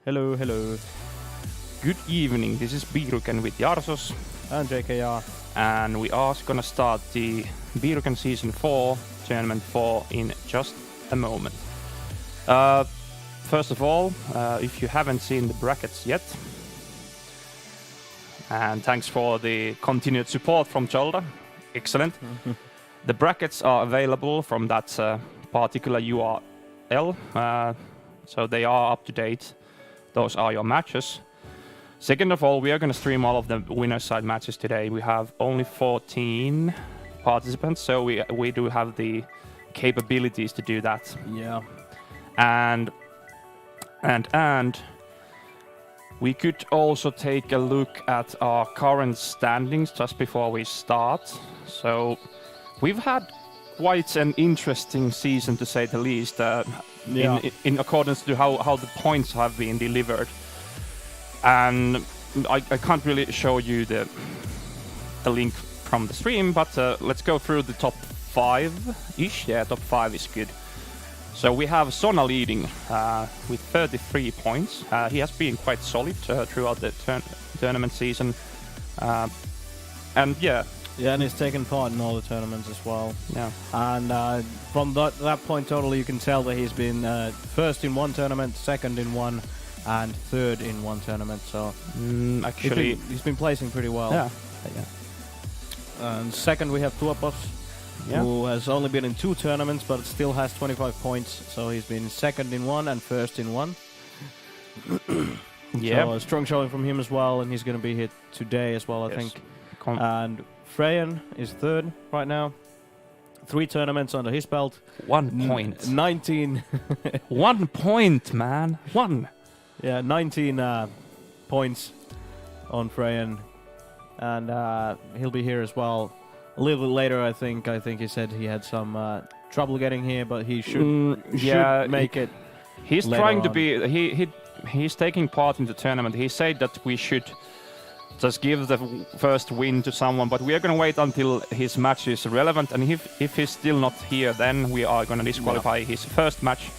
Hello, hello. Good evening, this is Biiruken with Jarsos, And JKR. and we are gonna start the Biiruken Season 4, Tournament 4 in just a moment. First of all, if you haven't seen the brackets yet, and thanks for the continued support from Cholda, excellent. The brackets are available from that particular URL, so they are up to date. Those are your matches. Second of all, we are going to stream all of the winner's side matches today. We have only 14 participants, so we do have the capabilities to do that. Yeah. And we could also take a look at our current standings just before we start. So we've had quite an interesting season, to say the least, in accordance to how the points have been delivered. And I can't really show you the link from the stream, but let's go through the top 5-ish. Yeah, top 5 is good. So we have Sona leading with 33 points. He has been quite solid throughout the tournament season. And yeah. Yeah, and he's taken part in all the tournaments as well. Yeah. And from that point total, you can tell that he's been first in one tournament, second in one, and third in one tournament. So actually, he's been placing pretty well. Yeah. And second, we have Tuopos, who has only been in 2 tournaments, but still has 25 points. So he's been second in one and first in one. Yeah. So a strong showing from him as well, and he's going to be here today as well, I think. And Freyan is third right now. 3 tournaments under his belt. 1 point. 19. 1 point, man. 1. Yeah, 19 points on Freyan. And he'll be here as well a little bit later, I think. I think he said he had some trouble getting here, but he should make it. He's trying to be. He's taking part in the tournament. He said that we should just give the first win to someone, but we are going to wait until his match is relevant. And if he's still not here, then we are going to disqualify his first match.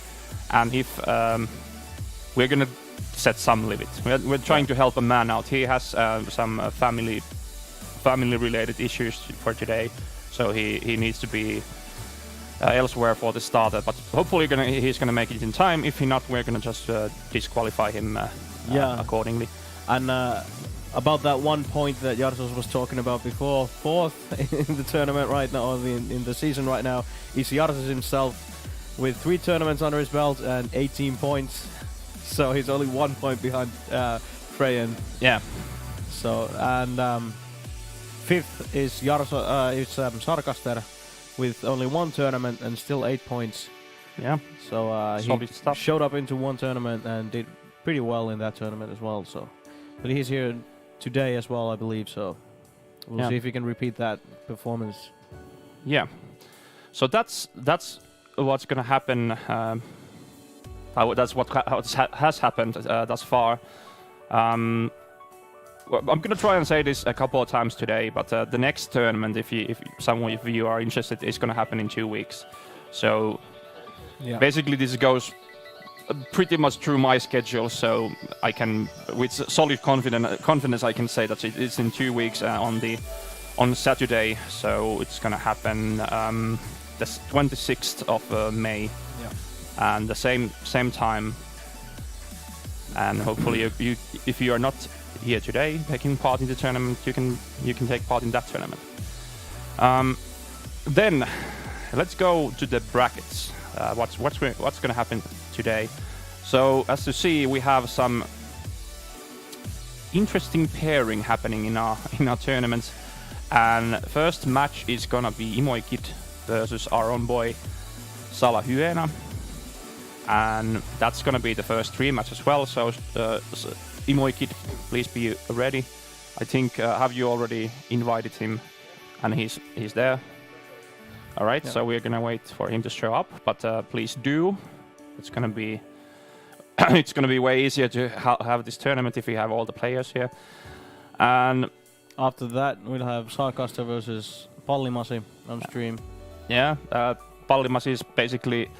And if we're going to set some limit. We're trying to help a man out. He has some family-related issues for today, so he needs to be elsewhere for the starter. But hopefully he's going to make it in time. If he not, we're going to just disqualify him accordingly. And about that 1 point that Jarsos was talking about before, 4th in the tournament right now, or in the season right now, is Jarsos himself with 3 tournaments under his belt and 18 points. So he's only 1 point behind Freyan. Yeah. So and 5th is Sarkaster with only 1 tournament and still 8 points. Yeah. So he stuff. showed up into 1 tournament and did pretty well in that tournament as well. So, but he's here today as well, I believe. So we'll see if he can repeat that performance. Yeah. So that's what's gonna happen. That's what has happened thus far. I'm gonna try and say this a couple of times today, but the next tournament, if some of you are interested, is gonna happen in 2 weeks. So basically, this goes pretty much through my schedule, so I can, with solid confidence, I can say that it's in 2 weeks on Saturday. So it's gonna happen the 26th of May. And the same time, and hopefully if you are not here today taking part in the tournament, you can take part in that tournament. Then let's go to the brackets. What's going to happen today? So as you see, we have some interesting pairing happening in our tournaments. And first match is gonna be Imoikid versus our own boy Sala Hyena. And that's gonna be the first 3 match as well. So Imoikid, please be ready. I think have you already invited him, and he's there. All right. So we're gonna wait for him to show up, but please do. It's gonna be it's gonna be way easier to have this tournament if we have all the players here. And after that, we'll have Sarkaster versus Pallimasi on stream. Yeah, Pallimasi is basically.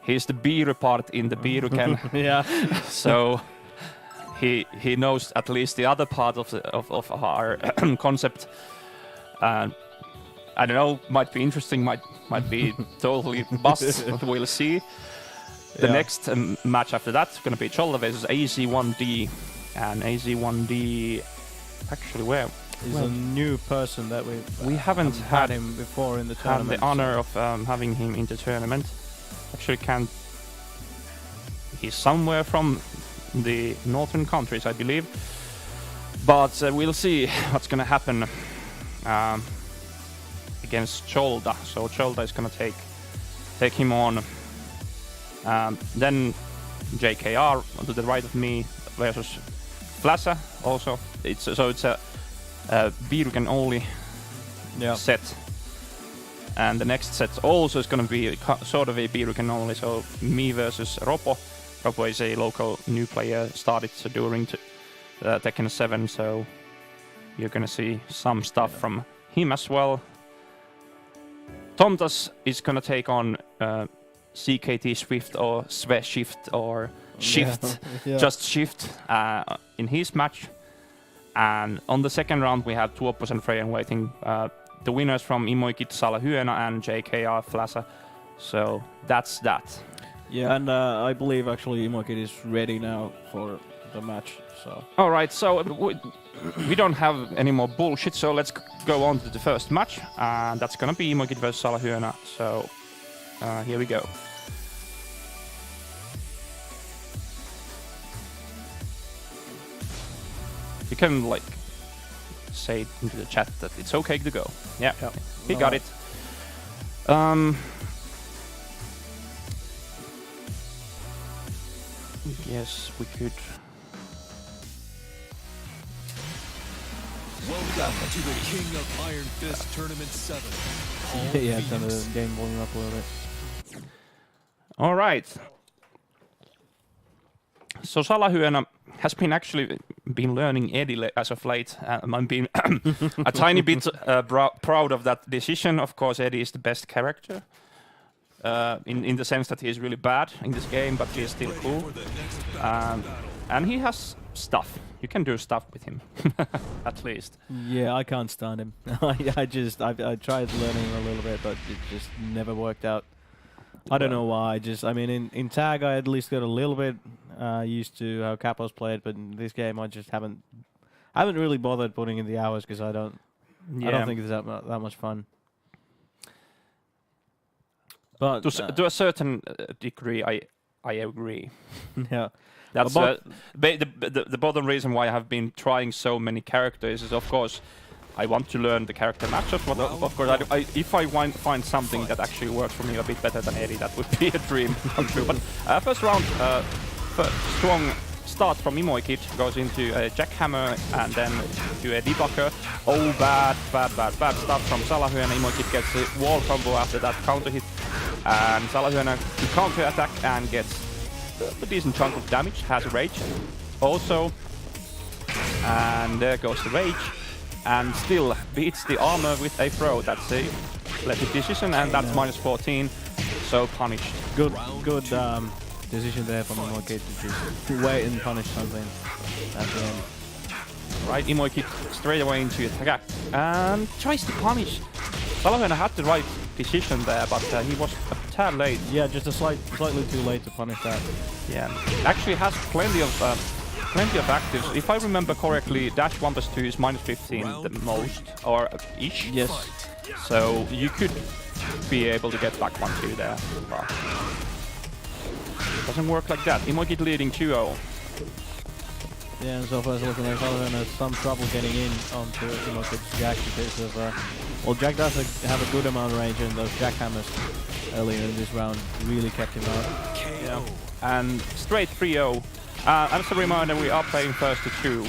He's the Biiru part in the Biiruken. Yeah. So he knows at least the other part of our concept. I don't know, might be interesting, might be totally bust. We'll see. The next match after that's going to be Cholda versus AZ1D, and AZ1D actually where? He's a new person that we haven't had him before in the tournament. Had the honor of having him in the tournament. Actually, he's somewhere from the northern countries, I believe. But we'll see what's going to happen against Cholda. So Cholda is going to take him on. Then JKR to the right of me versus Flasa. Also, it's a Biiruken only set, and the next set also is going to be sort of a Biiruken only. So me versus Ropo. Ropo is a local new player, started during Tekken 7, so you're going to see some stuff from him as well. Tomtas is going to take on CKT Swift or Sve Shift or Shift, just Shift in his match. And on the second round, we have Tuoppos and Freyan waiting. The winners from Imoikit Salahyena and JKR Flasa. So that's that. Yeah, and I believe actually Imoikit is ready now for the match. So. All right, so we don't have any more bullshit. So let's go on to the first match, and that's gonna be Imoikit versus Salahyena. So here we go. You can like say into the chat that it's okay to go. Yeah, he got it. Yes, we could. Welcome to the King of Iron Fist Tournament 7. Yeah, kind of the game warming up a little bit. All right. So Salahyena has been actually learning Eddie as of late. I'm being a tiny bit proud of that decision. Of course, Eddie is the best character in the sense that he is really bad in this game, but he is still cool. And he has stuff. You can do stuff with him, at least. Yeah, I can't stand him. I tried learning a little bit, but it just never worked out. I don't know why. I mean, in tag I at least got a little bit used to how Capos played, but in this game I just haven't really bothered putting in the hours because I don't think it's that much fun. But to a certain degree, I agree. Yeah. That's the bottom reason why I have been trying so many characters is, of course, I want to learn the character matchups. But of course, if I find something that actually works for me a bit better than Eddie, that would be a dream come true. But first round, strong start from Imoikit, goes into a jackhammer and then to a debugger. Oh, bad stuff from Salahyena. Imoikit gets a wall combo after that counter hit, and Salahyena counter attack and gets a decent chunk of damage. Has a rage also, and there goes the rage, and still beats the armor with a throw. That's a athletic decision, and that's minus 14, so punished. Good decision there from Imoikit to just wait and punish something at the end. Right, Imoikit straight away into attack and tries to punish. Salahyena had the right decision there, but he was a tad late. Yeah, just slightly too late to punish that. Yeah, actually has plenty of actives. If I remember correctly, dash 1+2 is minus 15 the most, or ish. Yes. So you could be able to get back 1-2 there. But it doesn't work like that. Imoikit leading 2-0. Yeah, and so far as looking like Salahyena has some trouble getting in onto Imoikit's Jack because of well, Jack does have a good amount of range, and those jackhammers earlier in this round really kept him out. Yeah. And straight 3-0. As a reminder, we are playing first to 2.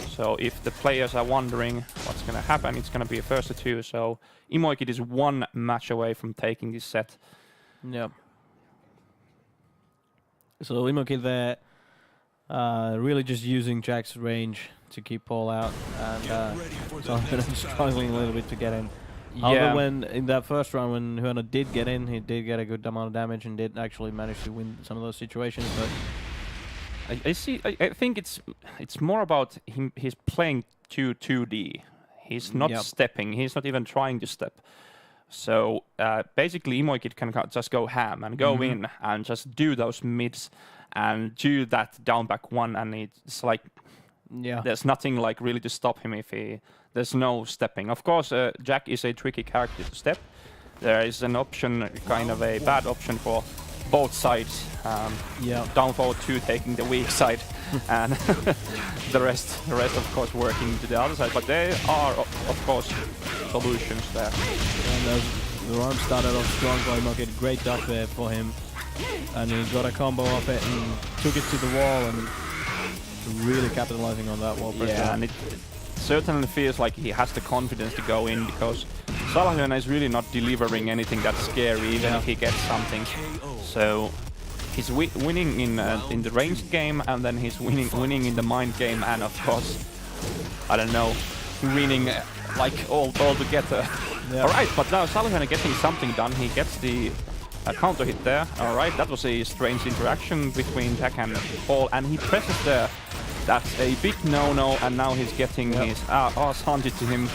So if the players are wondering what's going to happen, it's going to be a first to 2. So Imoikit is 1 match away from taking this set. Yeah. So Imoikit there, really just using Jack's range to keep Paul out, and so I'm struggling a little bit to get in. However, when in that first round, when Hyena did get in, he did get a good amount of damage and did actually manage to win some of those situations. But I see. I think it's more about him. He's playing 2D. He's not Yep. stepping. He's not even trying to step. So basically, Imoikid can just go ham and go in and just do those mids and do that down back one, and it's like Yeah. there's nothing like really to stop him if there's no stepping. Of course, Jack is a tricky character to step. There is an option, kind of a bad option for both sides. Yeah. Down forward 2 taking the weak side, and the rest of course working to the other side. But there are of course solutions there. And the run started off strong by Imoikid. Great duck there for him. And he got a combo off it and took it to the wall and really capitalizing on that wall pressure. Yeah, and it certainly feels like he has the confidence to go in, because Salahöna is really not delivering anything that's scary, even if he gets something. So he's winning in the ranged game, and then he's winning in the mind game, and of course, I don't know, winning like all together. Yeah. All right, but now Salahöna getting something done. He gets the counter hit there. All right, that was a strange interaction between Jack and Paul, and he presses there. That's a big no-no, and now he's getting his ass handed to him.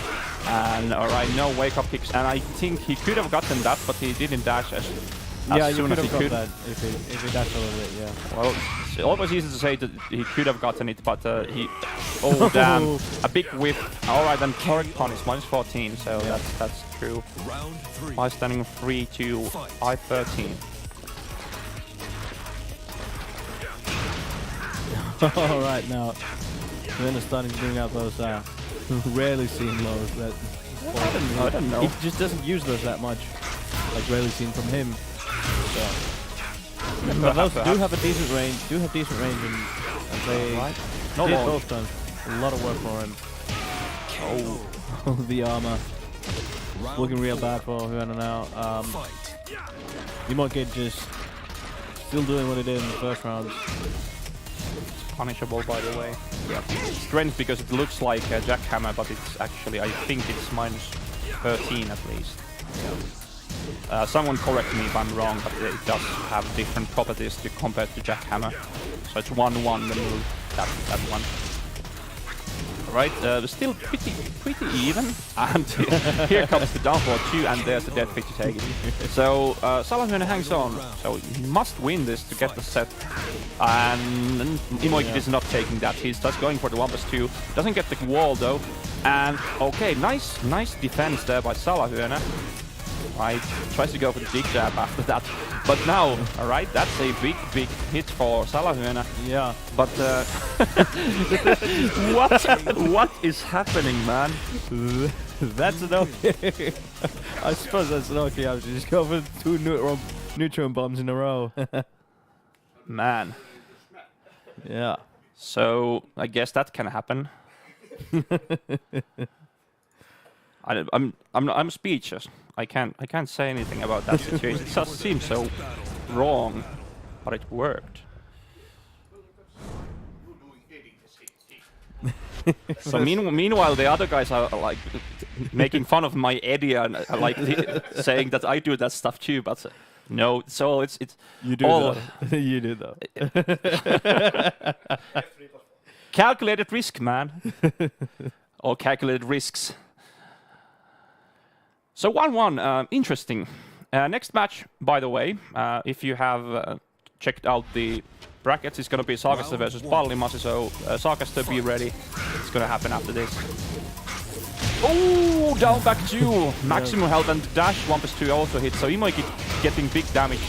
And all right, no wake-up kicks, and I think he could have gotten that, but he didn't dash as soon as he could. That if he dashed a little bit, yeah. Well, it's always easy to say that he could have gotten it, but he... Oh, damn. A big whip. All right, then correct punish, -14, so that's true. Round 3. By standing 3-2, I-13. All right, now Vienna starting to bring out those rarely seen lows that I don't know. he just doesn't use those that much, like rarely seen from him. So. But those do have a decent range. And they No did launch. both times. A lot of work for him. Oh, the armor looking real bad for Vienna now. Imoikid just still doing what he did in the first round. Punishable, by the way. Yeah. Strength, because it looks like a jackhammer, but it's actually, I think it's -13 at least. Someone correct me if I'm wrong, but it does have different properties compared to jackhammer. So it's 1-1 the move, that one. Alright, still pretty even, and here comes the downfall 2, and there's the dead pick to take it. So Salahöna hangs on, so he must win this to get the set, and Imoikid is not taking that. He's just going for the 1+2, doesn't get the wall though, and okay, nice defense there by Salahöna. Right, tries to go for the big jab after that, but now, alright, that's a big hit for Salahöna. Yeah. But what is happening, man? That's an okay. I suppose that's an okay. I was just go for 2 neutron bombs in a row. Man. Yeah. So I guess that can happen. I'm speechless. I can't say anything about that situation. It just seems so wrong, but it worked. So meanwhile, the other guys are like making fun of my Eddie and like saying that I do that stuff too. But no, so it's You do all though. You do though. calculated risk, man. Or calculated risks. So 1-1, interesting. Next match, by the way, if you have checked out the brackets, it's going to be Saagaster versus Pallimasi, so Saagaster, be ready. It's going to happen after this. Oh, down back 2. Maximum health and dash 1+2 also hit, so Imoikid getting big damage.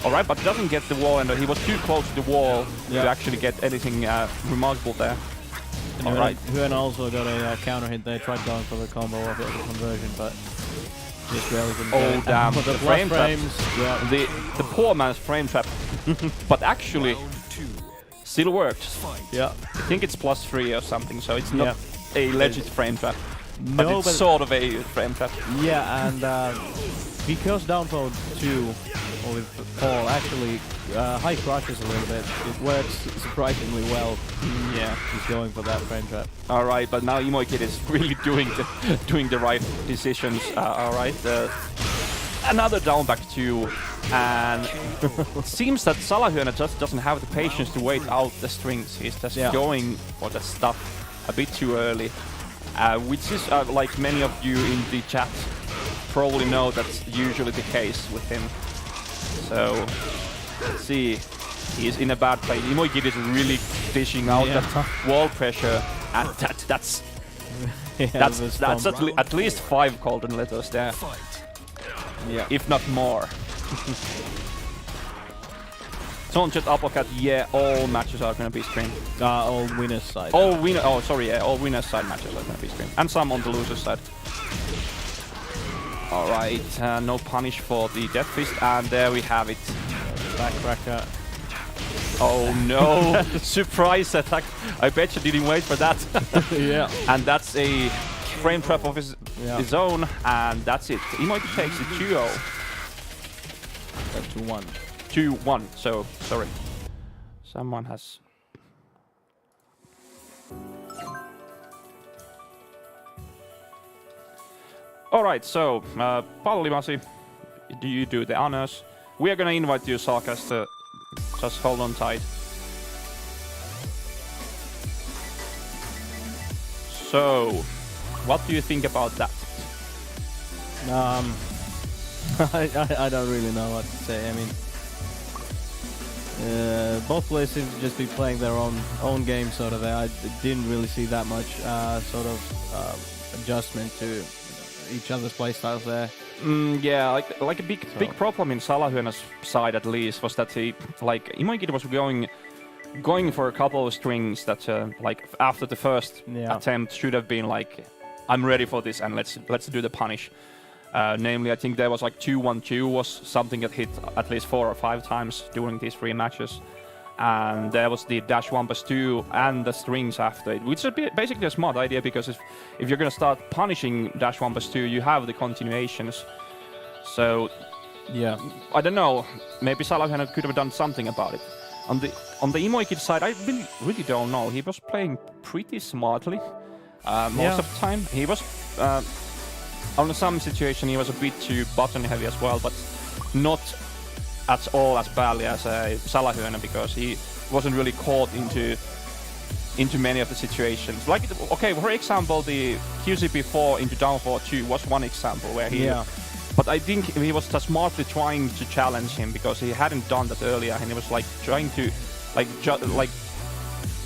Alright, but doesn't get the wall, and he was too close to the wall to actually get anything remarkable there. Alright. Hyöna also got a counter hit. They tried going for the combo of it, the conversion, but just barely couldn't get Oh it. damn, The the frame frames, trap. The poor man's frame trap. But actually, still worked. Yeah. I think it's +3 or something, so it's not a legit frame trap. But No, it's but sort of a frame trap. yeah, and because downfall 2 with Paul actually high crushes a little bit, it works surprisingly well. Yeah. He's going for that frame trap. Alright, but now Imoikid is really doing the right decisions. Alright, another down back 2. And it seems that Salahyöne just doesn't have the patience to wait out the strings. He's just going for the stuff a bit too early, which is like many of you in the chat probably know that's usually the case with him. So let's see, he's in a bad place. Imoigid is really dishing out that wall pressure, and that's at least 5 golden letters there, if not more. Someone just uppercut. Yeah, all matches are gonna be streamed. All winners side. All winners side matches are gonna be streamed, and some on the losers side. All right, no punish for the Death Fist, and there we have it. Backcracker. Oh no! Surprise attack! I bet you didn't wait for that. Yeah. And that's a frame trap of his own, and that's it. Imoigid takes the 2-0. 2-1. 2-1. So sorry, someone has. All right, so Pallimasi, do you do the honors? We are gonna invite you, Sarkas, to just hold on tight. So, what do you think about that? I don't really know what to say. I mean, both players seem to just be playing their own game, sort of. I didn't really see that much sort of adjustment to each other's playstyles there. Yeah, like a big problem in Salahyöne's side at least was that he, like, Imoigid was going for a couple of strings that like after the first attempt should have been like, I'm ready for this and let's do the punish. Namely, I think there was like 2-1-2 was something that hit at least 4 or 5 times during these 3 matches. And there was the dash 1+2 and the strings after it, which is basically a smart idea, because if you're gonna start punishing dash 1+2, you have the continuations. So yeah, I don't know. Maybe Salahyöne could have done something about it. On the Imoigid side, I really don't know. He was playing pretty smartly most of the time. He was on some situation he was a bit too button heavy as well, but not at all as badly as Salahyöne, because he wasn't really caught into many of the situations. Like, okay, for example, the QCP4 into down 4-2 was one example where he... But I think he was just smartly trying to challenge him, because he hadn't done that earlier, and he was like trying to like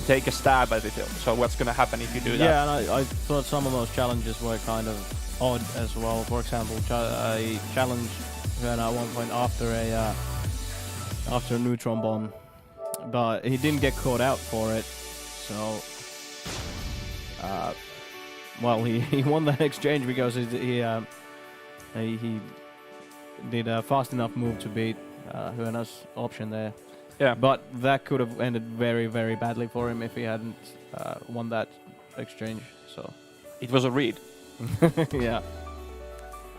take a stab at it. So what's gonna happen if you do that? Yeah, and I thought some of those challenges were kind of odd as well. For example, I challenged Hyöne at one point after a neutron bomb, but he didn't get caught out for it. So, well, he won that exchange because he did a fast enough move to beat Hyöne's option there. Yeah, but that could have ended very, very badly for him if he hadn't won that exchange. So it was a read. Yeah.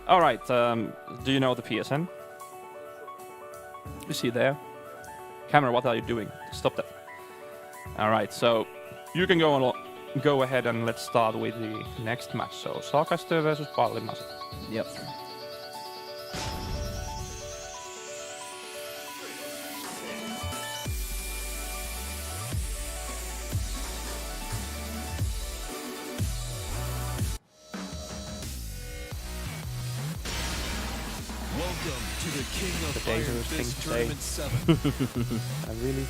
All right. Do you know the PSN? You see there? Camera, what are you doing? Stop that. All right. So you can go ahead and let's start with the next match. So Sarkaster versus Pallimasi. Yep. Welcome to the King of The Iron dangerous thing Fist to Tournament say. 7. Really?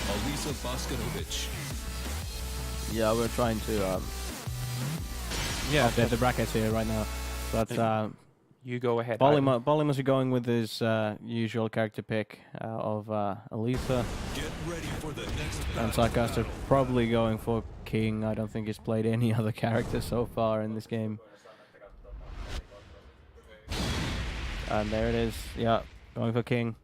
Alisa Boskanovic. Yeah, we're trying to update the brackets here right now. But you go ahead. Pallimasi going with his usual character pick of Alisa. Get ready for the next And battle. Sarkaster probably going for King. I don't think he's played any other character so far in this game. And there it is. Yeah, going for King.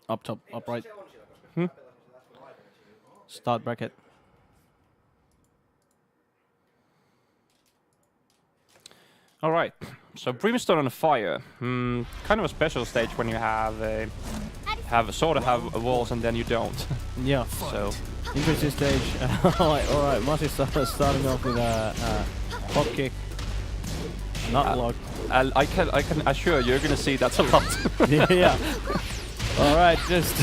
Up top, upright. Start bracket. All right. So Brimstone and Fire, kind of a special stage when you have sort of have walls and then you don't. Yeah. So Interesting stage. Alright, Masi starting off with a pop kick. Not locked. I can assure you're gonna see that a lot. Yeah. Alright, just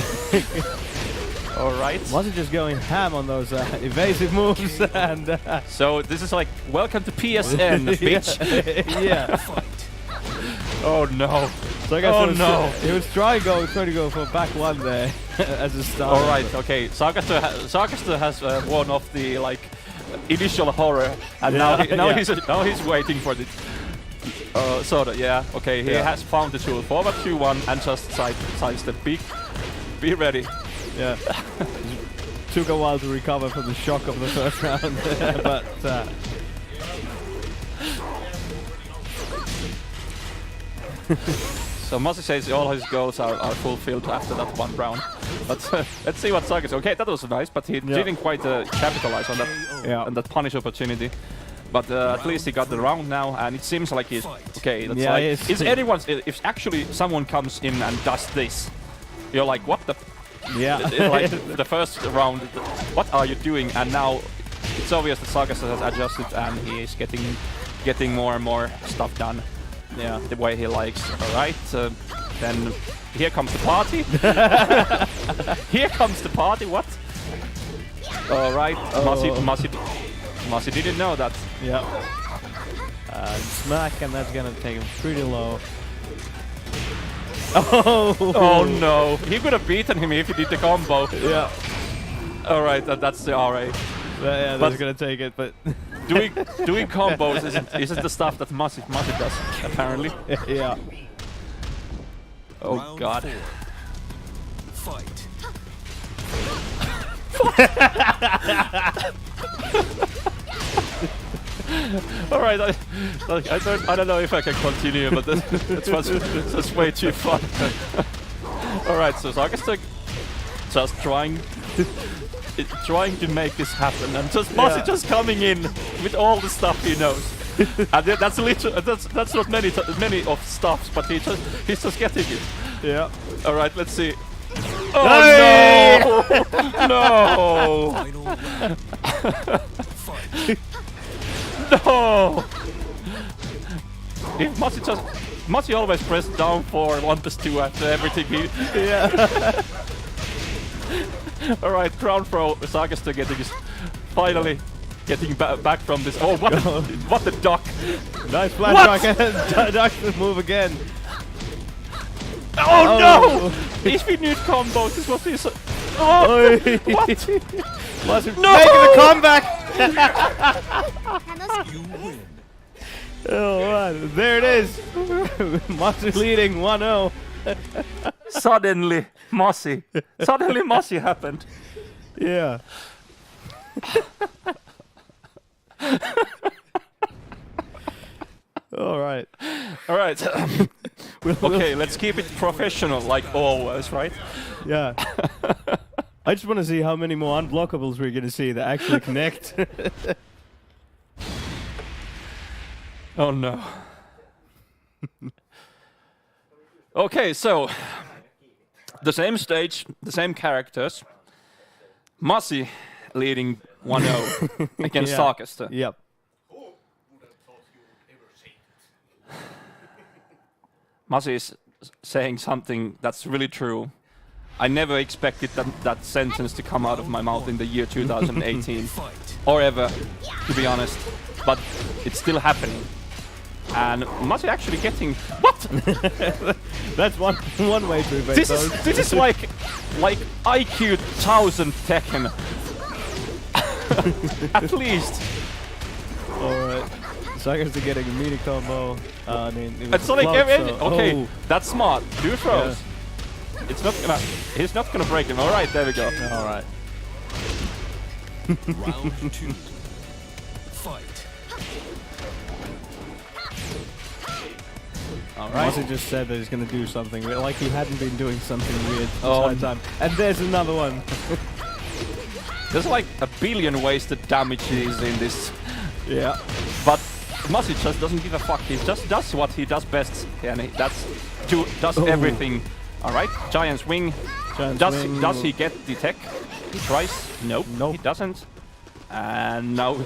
Alright. Masi just going ham on those evasive moves and So this is like, welcome to PSN, bitch. Yeah. Oh no. So I guess Oh, it was, no. He was trying to go for back one there as a start. Alright, okay. Sargaster has worn off the like initial horror, and now he's waiting for the sort of, yeah. Okay, he has found the tool. Forward 2-1 and just sidestep. Be ready. Yeah. Took a while to recover from the shock of the first round, but So Masi says all his goals are fulfilled after that one round. But let's see what Sargaster. Okay, that was nice, but he didn't quite capitalize on that on that punish opportunity. But at least he got the round now, and it seems like he's okay. That's like, if actually someone comes in and does this, you're like, what the? Like the first round, what are you doing? And now it's obvious that Sargaster has adjusted, and he is getting more and more stuff done. Yeah, the way he likes. All right, then here comes the party. Here comes the party. What? All right, Masi didn't know that. yeah. Smack, and that's gonna take him pretty low. Oh no! He could have beaten him if he did the combo. Yeah. All right, that's the RA. Yeah, that's gonna take it, but doing combos isn't the stuff that Masi does, apparently. yeah. Oh Round god. 4. Fight. All right, I don't know if I can continue, but that's way too fun. All right, so Sargaster just trying to make this happen, and just Masi just coming in with all the stuff he knows. And that's literally that's not many of stuffs, but he's just getting it. Yeah. All right, let's see. Oh no! No! Final round. Fight. No! If Masi always press down for 1+2 after everything he. Yeah. All right, ground throw. Sargaster finally getting back from this. Oh, what the duck! Nice flash back. Duck the move again. Oh no! If we need combos, this was his. Oh! What? Masi No! making the comeback. You win. Oh, man. There it is. Masi leading 1-0. Suddenly, Masi happened. Yeah. All right. All right. Okay, let's keep it professional like always, right? Yeah. I just want to see how many more unblockables we're going to see that actually connect. Oh no. Okay, so the same stage, the same characters. Masi leading 1-0 against Yeah. Sargaster. Yep. Masi is saying something that's really true. I never expected that sentence to come out of my mouth in the year 2018. Fight. Or ever, to be honest. But it's still happening. And Masi actually getting... What? That's one way to evade those. This is like IQ 1000 Tekken. At least. Alright. Sargaster getting a mini combo. I mean, it was It's like close, so- okay, Oh. that's smart. Do throws. It's not gonna. He's not gonna break him. All right, there we go. Alright. Round 2. Fight. All Masi just said that he's going to do something, like he hadn't been doing something weird this Oh, entire time. And there's another one. There's like a billion wasted damages in this, Yeah. but Masi just doesn't give a fuck. He just does what he does best, and does everything. All right, giant swing. Does he get the tech? He tries. Nope. He doesn't. And now,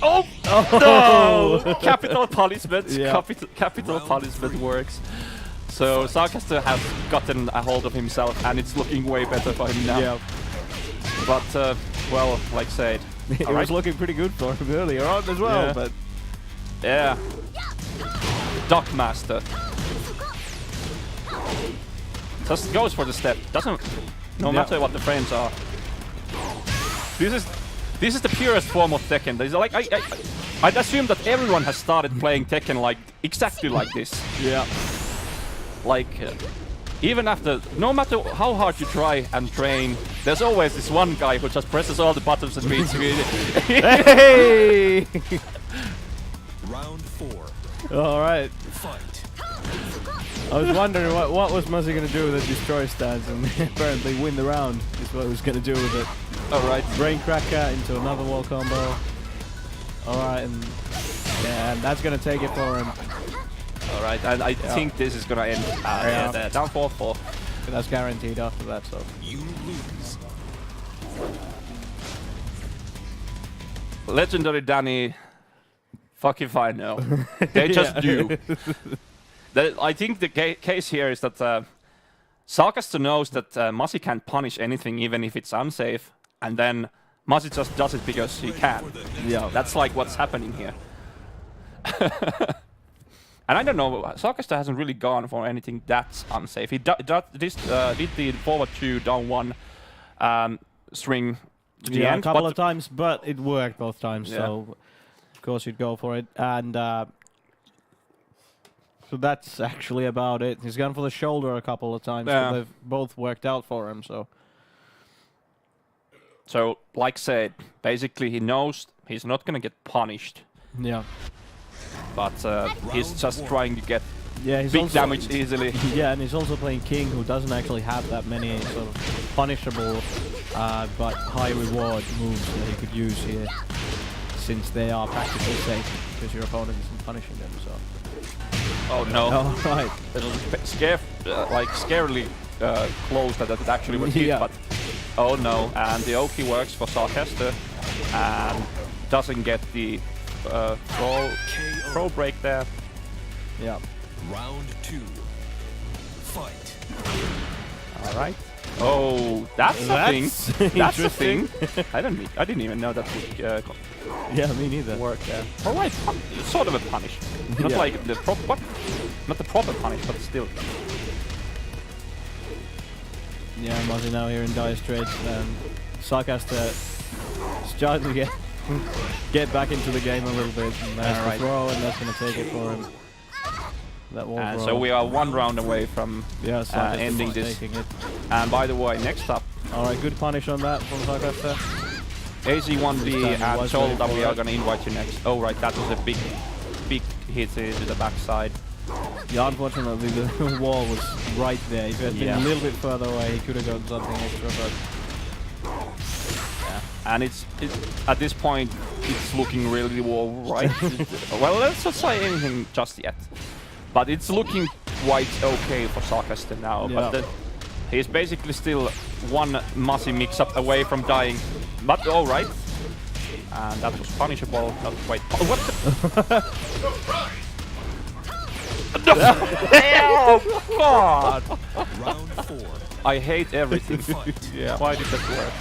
no! Capital punishment. Yeah. Capital punishment works. So Sarkaster has gotten a hold of himself, and it's looking way better for him now. Yeah. But well, like I said, It was looking pretty good for him earlier on as well, Yeah. but yeah. Duck Master. Just goes for the step. Doesn't. No matter what the frames are. This is the purest form of Tekken. There's like I'd assume that everyone has started playing Tekken like exactly like this. yeah. Like even after, no matter how hard you try and train, there's always this one guy who just presses all the buttons and beats you. Hey! Round 4. All right. Fight. I was wondering what was Muzzy going to do with the destroy stance, and apparently win the round is what he was going to do with it. All right. Brain cracker into another wall combo. All right, and yeah, and that's going to take it for him. All right, and I think this is gonna end. Down 4-4. That's guaranteed after that. So You lose. Legendary Danny. Fuck if I know. They just do. I think the case here is that Sarkaster knows that Masi can't punish anything even if it's unsafe, and then Masi just does it because he can. yeah, That's like what's happening here. And I don't know, Sarkaster hasn't really gone for anything that's unsafe. He did the forward 2, down 1 string to the end. a couple of times, but it worked both times. Yeah. So of course you'd go for it, and so that's actually about it. He's gone for the shoulder a couple of times, but they've both worked out for him. So, like said, basically he knows he's not gonna get punished, yeah, but he's just trying to get he's big also, damage easily. Yeah, and he's also playing King, who doesn't actually have that many sort of punishable but high reward moves that he could use here, since they are practically safe because your opponent isn't punishing them. So. Oh no! All right. It was scarily close that it actually was hit, but oh no! And the Oki works for Sarkaster and doesn't get the throw break there. Yeah. Round 2. Fight. All right. Oh, that's a thing. That's a thing. I didn't even know that would Yeah, me neither. work there. All right, sort of a punish. Not like the not the proper punish, but still. Yeah, Muzzy now here in dire straits, and Sarkaster starting to get back into the game a little bit. And there's the throw, and that's going to take it for him. That wall throw. So we are 1 round away from ending this. taking it. And by the way, next up, All right, good punish on that from Sarkaster. AZ1B and was told ready that for we it. are going to invite you next. Oh right, that was a big hit to the backside. Yeah, unfortunately the wall was right there. If he had been a little bit further away, he could have gotten something extra, but And it's at this point, it's looking really all right. Well, let's not say anything just yet. But it's looking quite okay for Sarkaster now. Yeah. But he's basically still one Masi mix-up away from dying. But all right. And that was punishable. Not quite. Oh, what the? Oh, God! Round 4. I hate everything. Fight. Yeah. Why did that work?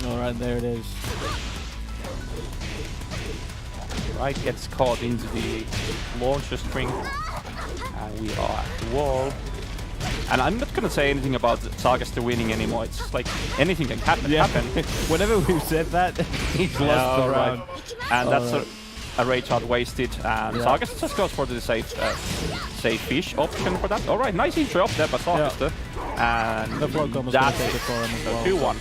alright, there it is. Right, gets caught into the launcher string. And we are at the wall. And I'm not gonna say anything about Sarkaster winning anymore. It's just like anything can happen. Whenever we've said that, he's lost the round. And that's a rage hard wasted. And Sarkaster just goes for the safe fish option for that. Alright, nice intro up there by Sarkaster. And the flow combo's gonna take it for him as well. 2-1.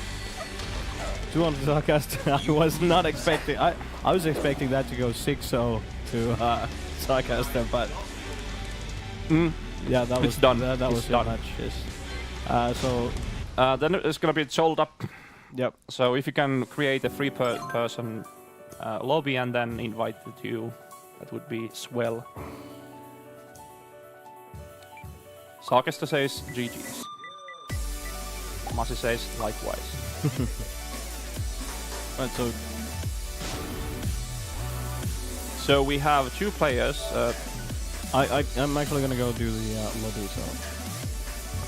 2-1 to Sarkaster. I was not expecting. I was expecting that to go 6-0 to Sarkaster, but yeah, that was done. That It's was done. much. Yes. So Then it's gonna be sold up. yep. So if you can create a 3-person lobby and then invite the two. That would be swell. Saakesta says GG's. Masi says likewise. Right, so So we have 2 players. I'm actually gonna go do the lobby. So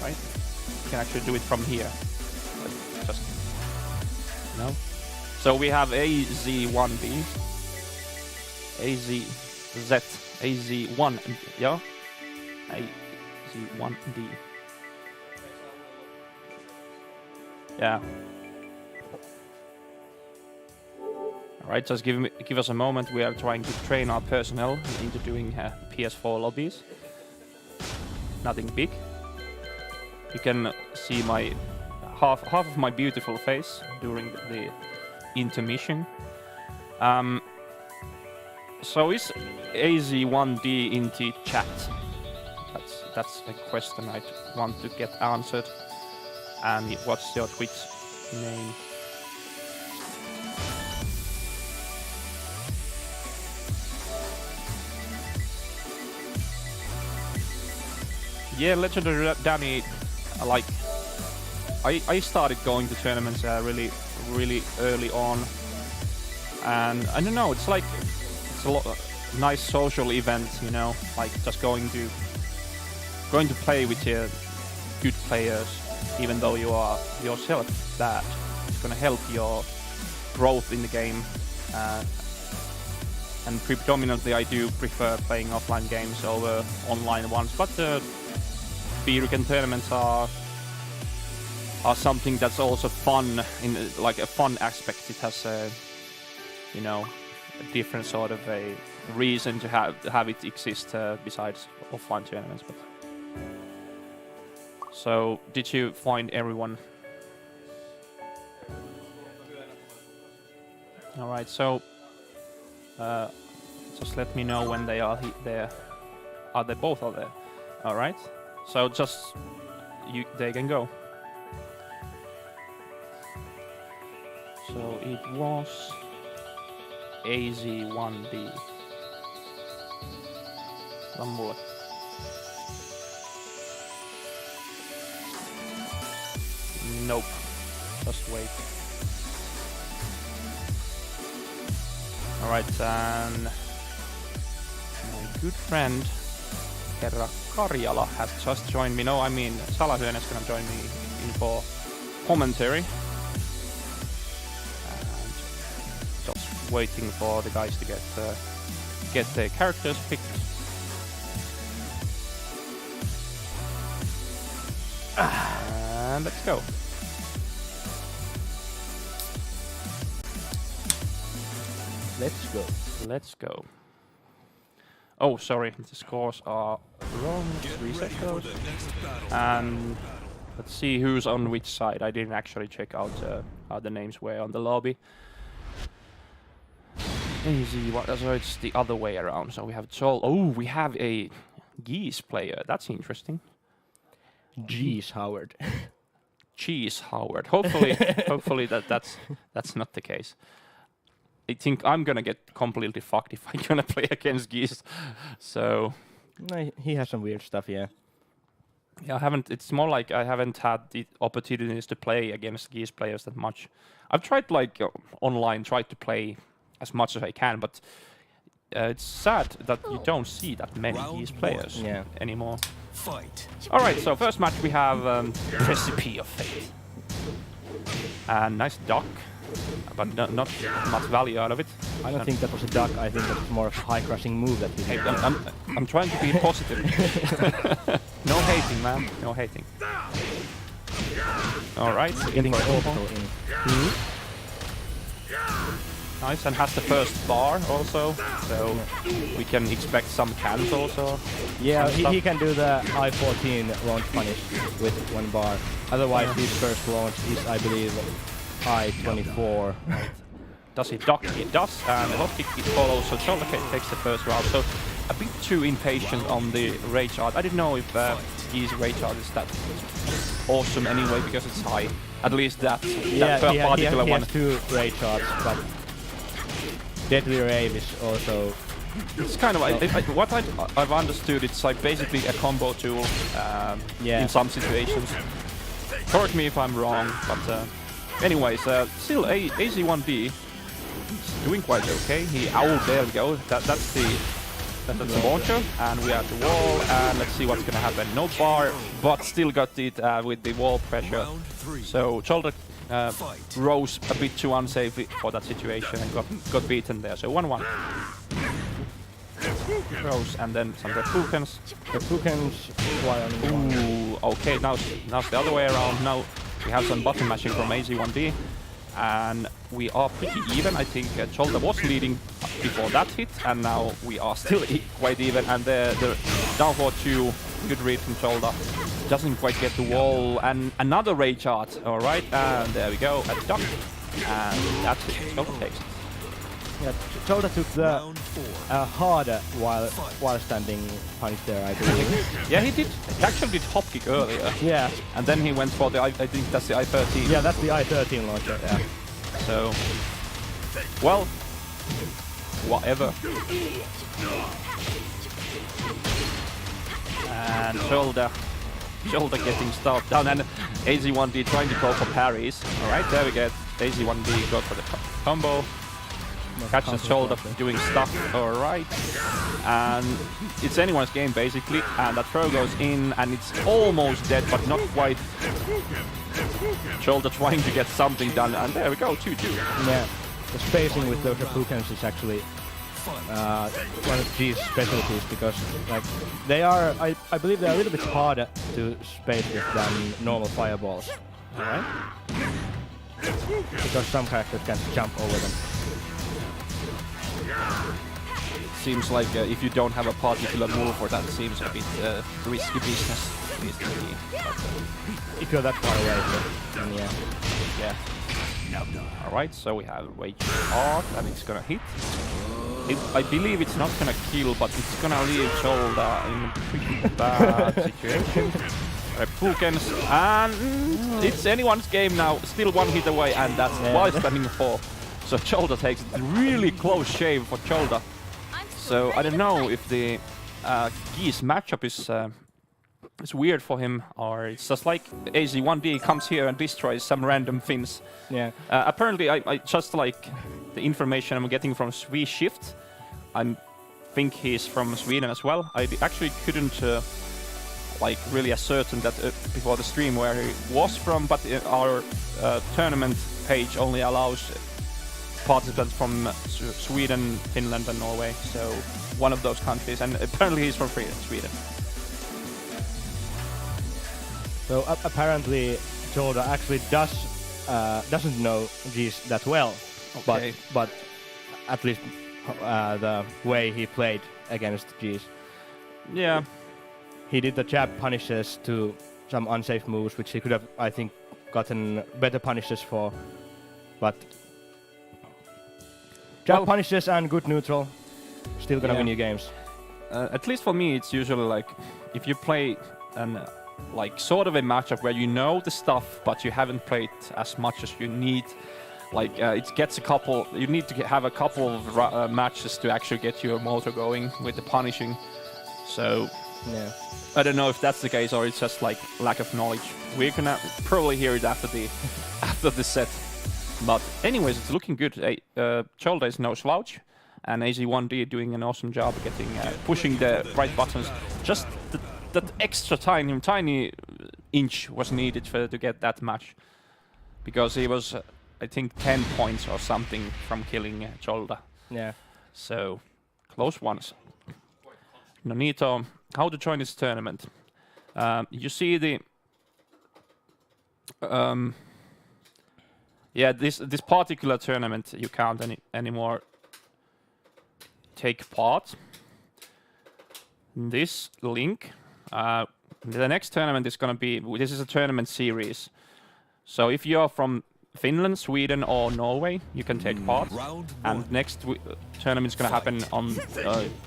Right? You can actually do it from here. Like, just no. So we have AZ1B, AZZ, AZ1, yeah, AZ1D. Yeah. All right, just give us a moment. We are trying to train our personnel into doing PS4 lobbies. Nothing big. You can see my half of my beautiful face during the intermission. So is AZ1D in the chat? That's a question I want to get answered. And what's your Twitch name? Yeah, Legendary Danny, like, I started going to tournaments really early on, and I don't know, it's like it's a nice social event, you know, like just going to play with your good players, even though you are yourself bad. It's gonna help your growth in the game, and predominantly I do prefer playing offline games over online ones, but Biiruken tournaments are something that's also fun, in like a fun aspect. It has a, you know, a different sort of a reason to have it exist besides offline tournaments. But so, did you find everyone? All right. So, just let me know when they are there. Are they both are there? All right. So just they can go. So it was AZ1B. One more. Nope. Just wait. Alright, and my good friend Herra Karjala has just joined me. No, I mean Salahyön is gonna join me in for commentary. And just waiting for the guys to get their characters picked. And let's go. Let's go. Oh, sorry, the scores are wrong. Let's reset those. And let's see who's on which side. I didn't actually check out how the names were on the lobby. Easy, so it's the other way around. So we have Joel. Oh, we have a Geese player. That's interesting. Jeez, Howard. Cheese Howard. Hopefully that's not the case. I think I'm gonna get completely fucked if I'm gonna play against Geese. So No, he has some weird stuff, yeah. yeah, it's more like I haven't had the opportunities to play against Geese players that much. I've tried like online, tried to play as much as I can, but it's sad that you don't see that many Geese players anymore. Fight. All right, so first match we have Recipe of Fate. Nice duck, but not much value out of it. I don't think that was a duck. I think that was more of a high crushing move that he Hey, did. I'm trying to be positive. No hating, man. No hating. All right, Getting the for orbital in. Nice, and has the first bar also, so we can expect some cans also. Yeah, some stuff. he can do the I-14 launch punish with 1 bar. Otherwise, his first launch is, I believe, I-24. Does he duck? It does, and lock kick it follows, so Jolake takes the first round. So a bit too impatient on the rage art. I didn't know if his rage art is that awesome anyway, because it's high. At least that particular he one. has 2 rage arts, but Deadly Rave is also... It's kind of what I've understood. It's like basically a combo tool Yeah. in some situations. Correct me if I'm wrong, but anyways, still AZ1D is doing quite okay. There we go. That's the launcher, and we are at the wall, and let's see what's gonna happen. No bar, but still got it with the wall pressure. Round 3. So Shoulder rose a bit too unsafe for that situation and got beaten there. So 1-1. Rose and then some Biirukens. Biirukens fly on one. Ooh, okay, now it's the other way around. Now we have some button mashing from AZ1D, and we are pretty even. I think Shoulder was leading before that hit, and now we are still quite even. And the down for 2, good read from Shoulder. Doesn't quite get the wall, and another rage art. All right, and there we go, a duck, and that's it. Shoulder takes it. Yeah, Shoulder took the Round 4. harder while standing punch there, I believe. Yeah, he actually did hop kick earlier, Yeah, and then he went for the I think that's the I-13. yeah, that's the I-13 launcher. Yeah. So, well, whatever. And shoulder getting stopped down, and AZ1D trying to go for parries. All right, there we get AZ1D go for the combo. Catches Shoulder doing stuff. All right, and it's anyone's game basically. And that throw goes in, and it's almost dead, but not quite. Shoulder trying to get something done, and there we go, 2-2. Yeah, the spacing with those Biirukens is actually one of G's specialties, because like they are, I believe they're a little bit harder to space with than normal fireballs. All right. Because some characters can jump over them. Seems like if you don't have a particular move for that, seems a bit risky business. If you're that far away, then yeah. All right, so we have Rage Art, and it's gonna hit. I believe it's not gonna kill, but it's gonna leave Shoulder in a pretty bad situation. Biirukens, and it's anyone's game now. Still one hit away, and that's while standing 4. So Shoulder takes it. Really close shave for Shoulder. So I don't know if the Geese matchup is weird for him, or it's just like AZ1D comes here and destroys some random Finns. Yeah. Apparently, I just like the information I'm getting from Swee Shift. I think he's from Sweden as well. I actually couldn't like really ascertain that before the stream where he was from, but our tournament page only allows participants from Sweden, Finland, and Norway. So one of those countries, and apparently he's from Sweden. So apparently Shoulder actually doesn't know G's that well, Okay. but at least the way he played against G's. Yeah. He did the jab punishes to some unsafe moves, which he could have, I think, gotten better punishes for. But jab punishes and good neutral, still gonna win you games. At least for me, it's usually like if you play an like sort of a matchup where you know the stuff, but you haven't played as much as you need. Like it gets a couple. You need to have a couple of matches to actually get your motor going with the punishing. So Yeah. I don't know if that's the case or it's just like lack of knowledge. We're gonna probably hear it after the set. But anyways, it's looking good. Shoulder is no slouch, and AZ1D doing an awesome job getting pushing the right buttons. Just that extra tiny inch was needed to get that match, because he was I think 10 points or something from killing Shoulder. Yeah. So close ones. Nonito, how to join this tournament? You see the yeah, this particular tournament you can't anymore take part. This link, the next tournament is gonna be, this is a tournament series. So if you're from Finland, Sweden or Norway, you can take part. And next tournament is gonna happen on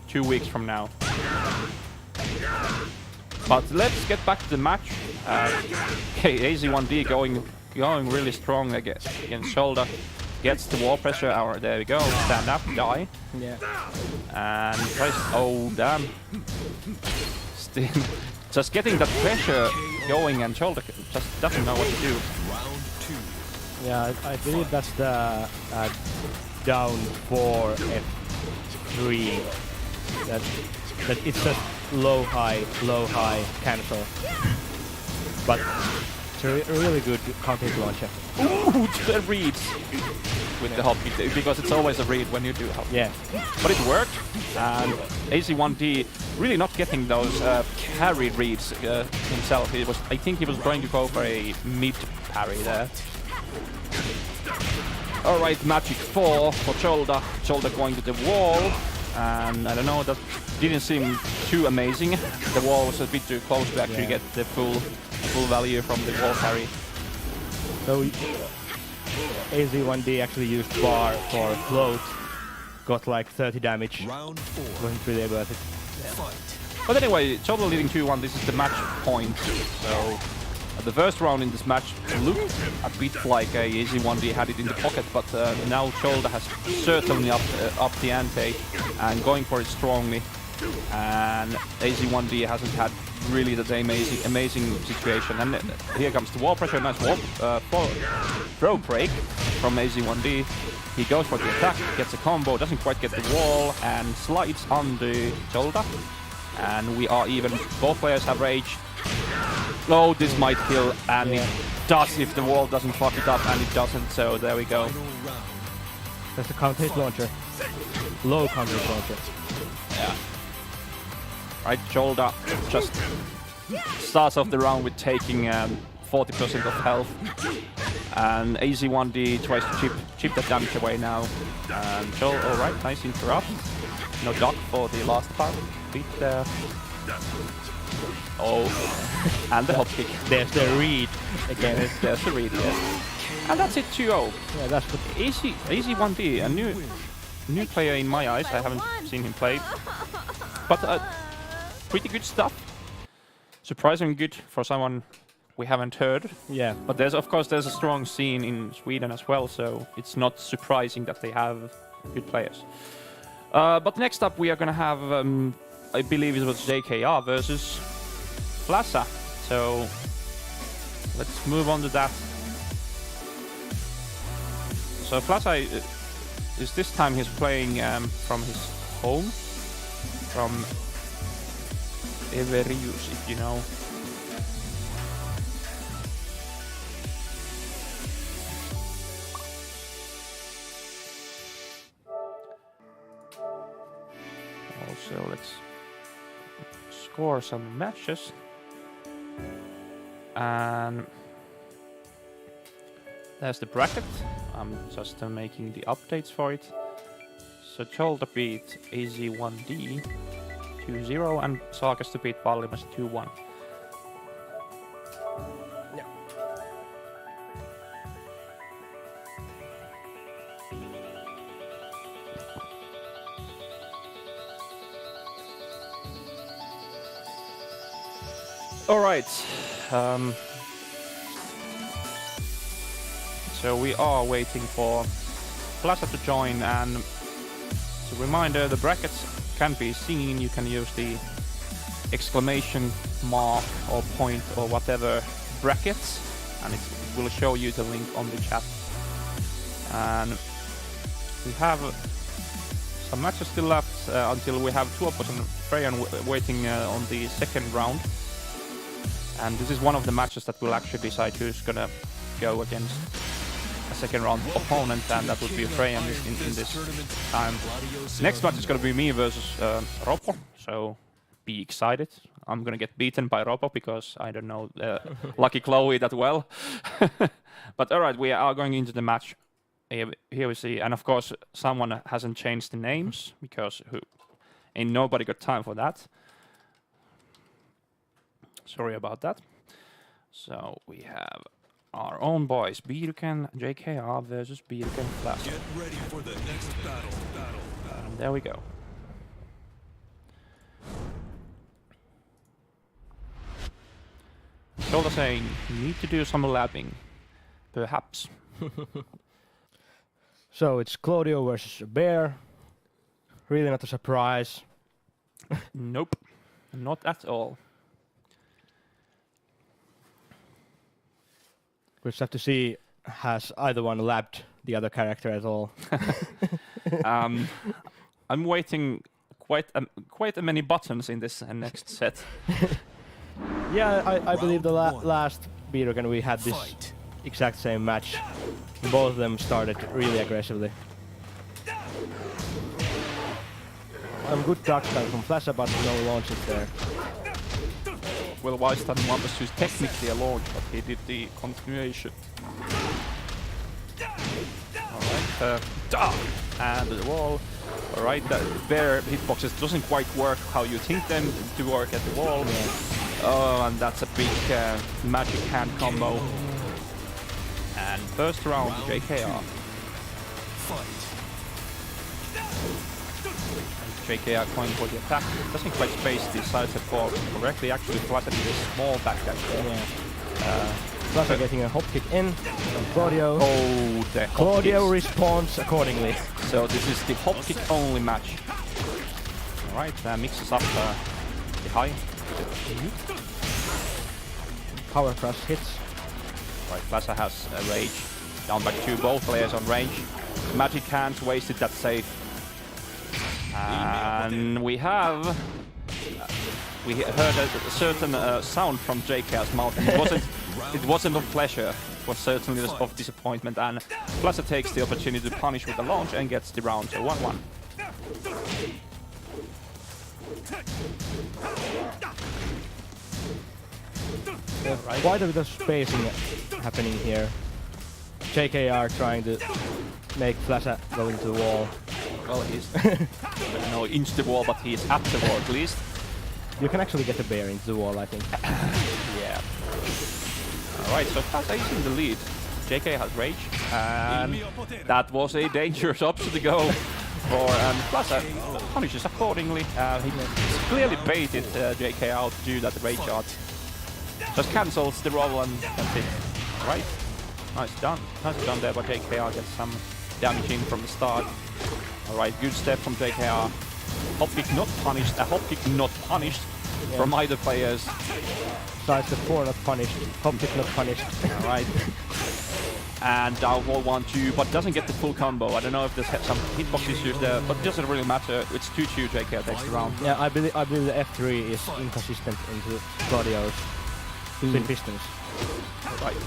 2 weeks from now. But let's get back to the match. Okay, AZ1D going really strong against Shoulder. gets the wall pressure. There we go. Stand up, die. Yeah. And tries. Oh, damn. Still, just getting that pressure going, and Shoulder just doesn't know what to do. Round 2. Yeah, I believe that's the down 4 F3. That it's just low high cancel. But it's a really good counter hit launcher. Ooh, the reads with the hop kick, because it's always a read when you do hop. Yeah. But it worked, and AC1D really not getting those parry reads himself. I think he was going to go for a mid parry there. Alright, Magic 4 for Shoulder. Shoulder going to the wall, and I don't know, that didn't seem too amazing. The wall was a bit too close to actually get the full value from the wall parry. So AZ1D actually used bar for float, got like 30 damage. Round 4. Wasn't really worth it. Fight. But anyway, Shoulder leading 2-1, this is the match point. So the first round in this match looked a bit like AZ1D had it in the pocket, but now Shoulder has certainly upped the ante and going for it strongly. And AZ1D hasn't had really that amazing situation. And here comes the wall pressure, nice wall throw break from AZ1D. He goes for the attack, gets a combo, doesn't quite get the wall, and slides on the Shoulder. And we are even. Both players have rage. Oh, this might kill, and it does if the wall doesn't fuck it up, and it doesn't, so there we go. That's a counter hit launcher. Low counter hit launcher. Yeah. Right, Shoulder just starts off the round with taking 40% of health, and AZ1D tries to chip that damage away now. And Shoulder, alright, nice interrupt. No duck for the last part. Beat there. Oh, and the hop kick. There's the read again. There's the read, yes. And that's it, 2-0. Yeah, that's what. AZ1D, a new player in my eyes. I haven't seen him play, but pretty good stuff. Surprisingly good for someone we haven't heard. Yeah. But there's a strong scene in Sweden as well, so it's not surprising that they have good players. But next up we are gonna have, I believe it was JKR versus Flassa. So let's move on to that. So Flassa is this time he's playing from his home, from Everius, if you know. Also, let's score some matches. And there's the bracket. I'm just making the updates for it. So Shoulder beat AZ1D 2-0 and Sagas to beat Vallimas 2-1. Yeah. All right. So we are waiting for Plaza to join, and as a reminder, the brackets can be seen. You can use the exclamation mark or point or whatever brackets, and it will show you the link on the chat. And we have some matches still left until we have two opposing Freyan waiting on the second round. And this is one of the matches that will actually decide who's gonna go against a second round opponent, and that would be Freya in this time. Next match is gonna be me versus Ropo, so be excited. I'm gonna get beaten by Ropo because I don't know Lucky Chloe that well. But alright, we are going into the match. Here we see, and of course someone hasn't changed the names because ain't nobody got time for that. Sorry about that. So we have our own boys, Biiruken, JKR versus Biiruken Flassa. Get ready for the next battle. And there we go. Shoulder saying, you need to do some labbing. Perhaps. So it's Claudio versus a bear. Really not a surprise. Nope, not at all. We just have to see, has either one lapped the other character at all? I'm waiting quite a many buttons in this next set. Yeah, I believe the Round one. last Biiruken we had this Fight. exact same match. Both of them started really aggressively. Good duck style from Flasha, but no launches there. Well, Weistan was just technically a launch, but he did the continuation. Alright, and the wall. Alright, their hitboxes doesn't quite work how you think them to work at the wall. Oh, and that's a big magic hand combo. And first round, JKR. Fight. JKR going for the attack. Doesn't quite space the sides of ball correctly. Actually, flattened a small backdash there. Yeah. Flasha getting a hop kick in from Claudio. Oh, the hop Claudio kicks. responds accordingly. So this is the hop kick only match. Alright, mixes up the high. Power crush hits. Right, Flasha has a rage. Down by 2, both players on range. Magic hands wasted that save. And we have... we heard a certain sound from JK's mouth. And it wasn't of pleasure. It was certainly of disappointment. And Flasha takes the opportunity to punish with the launch and gets the round. So 1-1. Quite a bit of spacing happening here. JKR trying to make Flasha go into the wall. Well, he's no into the wall, but he's at the wall at least. You can actually get the bear into the wall, I think. Yeah. Alright, so Flasha is in the lead. JK has rage, and that was a dangerous option to go for, and Flasha punishes accordingly. He clearly baited JK out to do that rage art. Just cancels the roll and that's it. Right. Nice done there, but JKR gets some damage in from the start. Alright, good step from JKR. Hop kick not punished, a hop kick not punished from either players. Side step 4 not punished, hop kick not punished. Alright. And down wall 1-2, but doesn't get the full combo. I don't know if there's some hitbox issues there, but it doesn't really matter. It's 2-2, JKR takes the round. Yeah, I believe the F3 is inconsistent into Claudio's spin pistons. Right.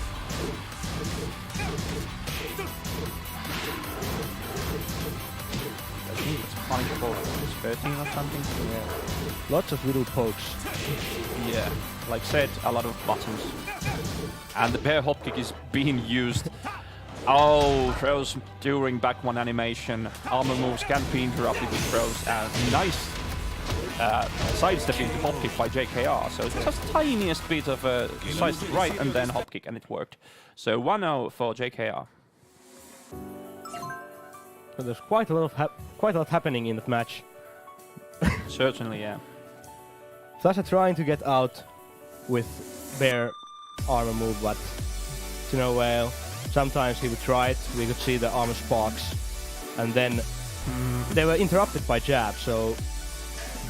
I think it's punishable 13 or something. Yeah. Lots of little pokes. Yeah, like said, a lot of buttons. And the bear hop kick is being used. Oh, throws during back one animation. Armor moves can't be interrupted with throws. Nice sidestep into hop kick by JKR. So just tiniest bit of a sidestep right and then hop kick, and it worked. So 1-0 for JKR. So there's quite a lot happening in that match. Certainly, yeah. Flasha trying to get out with bear armor move, but to no avail. Sometimes he would try it, we could see the armor sparks, and then they were interrupted by jab, so...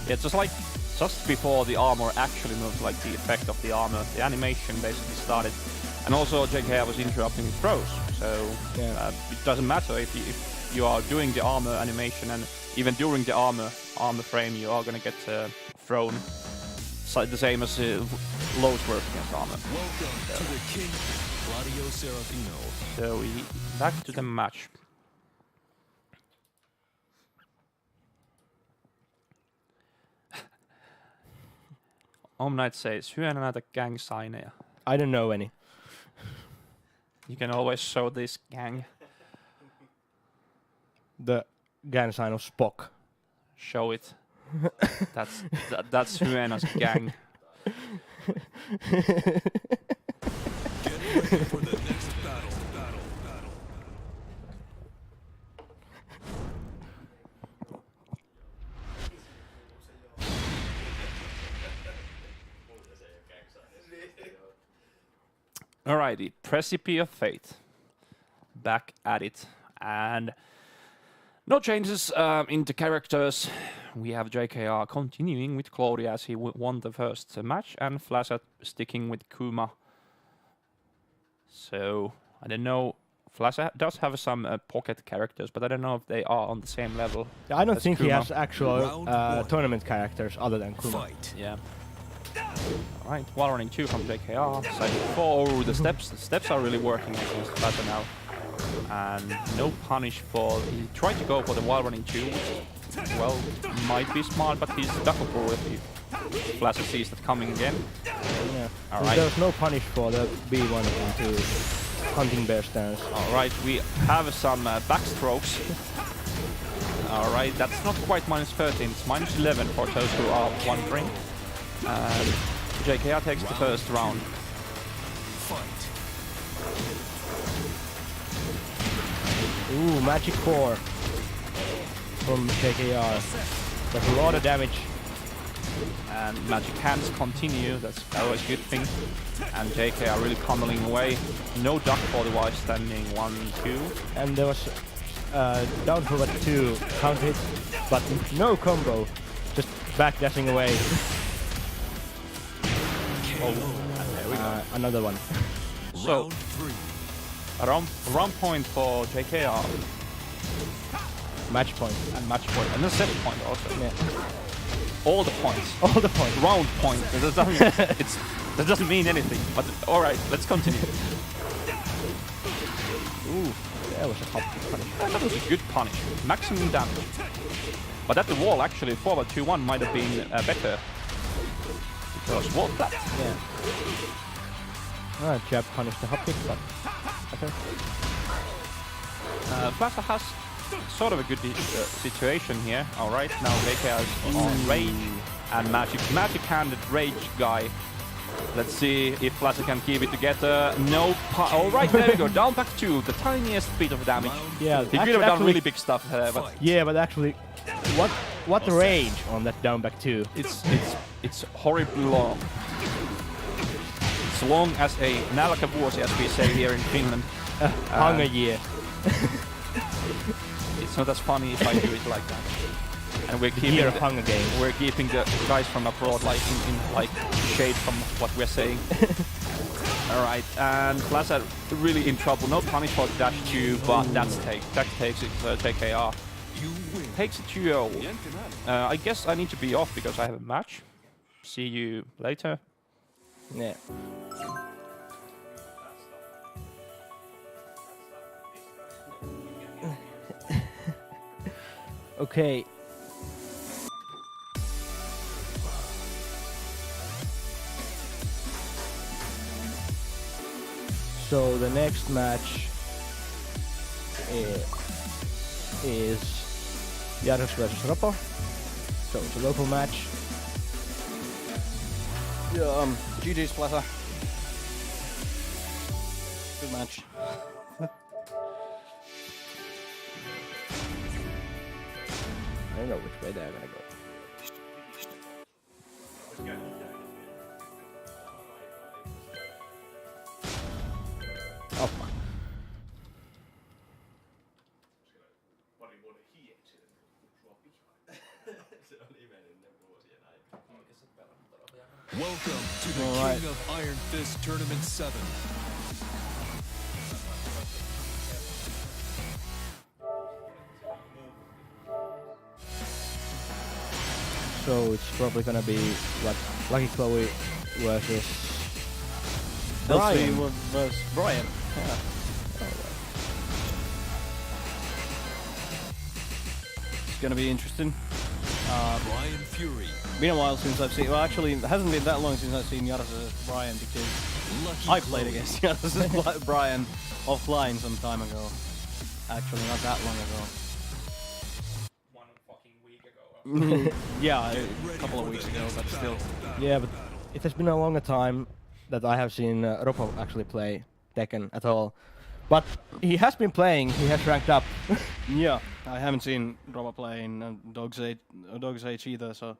Yeah, just before the armor actually moved, like the effect of the armor, the animation basically started. And also JKR was interrupting his throws, so Yeah. It doesn't matter if you are doing the armor animation, and even during the armor frame you are gonna get thrown. The same as lows work against armor. Welcome to the King, Claudio Serafino. So back to the match. Omnight says, hyönnä näitä gang-signeja. I don't know any. You can always show this gang. The gang sign of Spock. Show it. That's Hyöna's gang. Get ready for the next battle. Alrighty, Precipice of Fate. Back at it. And no changes in the characters. We have JKR continuing with Claudia as he won the first match, and Flashat sticking with Kuma. So, I don't know. Flashat does have some pocket characters, but I don't know if they are on the same level. I don't as think he Kuma. has actual Round one. tournament characters other than Kuma. Fight. Yeah. Alright, wall running 2 from JKR. Side 4. Oh, the steps are really working against Flashat now. And no punish for... He tried to go for the wall running 2, which, well, might be smart, but he's duckable if he Flashat sees that coming again. Yeah. Alright. There's no punish for the B1 into hunting bear stance. Alright, we have some backstrokes. Alright, that's not quite -13, it's -11 for those who are wondering. JKR takes the first round. Fight. Ooh, Magic 4 from JKR. That's a lot of damage. And Magic Hands continue, that's always a good thing. And JKR really pummeling away. No duck for the wide standing 1, 2. And there was down forward 2 counter hit, but no combo. Just backdashing away. Oh, and there we go. Another one. So, Round 3. round point for JKR. Match point. And match point. And then set point also. Yeah. All the points. All the points. Round point. That doesn't mean anything. But alright, let's continue. Ooh, that was a hot punish. That was a good punish. Maximum damage. But at the wall, actually, forward 2-1 might have been better. Because wall flat. Yeah. Jab punished the hop kick, but okay. Plaza has sort of a good situation here. Alright, now JKR is on rage and magic-handed rage guy. Let's see if Plaza can keep it together. No, alright, there we go. Down back 2, the tiniest bit of damage. Yeah, He could have done really big stuff, but yeah, but actually, what range on that down back 2? it's horribly long. It's long as a nälkävuosi, as we say here in Finland. Hunger year. It's not as funny if I do it like that. And we're keeping Year of Hunger Games. We're keeping the guys from abroad like in like shade from what we're saying. All right, and Plaza really in trouble. No punish for dash 2, but that takes it. JKR You win. takes it 2-0. I guess I need to be off because I have a match. See you later. Yeah. Okay. So the next match is Jarus versus Ropo. So it's a local match. Yeah, GG's Plaza. Good match. I don't know which way they're gonna go. Oh fuck. Welcome to the Alright. King of Iron Fist Tournament 7. So it's probably gonna be what Lucky Chloe versus Elsie Brian. versus Brian. Yeah. It's gonna be interesting. Brian Fury. Been a while since I've seen. Well, actually, it hasn't been that long since I've seen Jarus versus Brian because Lucky I played Chloe. against Jarus versus Brian offline some time ago. Actually, not that long ago. 1 fucking week ago. Yeah, a couple of weeks ago, but still. Yeah, but it has been a longer time that I have seen Ropo actually play Tekken at all. But he has been playing, he has ranked up. Yeah, I haven't seen Roma play in Dog's Age either, so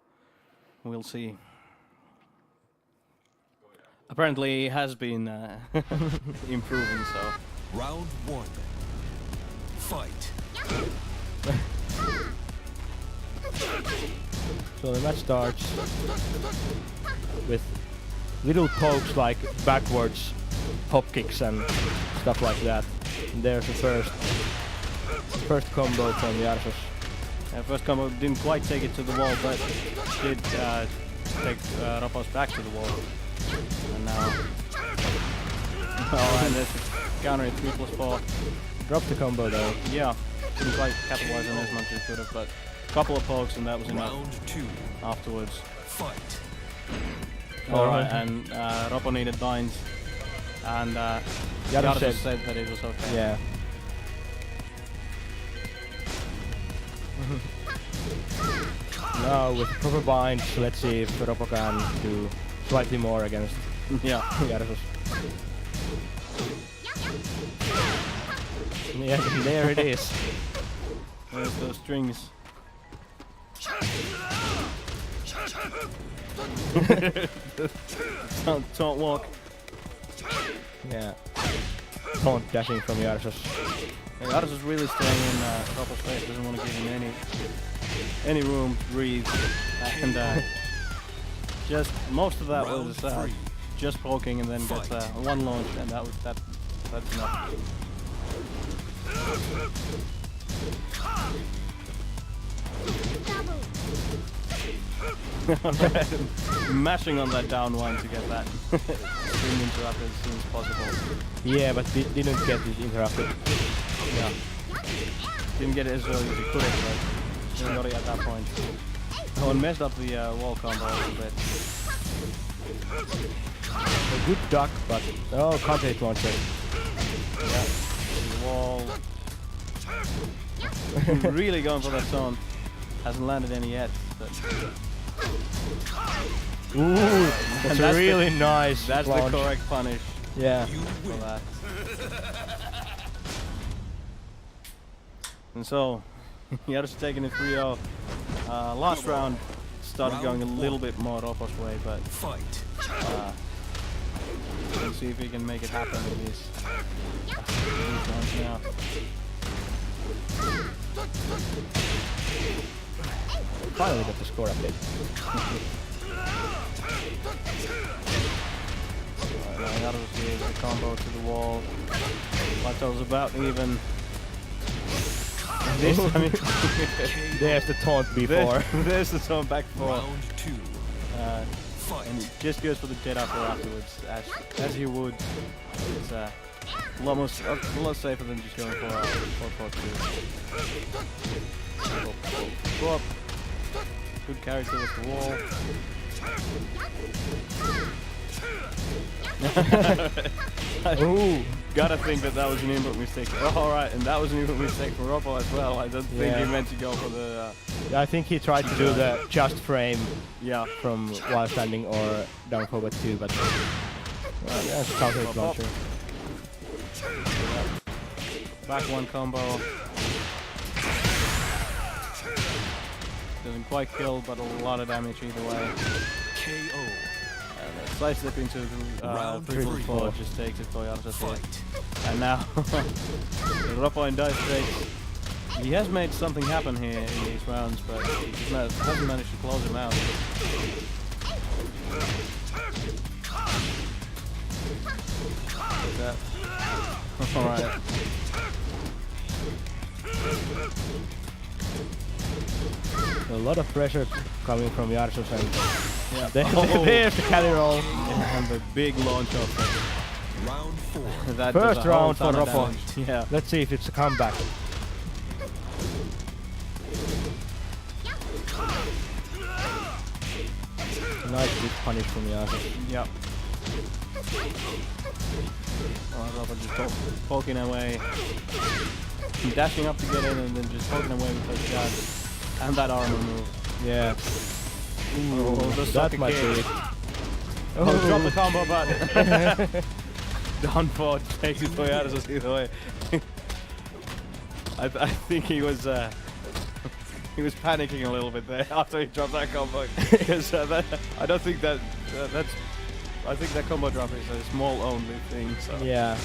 we'll see. Apparently, he has been improving, so. Round 1. Fight. So the match starts with little pokes like backwards hop kicks and stuff like that. And there's the first combo from Jarsos. First combo didn't quite take it to the wall, but did take Ropos back to the wall. And now... oh, and there's a counter at 3+4. Dropped the combo though. Yeah, didn't quite capitalize on it as much as could have, but a couple of pokes and that was enough. Round 2. Afterwards. Fight. Alright, and Ropo needed binds. And Jarsos said that it was okay. Yeah. Now with proper binds, let's see if Ropo can do slightly more against Yeah. Jarsos. Yeah, there it is. There's those strings. Don't walk. Yeah. Taunt dashing from Jarsos. Jarsos is really staying in Ropo's face, doesn't want to give him any room to breathe. And just most of that Round was 3. just poking and then gets one launch, and that's enough. Mashing on that down one to get that string interrupted as soon as possible. Yeah, but didn't get it interrupted. Yeah. Didn't get it as early as he could have, but got it at that point. Oh, and messed up the wall combo a little bit. A good duck, but oh, can't hit launcher. Yeah. The wall. Really going for that zone. Hasn't landed any yet. But Ooh, that's that's really nice. that's launch. the correct punish Yeah. for that. And so, Jarsos taking a 3-0. Last round started going a little bit more Ropo's way, but Fight. we'll see if he can make it happen with these rounds now. Finally got the score update. Alright, now Jarsos here's the combo to the wall. Plateau's about even. This, I mean, There's the taunt before. there's the zone back for. Round 2. And Fight. he just goes for the jet upper afterwards, as he would. It's almost a lot safer than just going for 4-4-2. Go up. Good carry towards the wall. Ooh. Gotta think that was an input mistake. Oh, alright, and that was an input mistake for Ropo as well. I don't think he Yeah. meant to go for the. I think he tried to do the just frame Yeah. from while standing or down forward 2, but yeah, it's counter hit launcher. Back one combo. Doesn't quite kill, but a lot of damage either way. KO. And a slight slip into Round 3-4 3. just takes it for Jarsos. Fight. And now, Ropo in dive straight. He has made something happen here in these rounds, but he just hasn't managed to close him out. Like that. Alright. A lot of pressure coming from Jarsos, and Yeah. there's the carry roll. And the big launch of Round 4. that. First does a whole round for ton of Ropo. damage. Yeah. Let's see if it's a comeback. Nice big punish from Jarsos. Yep. Ropo just poking away. Dashing up to get in and then just poking away with those jabs. And that armor move. Yeah. Ooh, the That sucker might kick. be it. Oh, drop the combo, but down for takes it for Jarsos either way. I think he was panicking a little bit there after he dropped that combo because I don't think I think that combo drop is a small only thing. So Yeah.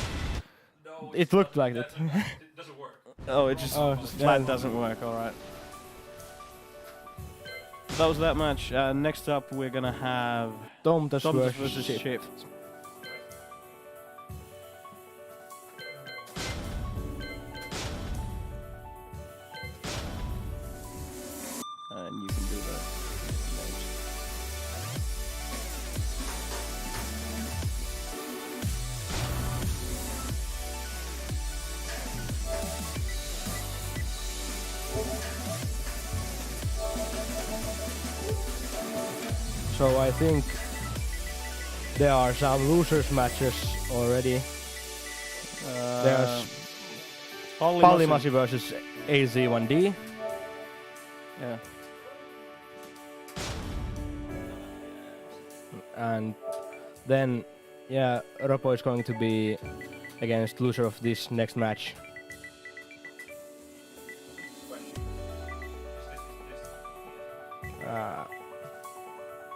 It looked like that. It doesn't work. Oh, it just flat doesn't work. All right. That was that match. Next up, we're gonna have Tomtas Tomtas versus versus Shift. Shift. And you can do the names. So I think there are some losers matches already. There's Pallimasi versus AZ1D. Yeah. And then, yeah, Ropo is going to be against loser of this next match.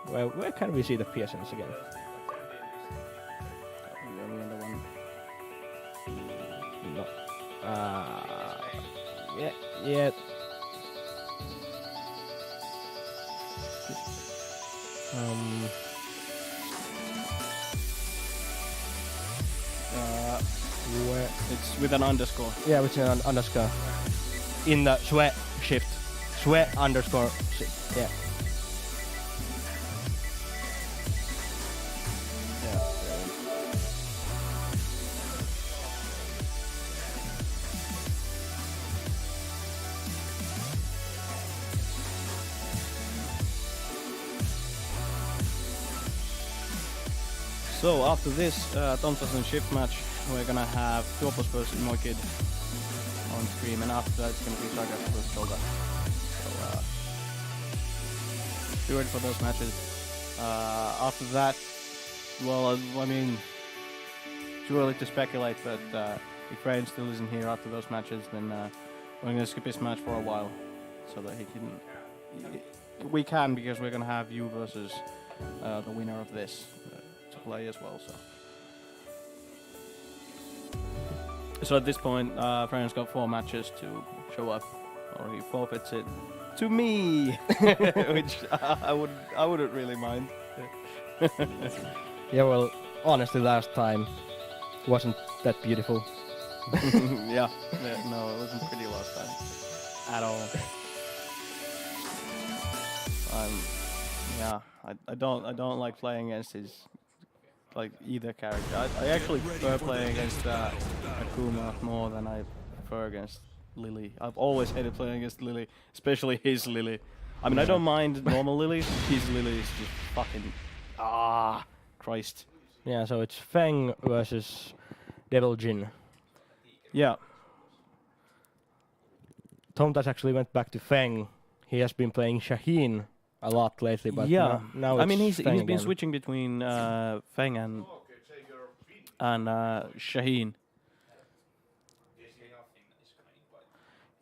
Well, where can we see the PSNs again? No. Yeah. Where? It's with an underscore. Yeah, with an underscore. In the sweat shift. Sweat underscore shift. Yeah. So after this Tomtas and Shift match, we're gonna have Tuopos versus Moikid on stream, and after that it's gonna be Saga versus Shoga. So be ready for those matches. After that, well, I mean, too early to speculate, but if Rain still isn't here after those matches, then we're gonna skip his match for a while, so that he can. We can, because we're gonna have you versus the winner of this. Play as well, so at this point Fran's got 4 matches to show up, or he forfeits it to me, which I wouldn't really mind. Yeah, well, honestly, last time wasn't that beautiful. yeah, no, it wasn't pretty last time at all. I don't like playing against his, like, either character. I actually prefer playing against Akuma more than I prefer against Lily. I've always hated playing against Lily, especially his Lily. I mean, I don't mind normal Lilies. His Lily is just fucking Christ. Yeah, so it's Feng versus Devil Jin. Yeah. Tomtas actually went back to Feng. He has been playing Shaheen a lot lately, but yeah. now I it's mean, he's Feng been again. switching between Feng and Shaheen.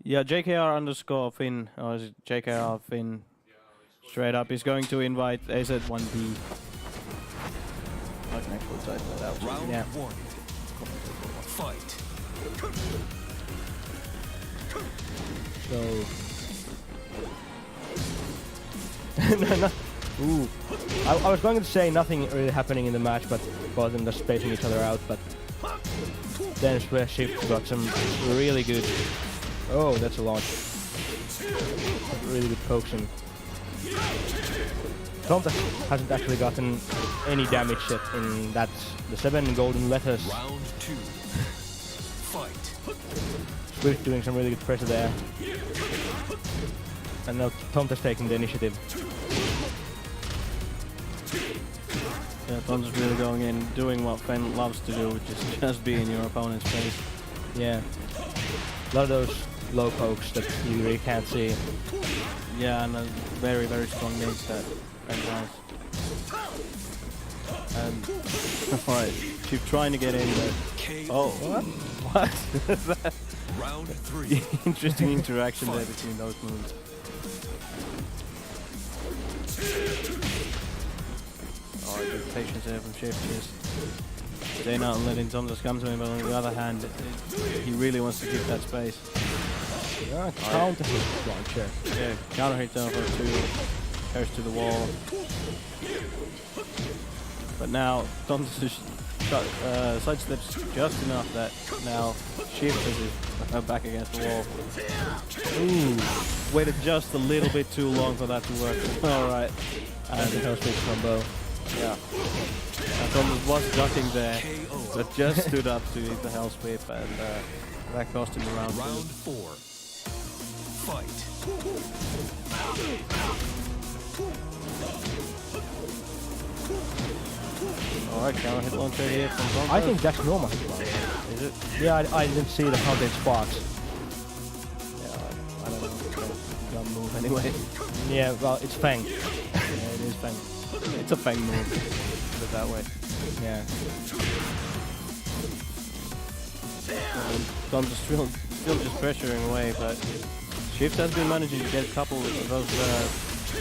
Yeah, JKR underscore Finn, or is it JKR Finn? Straight up, he's going to invite AZ1D. I can actually type that out. Round Yeah. 1. Fight. So. No. Ooh. I was going to say nothing really happening in the match, but both of them just spacing each other out, but then Swear Shift got some really good. Oh, that's a launch. Really good pokes in. Tomtas hasn't actually gotten any damage yet, and that's the 7 golden letters. Round 2. Fight. Swift doing some really good pressure there. And now Tomtas taking the initiative. Yeah, Tom's really going in, doing what Fenn loves to do, which is just be in your opponent's face. Yeah. A lot of those low pokes that you really can't see. Yeah, and a very, very strong nades that Fenn has. And, alright, keep trying to get in, but... Oh, what? What? Round 3. Interesting interaction there between those moves. Oh, good patience there from Shift, just staying out and letting Tomtas come to him, but on the other hand, he really wants to keep that space. Counter hit launcher. Yeah, counter hits over 2, goes to the wall. But now Tom's just sidesteps just enough that now shifts his back against the wall. Ooh, waited just a little bit too long for that to work. Alright. And the hell sweep combo. Yeah. And Tom was ducking there, but just stood up to hit the hell sweep, and that cost him round 4. Fight. Alright, counter hit launcher here from Tom. I think that's normal hit launcher. Is it? Yeah, I didn't see the counter sparks. Yeah, I don't know. Gun move anyway. Yeah, well, it's Fang. Yeah, it is Fang. It's a Fang move. Put it that way. Yeah. Tom's still just pressuring away, but Shift has been managing to get a couple of those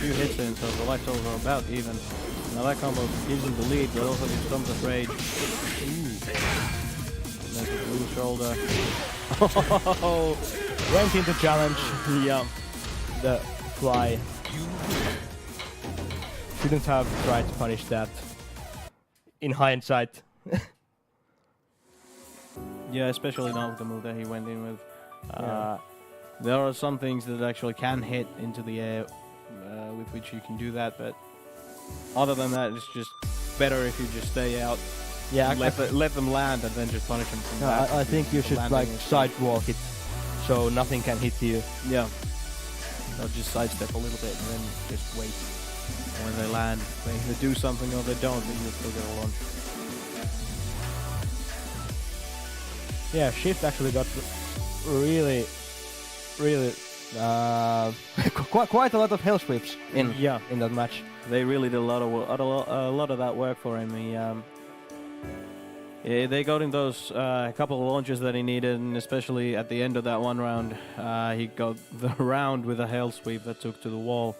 few hits in, so the life totals are about even. Now that combo gives him the lead, but also gives Tom the rage. Ooh. There's a blue shoulder. Oh, Went into challenge. yeah. The fly. Shouldn't have tried to punish that. In hindsight. Yeah, especially not with the move that he went in with. Yeah. There are some things that actually can hit into the air with which you can do that, but other than that, it's just better if you just stay out. Yeah, Let them land and then just punish them from back. I think you should landing like and stuff. sidewalk it so nothing can hit you. Yeah. Or just sidestep a little bit and then just wait. And when they land, they either do something or they don't, then you'll still get a launch. Yeah, Shift actually got really quite a lot of hell sweeps in that match. They really did a lot of that work for him. They got him those couple of launches that he needed, and especially at the end of that one round, he got the round with a hell sweep that took to the wall.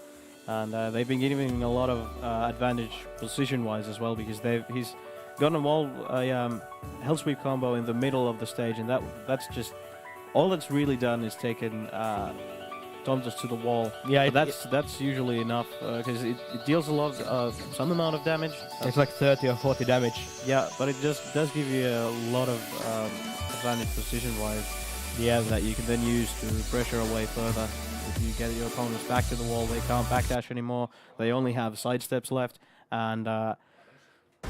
And they've been giving him a lot of advantage position-wise as well, because he's got a hell sweep combo in the middle of the stage, and that's just all that's really done is taken Tom just to the wall. Yeah, but that's usually enough because it deals a lot some amount of damage. It's like 30 or 40 damage. Yeah, but it just does give you a lot of advantage position-wise. Yeah, that you can then use to pressure away further. If you get your opponents back to the wall, they can't backdash anymore. They only have side steps left, and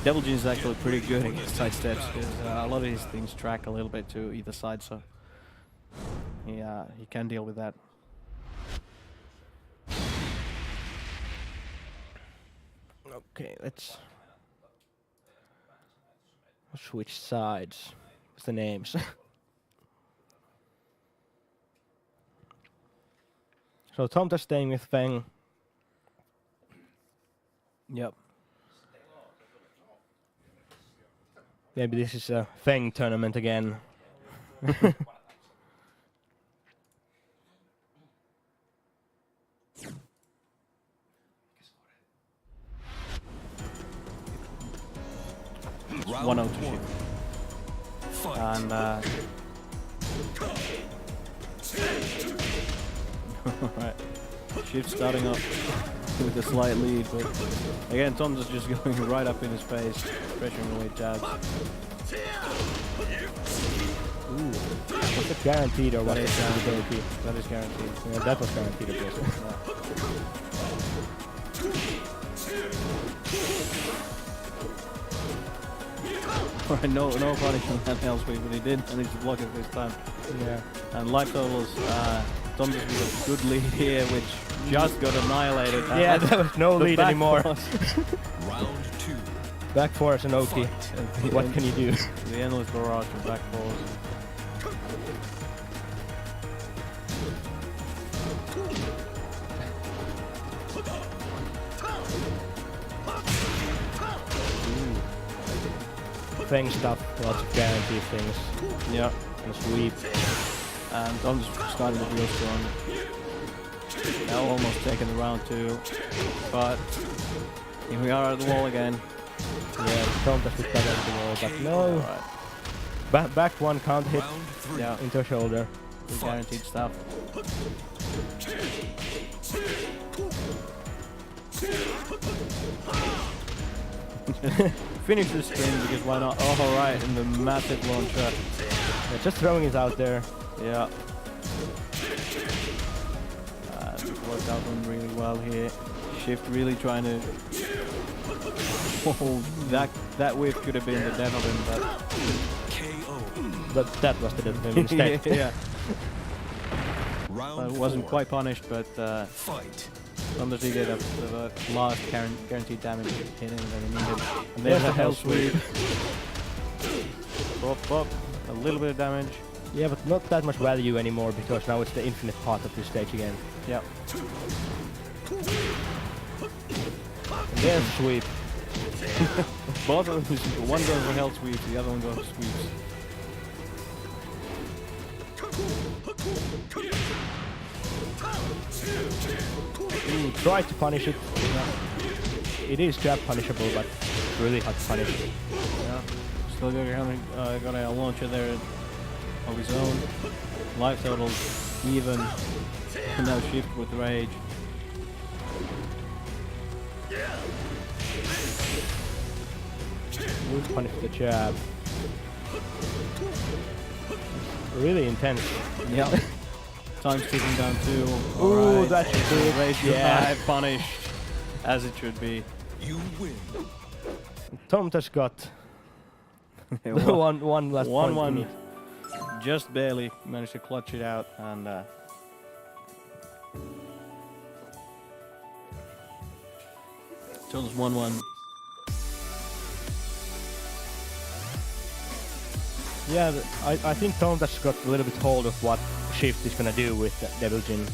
Devil Gene is actually pretty good against side steps because a lot of his things track a little bit to either side, so he can deal with that. Okay, let's switch sides with the names. So Tom's staying with Feng. Yep. Maybe this is a Feng tournament again. Round 1-0 to 1. Shift. Fight. And right. Shift starting off with a slight lead, but again Tom's is just going right up in his face, pressuring away jabs. Ooh, was it guaranteed or what is guaranteed? That is guaranteed. Yeah, that was guaranteed, of course. Right, no punish on that hell sweep, but he did manage to block it this time. Yeah. And life totals, Tom just with a good lead here, which just got annihilated. Yeah, there was no The lead back anymore. Round 2. Back force and Oki. What can you do? The endless barrage of back balls. Feng stuff, lots of guaranteed things. Yeah. And sweep. And Tom's starting to real strong. Now almost taking the round 2. But here we are at the wall again. Yeah, Tom just put that at the wall, but no. Alright. Back one can't hit Round 3. Yeah. into a shoulder. basically guaranteed stuff. Finish the string because why not? Oh, alright, and the massive launcher. Yeah, just throwing it out there. Yeah. Worked out one really well here. Shift really trying to. Oh, that whip could have been the Devlin, but. KO. But that was the Devlin instead. Yeah. Round It wasn't 4. quite punished, but Fight. Thunder did get the last guaranteed damage hitting that he needed. And there's a hell sweep. Pop, pop. A little bit of damage. Yeah, but not that much value anymore because now it's the infinite part of this stage again. Yep. And there's sweep. Both of them, one goes for hell sweeps, the other one goes for sweeps. Ooh, try to punish it. It is jab punishable, but really hard to punish. Yeah. Still got a launcher there of his own. Life total even. And now shift with rage. Would punish the jab. Really intense. Yep. Time's ticking down too. Ooh, Alright. that's good. Rage Yeah. punished. As it should be. You win. Tom just got one last point. 1-1. Just barely managed to clutch it out and Tom's 1-1. Yeah, I think Tom just got a little bit hold of what Shift is gonna do with Devil Jin.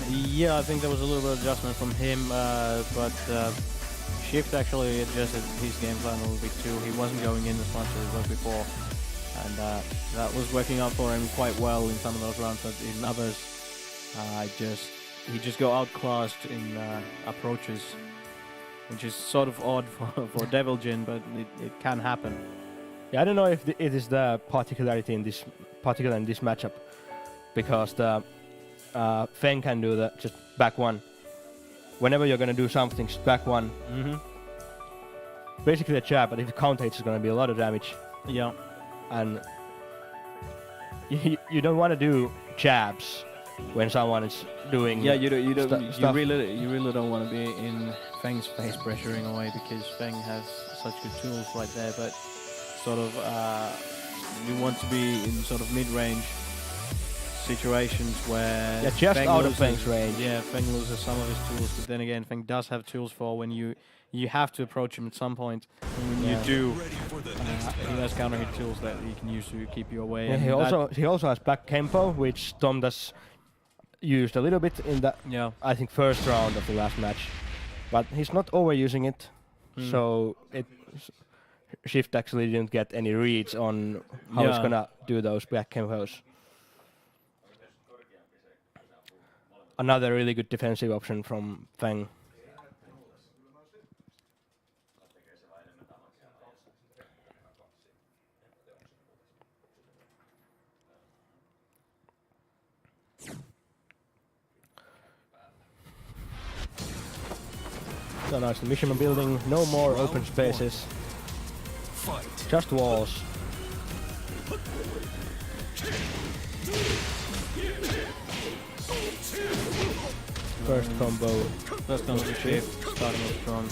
Yeah, I think there was a little bit of adjustment from him, but Shift actually adjusted his game plan a little bit too. He wasn't going in as much as he was before, and that was working out for him quite well in some of those rounds. But in others, he just got outclassed in approaches, which is sort of odd for Devil Jin, but it can happen. Yeah, I don't know if it is the particularity in this matchup, because the Feng can do the just back one. Whenever you're gonna do something, just back one. Mm-hmm. Basically a jab, but if you counter it's gonna be a lot of damage. Yeah. And you don't want to do jabs when someone is doing. Yeah, you don't. stuff. You really don't want to be in Feng's face pressuring away because Feng has such good tools right there. But sort of, you want to be in sort of mid-range situations where just Feng out of loses- Feng's range. Yeah, Feng loses some of his tools, but then again, Feng does have tools for when you have to approach him at some point. And when Yeah. you do, Ready for the next he has counter hit tools that he can use to keep you away. Yeah, and he also has back tempo, which Tom does used a little bit in the I think first round of the last match, but he's not overusing it, so Shift actually didn't get any reads on how he's Yeah. gonna do those back tempos. Another really good defensive option from Feng. So now it's the mission building, no more Round open spaces, Fight. just walls. First combo. First comes the shift, starting off strong.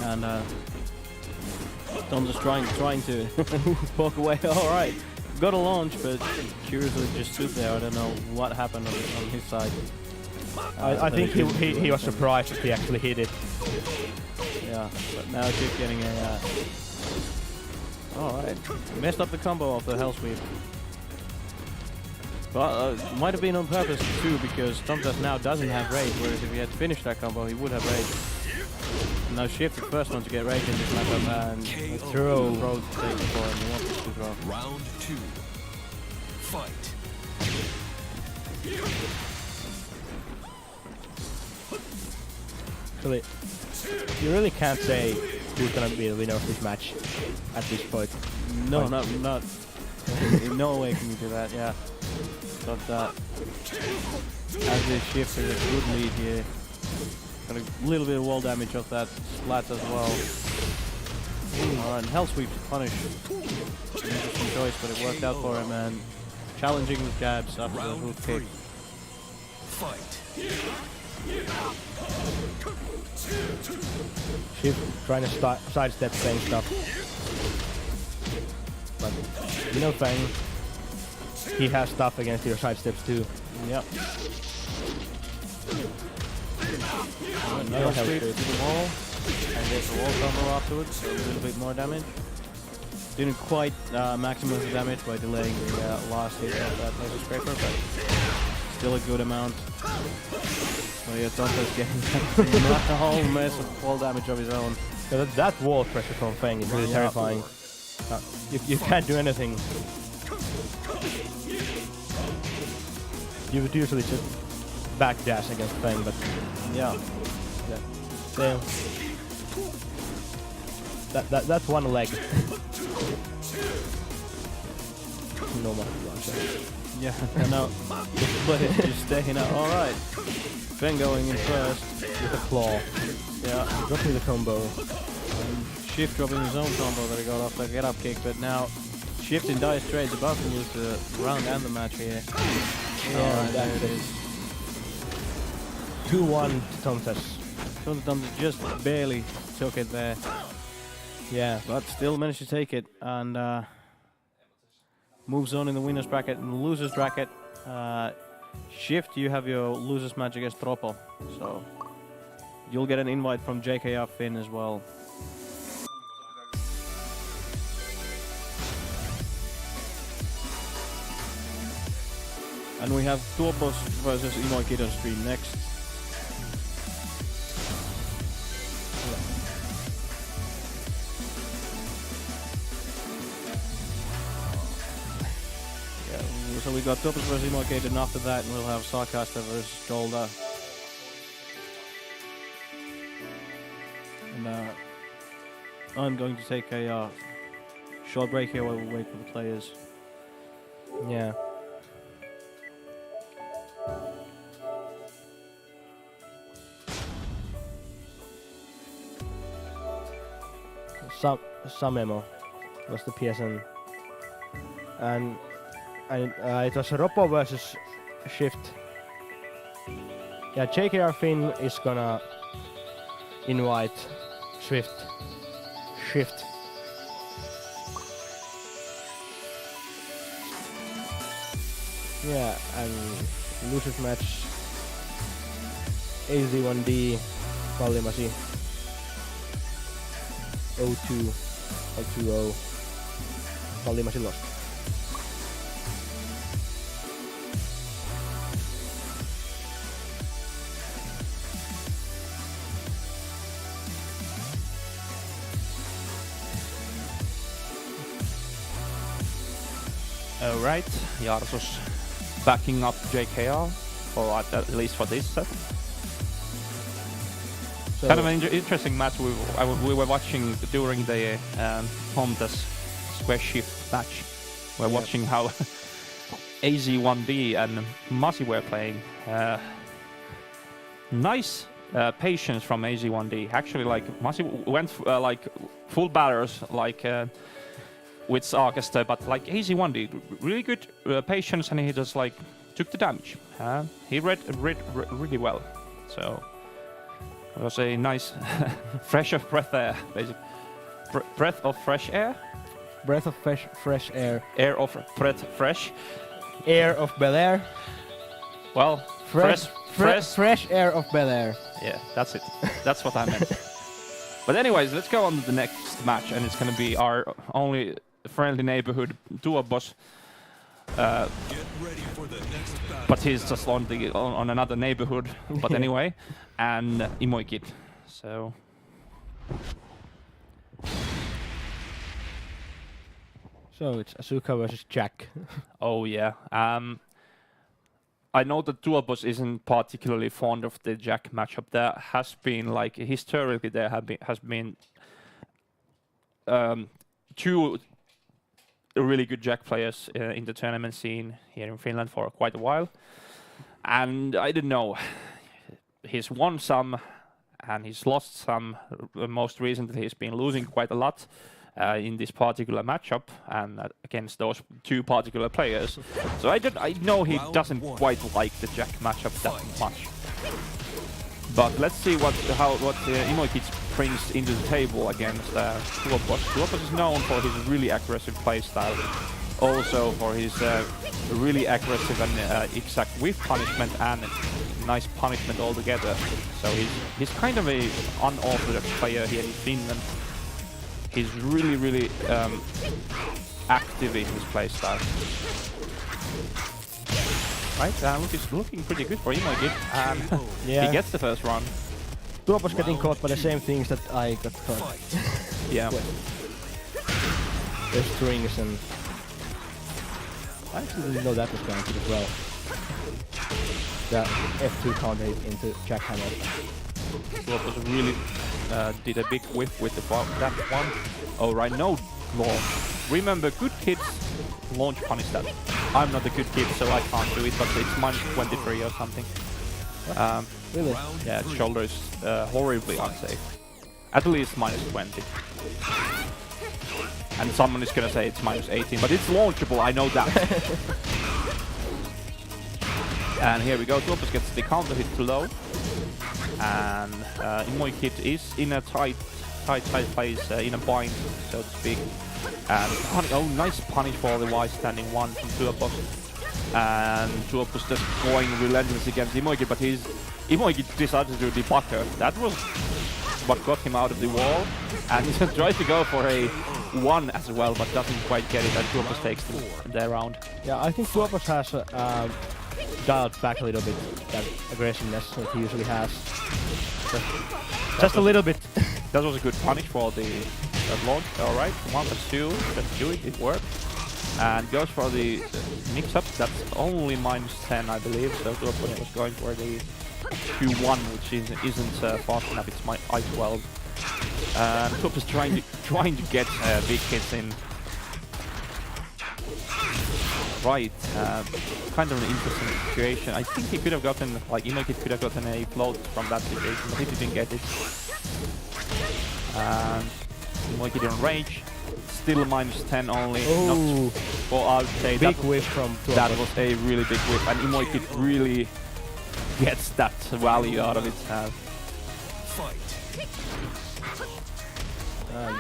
And Tom's just trying to poke away. Alright, got a launch, but curiously just stood there. I don't know what happened on his side. I think he was surprised if he actually hit it. Yeah, but now Shift getting a... Alright, messed up the combo of the Hell Sweep. But might have been on purpose too, because Tomtas now doesn't have rage, whereas if he had finished that combo, he would have rage. And now Shift, the first one to get rage in this matchup, and Throw. throw to take it for him. He wants to throw. Round 2. Fight. Actually, you really can't say who's gonna be the winner of this match at this point. No, Like- not In no way can you do that, yeah. But as they shift, there's a good lead here. Got a little bit of wall damage off that splat as well. Alright, and Hell Sweep to punish. Interesting choice, but it worked out for him, and challenging with jabs after the hook kick. Shift trying to sidestep Fang stuff. But you know Fang, he has stuff against your sidesteps too. Yep. Nail Sweep to the wall, and there's a wall combo afterwards, so a little bit more damage. Didn't quite maximize the damage by delaying the last hit of that laser scraper, but still a good amount. So yeah, Tonto's getting a whole mess of wall damage of his own. Yeah, that wall pressure from Fang is really terrifying. You can't do anything. You would usually just backdash against Fang, but Yeah. damn. That's one leg. Normal launcher. Yeah, and now but it's just staying out. Alright. Feng going in first. With a claw. Yeah. Dropping the combo. Shift dropping his own combo that he got off the get up kick, but now Shift in dire straits, about to lose the round and the match here. Yeah, Alright, there it is. 2-1 to Tomtas. Tonto just barely took it there, Yeah. but still managed to take it and moves on in the winner's bracket. In the loser's bracket, Shift, you have your loser's match against Tropo, so you'll get an invite from JKR Finn as well. And we have Tuopos versus Imoy Kid on stream next. Yeah, so we got Tuopos versus Imoy Kid, and after that we'll have Sarcaster versus Jolda. And I'm going to take a short break here while we wait for the players. Yeah. Samemo was the PSN, and it was Ropo versus Shift. Yeah, JKR Finn is gonna invite Shift. Yeah, and losers match AZ1D Valimasi 0-2 or 2-0. Valimasi lost. Alright, Jarsos backing up JKR, for at least for this set. So Kind of an interesting match we were watching during the Honda's Square Shift match. We're watching how AZ1D and Masi were playing. Nice patience from AZ1D. Actually, like Masi went like full batters, like with Sarcaster, but like AZ1D, really good patience, and he just like took the damage. He read really well, so it was a nice fresh of breath air, basically. Breath of fresh air. breath of fresh air. Air of breath fresh. Air of Bel Air. Well, Fresh air of Bel Air. Yeah, that's it. That's what I meant. But anyways, let's go on to the next match, and it's gonna be our only friendly neighborhood duo boss. Get ready for the next battle. But he's just on another neighborhood. But anyway, and Imoy Kid. So So it's Asuka versus Jack. oh yeah. I know that Dual-Boss isn't particularly fond of the Jack matchup. There has been, like, historically, has been two really good Jack players in the tournament scene here in Finland for quite a while. And I don't know, he's won some and he's lost some. Most recently he's been losing quite a lot in this particular matchup and against those two particular players. So I know he doesn't quite like the Jack matchup that much. But let's see what Imoikid brings into the table against Tuopos. Tuopos is known for his really aggressive playstyle, also for his really aggressive and exact whiff punishment and nice punishment altogether. So he's kind of a unorthodox player here in Finland. He's really active in his playstyle. Right, it's looking pretty good for Imoikid, and Yeah. he gets the first run. Tuopos getting caught by the same things that I got caught. Yeah. The strings and... I actually didn't know that was granted as well. The F2 counter into jackhammer. Tuopos really did a big whiff with that one. Oh right, no launch. Remember, good kids launch punish that. I'm not a good kid, so I can't do it, but it's -23 or something. Really? Yeah, shoulder is horribly unsafe. At least -20. And someone is gonna say it's -18, but it's launchable, I know that. And here we go, Tuopos gets the counter hit too low. And Imoikid is in a tight place, in a bind, so to speak. And nice punish for the wide standing one from Tuopos. And Tuopos just going relentless against Imoikid, but Imoikid decided to do the bucker. That was what got him out of the wall. And he tries to go for a 1 as well, but doesn't quite get it, and Tuopos takes the round. Yeah, I think Tuopos has dialed back a little bit that aggressiveness that he usually has. Just a little bit. That was a good punish for the launch. Alright, 1+2, let's do it, it worked. And goes for the mix-up, that's only -10 I believe, so Tuopos was going for the Q1, which isn't fast enough, it's my I-12. And Tuopos trying to get big hits in. Right, kind of an interesting situation. I think he could have gotten, like Imoikid could have gotten a float from that situation, but he didn't get it. And Imoikid in rage, still -10 only. Not, well, I would say big whiff from Tuopos. that was a really big whiff, and Imoikid really gets that value out of it.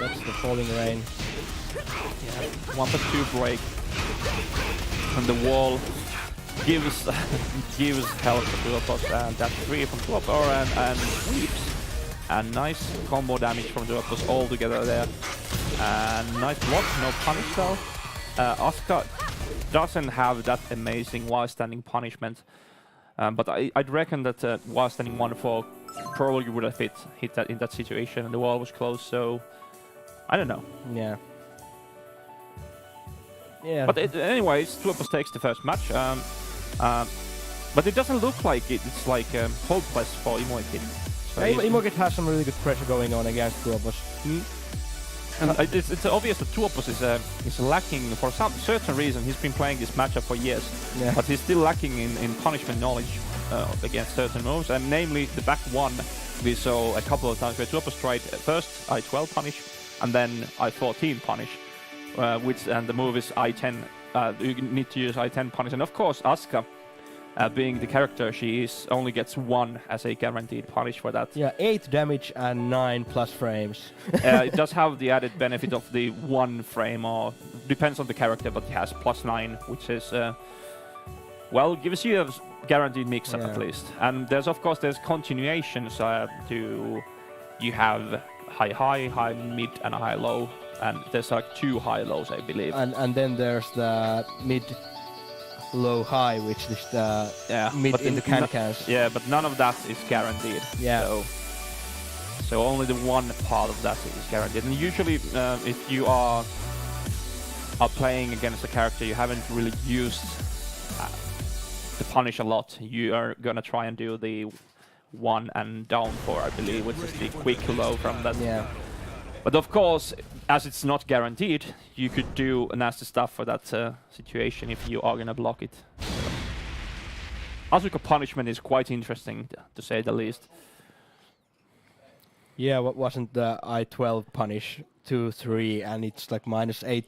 That's the falling rain. Yeah, 1+2 break. And the wall gives help to Tuopos, and that's 3 from Tuopos and sweeps. And nice combo damage from Tuopos all together there. And nice block, no punish though. Asuka doesn't have that amazing while standing punishment, but I'd reckon that while standing 1-4 probably would have hit that in that situation, and the wall was closed, so I don't know. Yeah. Yeah. But anyways, Tuopos takes the first match. But it doesn't look like it's like hopeless for Imoikid. So Imoikid has some really good pressure going on against Tuopos. And it's obvious that Tuopos is lacking for some certain reason. He's been playing this matchup for years, but he's still lacking in punishment knowledge against certain moves, and namely the back one we saw a couple of times where Tuopos tried first I-12 punish and then I-14 punish. And the move is I-10. You need to use I-10 punish, and of course Asuka, being the character she is, only gets 1 as a guaranteed punish for that. Yeah, 8 damage and 9+ frames. It does have the added benefit of the 1 frame, or depends on the character, but it has +9, which is well, gives you a guaranteed mix-up at least. And there's continuations to you have high, mid, and a high low. And there's like 2 high lows, I believe. And then there's the mid, low, high, which is the mid in the can-cans. Yeah, but none of that is guaranteed. Yeah. So only the 1 part of that is guaranteed. And usually, if you are playing against a character you haven't really used the punish a lot, you are gonna try and do the 1 and down 4, I believe, which is the quick low from that. Yeah. But of course, as it's not guaranteed, you could do nasty stuff for that situation if you are gonna block it. Asuka punishment is quite interesting, to say the least. Yeah, what wasn't the I-12 punish 2-3 and it's like -8,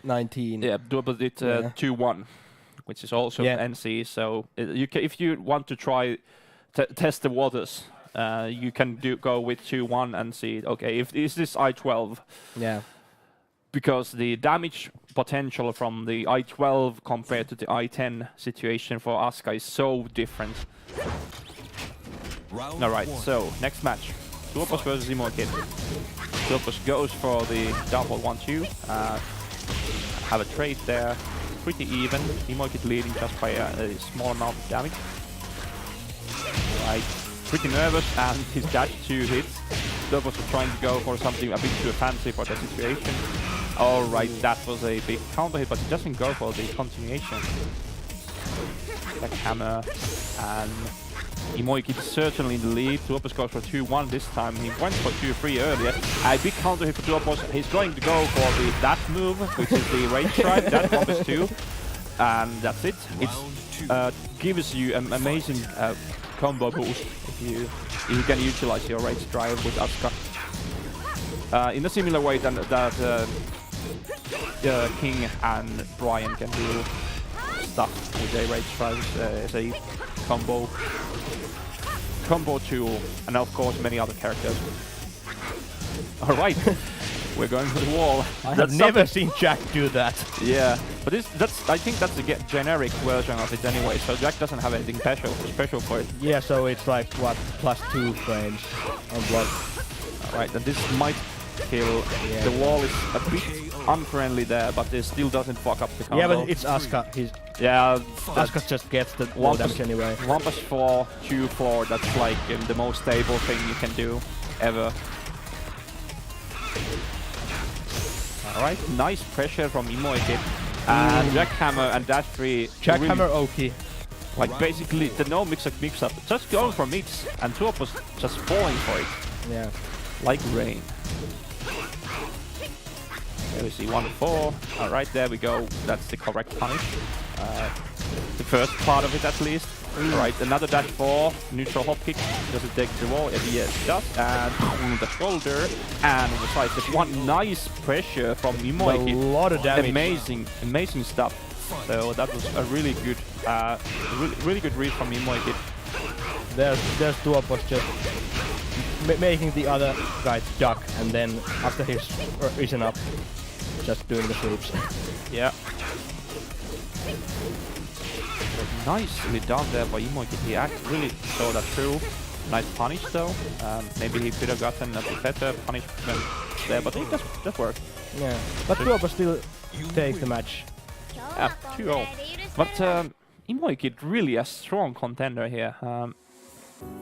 19? Yeah, doubled it Yeah. 2-1, which is also Yeah. NC. So if you want to try test the waters, you can go with 2-1 and see. Okay, is this I-12? Yeah. Because the damage potential from the I-12 compared to the I-10 situation for Asuka is so different. Round Alright, 1. so next match. Tuopos versus Imokid. Tuopos goes for the double 1-2. Have a trade there. Pretty even. Imokid leading just by a small amount of damage. Right. Pretty nervous, and his dash 2 hits. Tuopos was trying to go for something a bit too fancy for the situation. Alright, that was a big counter hit, but he doesn't go for the continuation. Jackhammer, and Imokid certainly in the lead. Tuopos goes for 2-1 this time. He went for 2-3 earlier. A big counter hit for Tuopos. He's going to go for the dash move, which is the rage drive. That combos 2. And that's it. It gives you an amazing combo boost if you can utilize your rage drive with Asuka. In a similar way than that King and Brian can do stuff with their rage drives as a combo tool, and of course many other characters. Alright, we're going to the wall. I have never seen Jack do that. Yeah, but I think that's the generic version of it anyway, so Jack doesn't have anything special for it. Yeah, so it's like, what, +2 frames on block. Alright, and this might kill. Yeah. The wall is a bit unfriendly there, but it still doesn't fuck up the combo. Yeah, but it's Asuka. Yeah, Asuka just gets the low damage anyway. 1+4, 2-4, that's like the most stable thing you can do ever. Alright, nice pressure from Imokid. And Jackhammer and Dash 3. Jackhammer Oki. Like basically the no mix-up, just going for mix, and Tuopos just falling for it. Yeah. Like rain. There we see 1-4. Alright, there we go. That's the correct punish. The first part of it at least. Alright, another dash 4. Neutral hop kick. Does it take the wall? Yes, it does. And on the shoulder. And on the side. Just one nice pressure from Imokid. A lot of damage. Amazing stuff. So that was a really good read from Imokid. There's Tuopos just making the other guy duck, and then after he's risen up, just doing the sweeps. Yeah. Nicely done there by Imokid. He really saw that through. Nice punish though. Maybe he could have gotten a bit better punishment there, but it just worked. Yeah. But Tuopos still takes the match. Yeah, 2-0. But Imokid really a strong contender here.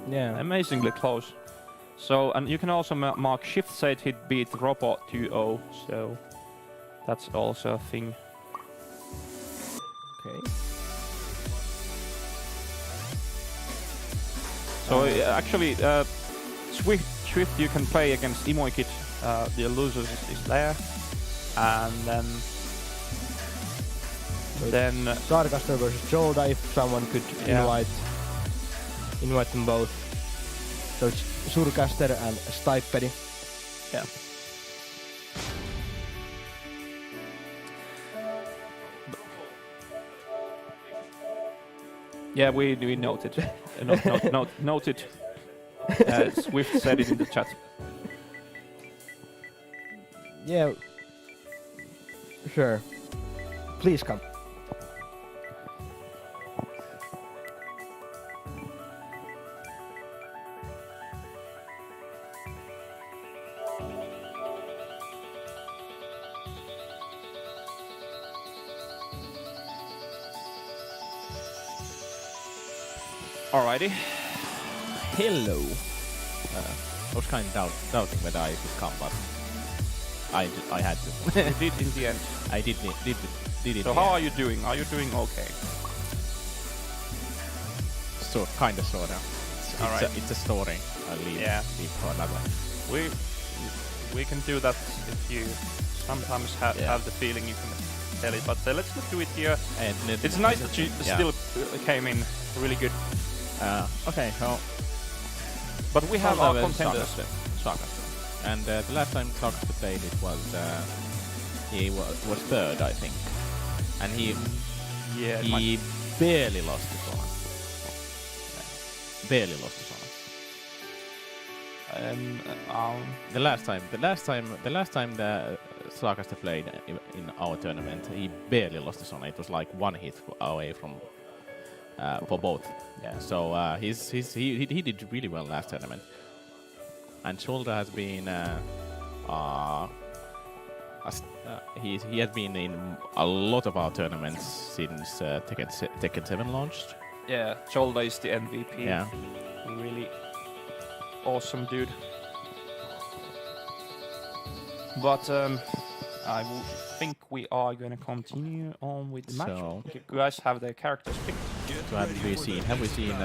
Yeah. Amazingly close. So, and you can also mark shift set hit beat Robot 2-0, so that's also a thing. Okay. So actually, Swift you can play against Imokid. The losers is there, and then Sarcaster versus Joda, if someone could invite them both. So it's Surcaster and Stipedi. Yeah. Yeah, we noted. Noted. Swift said it in the chat. Yeah. Sure. Please come. Alrighty. Hello. I was kind of doubting whether I could come, but I had to. You did in the end. I did it. So how are you doing? Are you doing okay? Kind of, sort of. All right. It's a story. I'll leave for another. We can do that if you sometimes have the feeling you can tell it. But let's not do it here. And It's nice that you still came in really good. okay, so But we have our contenders. Sarkasta. And the last time Sarkasta played, it was he was third, I think, and he barely lost to Sona. Barely lost to Sona. The last time the Sarkasta played in our tournament, he barely lost to Sona. It was like one hit away from for both. Yeah. So he did really well last tournament. And Shoulder has been he has been in a lot of our tournaments since Tekken 7 launched. Yeah, Shoulder is the MVP. Yeah. Really awesome dude. But I think we are going to continue on with the match. So- You guys have the characters picked. So have we seen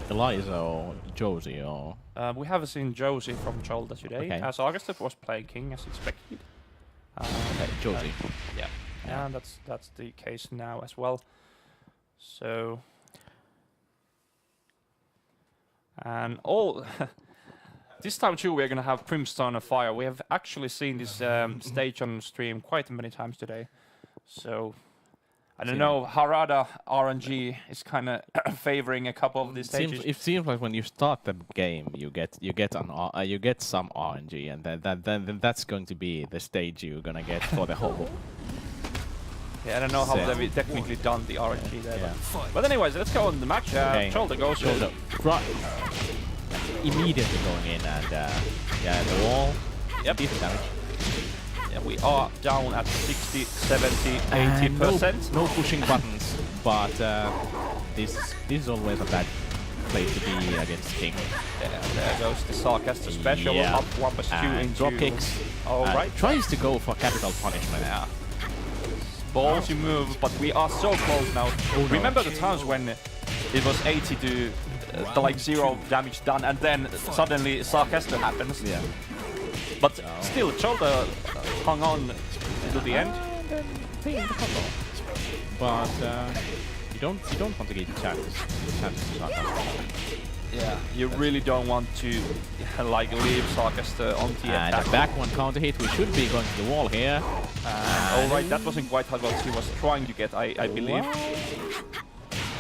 Eliza or Josie or We have seen Josie from Shoulder today, Okay. as Augustus was playing King as expected. Josie? Yeah, that's the case now as well. So, and all this time too, we're gonna have Brimstone of Fire. We have actually seen this stage on stream quite many times today. So, I don't know. Harada RNG is kind of favoring a couple of these stages. It seems like when you start the game, you get some RNG, and then that's going to be the stage you're gonna get for the whole. Yeah, I don't know how Set. they've technically done the RNG there. Yeah. But anyways, let's go on the match. Okay. Shoulder goes. Shoulder. Right. Immediately going in and the wall. Yep. Decent damage. Yeah, we are down at 60, 70, 80%. No pushing buttons, but this is always a bad place to be against King. Yeah, there goes the Sarkasta special. Yeah. Up 1+2 And into drop kicks. All right. Tries to go for capital punishment. Yeah. Balls you move, but we are so close now. no. Remember the times when it was 80 to like 0 damage done, and then suddenly Sarkasta happens. Yeah. But still, Shoulder hung on to the end. But you don't want to get chances to Sarkasta. Yeah, you really don't want to like leave Sarkasta on the And attack. a back one counter hit. We should be going to the wall here. All right, that wasn't quite how he was trying to get, I believe.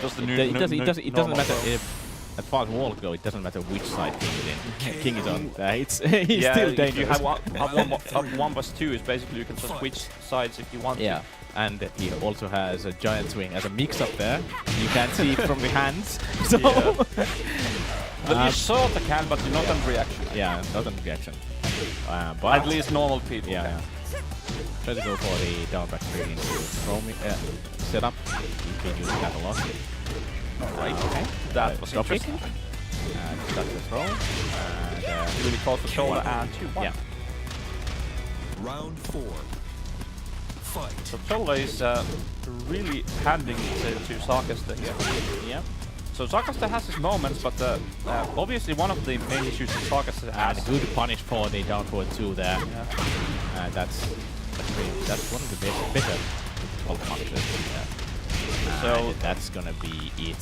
Just the It doesn't normal matter throw. if, as far as walls go, it doesn't matter which side King is in. King is on. He's Yeah, still if dangerous. you have one plus two, is basically you can just switch sides if you want. Yeah, and he also has a giant swing as a mix-up there. You can't see it from the hands. So But you sort of can, but you're not on reaction. yeah, not on reaction. But At least normal people. yeah, can. yeah. Try to go for the down back three into throw me setup. You've been using that a lot. Right. Okay. That was drop kick. interesting. And that's the throw. And Really close to shoulder and 2-1. yeah. Round 4. Fight. So Shoulder is really handing it to Sarkasta here. Yeah. So Sarkasta has his moments, but obviously one of the main issues that Sarkasta has. And good punish for the down forward 2 there. Yeah. That's one of the better of punishes. So That's gonna be it.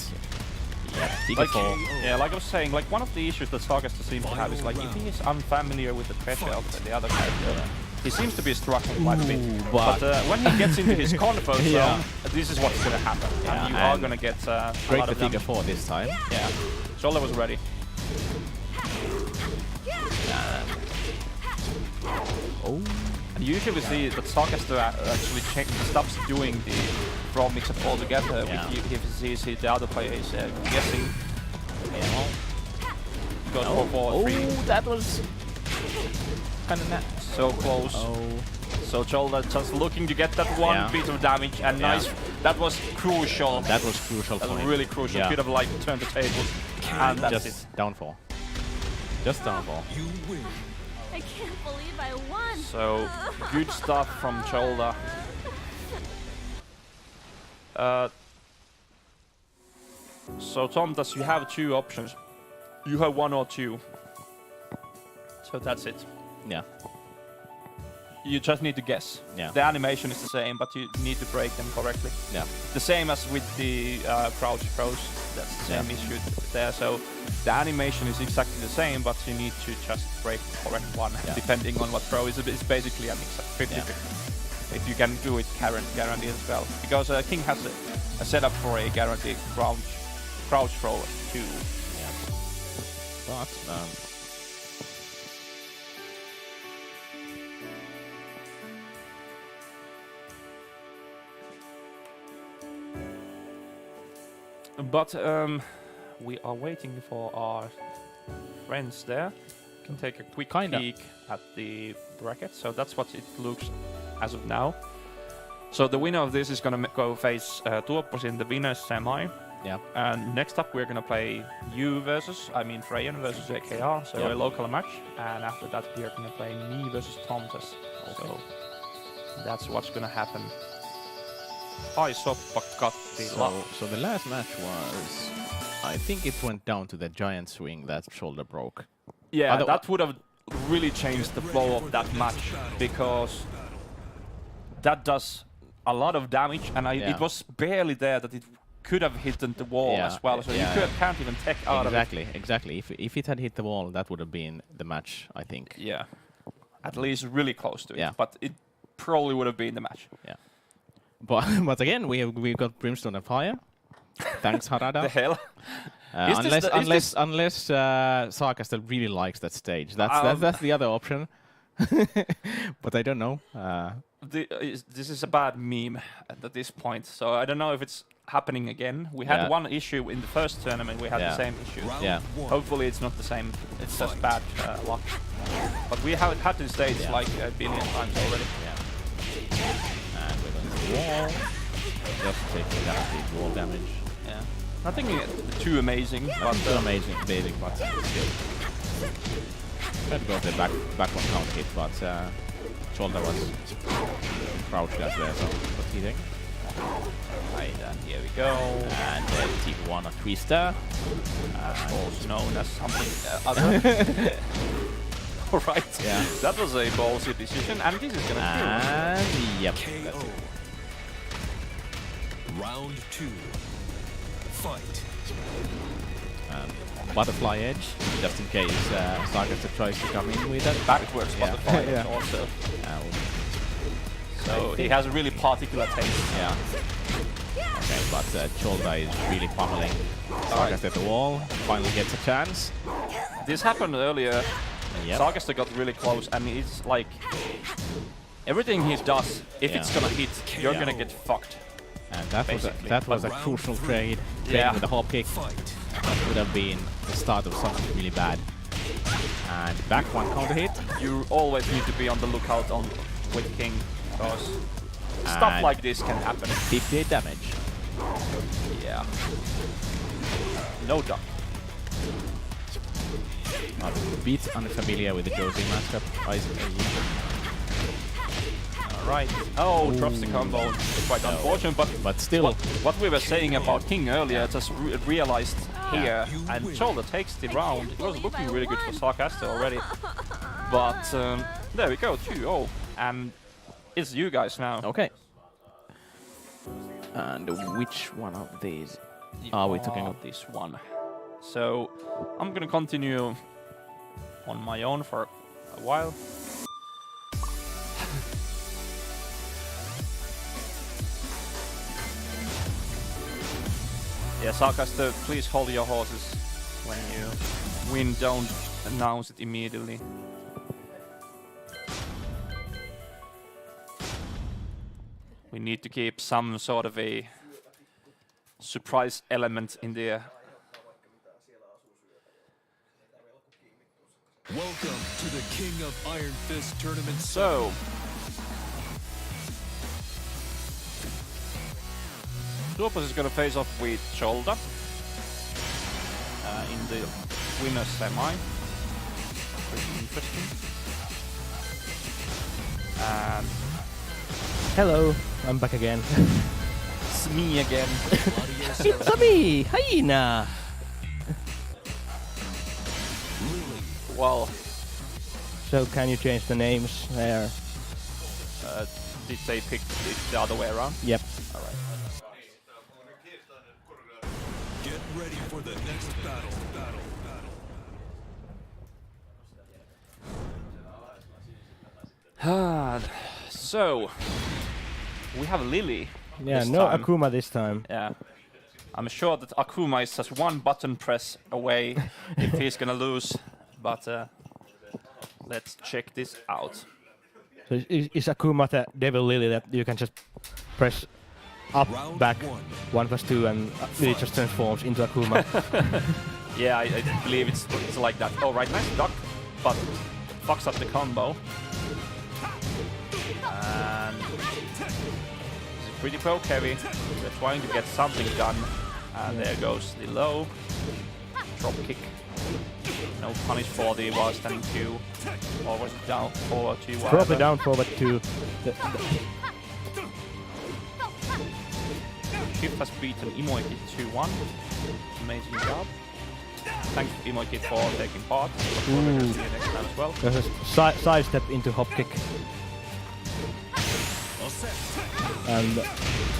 Yeah, like I was saying, like one of the issues that Sarkasta seems to have is like if he is unfamiliar with the pressure of the other character, he seems to be struggling quite a bit. But when he gets into his comfort zone, Yeah. this is what's going to happen, Yeah, and you are and going to get a break lot the of figure damage. 4 this time. Yeah, Shoulder was ready. And usually we see that Sarkasta actually stops doing the throw mix-up altogether Yeah. if he sees the other player is guessing. Yeah. Goes for 4-3. That was kind of So close. So Shoulder just looking to get that one Yeah. bit of damage, and Yeah. nice. That was crucial. That was crucial That for was him. really crucial. Yeah. Could have like turned the tables, and that's Just it. downfall. Just downfall. You win. I can't believe I won. So good stuff from Shoulder. So Tom, does you have two options? You have one or two. So that's it. Yeah. you just need to guess. Yeah. The animation is the same, but you need to break them correctly. Yeah. The same as with the crouch throws. That's the same issue there. So the animation is exactly the same, but you need to just break the correct one, depending on what throw is. It's basically an exact 50-50. If you can do it guaranteed as well, because King has a setup for a guaranteed crouch throw too. Yeah. But we are waiting for our friends there. Can take a quick Kinda. peek at the bracket. So that's what it looks as of now. So the winner of this is gonna go face Tuoppos in the winners semi. yeah. And next up we're gonna play Freyan versus AKR, so a local match. And after that we're gonna play me versus Tomtes. So that's what's gonna happen. Ai Soppa Katti. So the last match was, I think it went down to the giant swing that shoulder broke. Yeah, that would have really changed the flow of that match, because that does a lot of damage, and it was barely there that it could have hit the wall as well, so you can't even tech out of it. Exactly. If it had hit the wall, that would have been the match, I think. Yeah, at least really close to it, Yeah. but it probably would have been the match. Yeah. But again, we got Brimstone and Fire. Thanks, Harada. The hell? Unless Sarkastel really likes that stage, that's the other option. But I don't know. This is a bad meme at this point, so I don't know if it's happening again. We had one issue in the first tournament. We had the same issue. Yeah. Hopefully it's not the same. It's just bad luck. But we have had this stage like a billion times already. And we're going to the wall. Just taking guaranteed wall damage. Yeah. Nothing too amazing. Not too amazing, but still. Tried to go for the back one counter hit, but shoulder was crouched as there, so what's he doing? Right, and here we go. And T1 a twister. Also known as something other. Alright, that was a ballsy decision, and this is gonna And yep, KO. that's it. Round 2. Fight. Butterfly edge, just in case Sarkastel tries to come in with that. backwards butterfly edge also. So he has a really particular taste. Yeah. Okay, but Cholda is really pummeling Sarkastel at the wall. Finally gets a chance. This happened earlier. Yep. Sarkastel got really close, and it's like everything he does, if it's gonna hit, you're gonna get fucked. And that was a crucial trade with the hop kick. Fight. That would have been the start of something really bad. And back one counter hit. You always need to be on the lookout with King, because stuff like this can happen. 58 damage. Yeah. No duck. A bit unfamiliar with the Josie matchup. Alright. Oh, drops the combo. Quite unfortunate, but still. What we were saying about King earlier, just realized here, and Shoulder takes the round. It was looking really good for Sarkastel already. But there we go, 2-0. And it's you guys now. Okay. And which one of these are we talking about? This one. So I'm gonna continue on my own for a while. Yeah, Sarkastel, please hold your horses when you win. Don't announce it immediately. We need to keep some sort of a surprise element in there. Welcome to the King of Iron Fist Tournament. So, Tuoppos is going to face off with Shoulder in the winner's semi. Pretty interesting. And Hello, I'm back again. it's me again. It's me, hyena. Well, So can you change the names there? did they pick it the other way around? Yep. All right. Get ready for the next battle. So we have Lily. Yeah, this no time. Akuma this time. Yeah. I'm sure that Akuma is just one button press away if he's gonna lose, but let's check this out. So is Akuma the Devil Lily that you can just press up, Round back, one. 1+2, and Lily just transforms into Akuma? Yeah, I believe it's like that. Oh, right, nice duck, but fucks up the combo. And it's pretty poke heavy. They're trying to get something done. And there goes the low. Drop kick. No punish for the while standing 2. Or was it down forward 2? Probably down forward 2. Shift has beaten Imoiki 2-1. Amazing job. Thanks to Imoiki for taking part. We're gonna see you next time as well. There's a side step into hop kick. And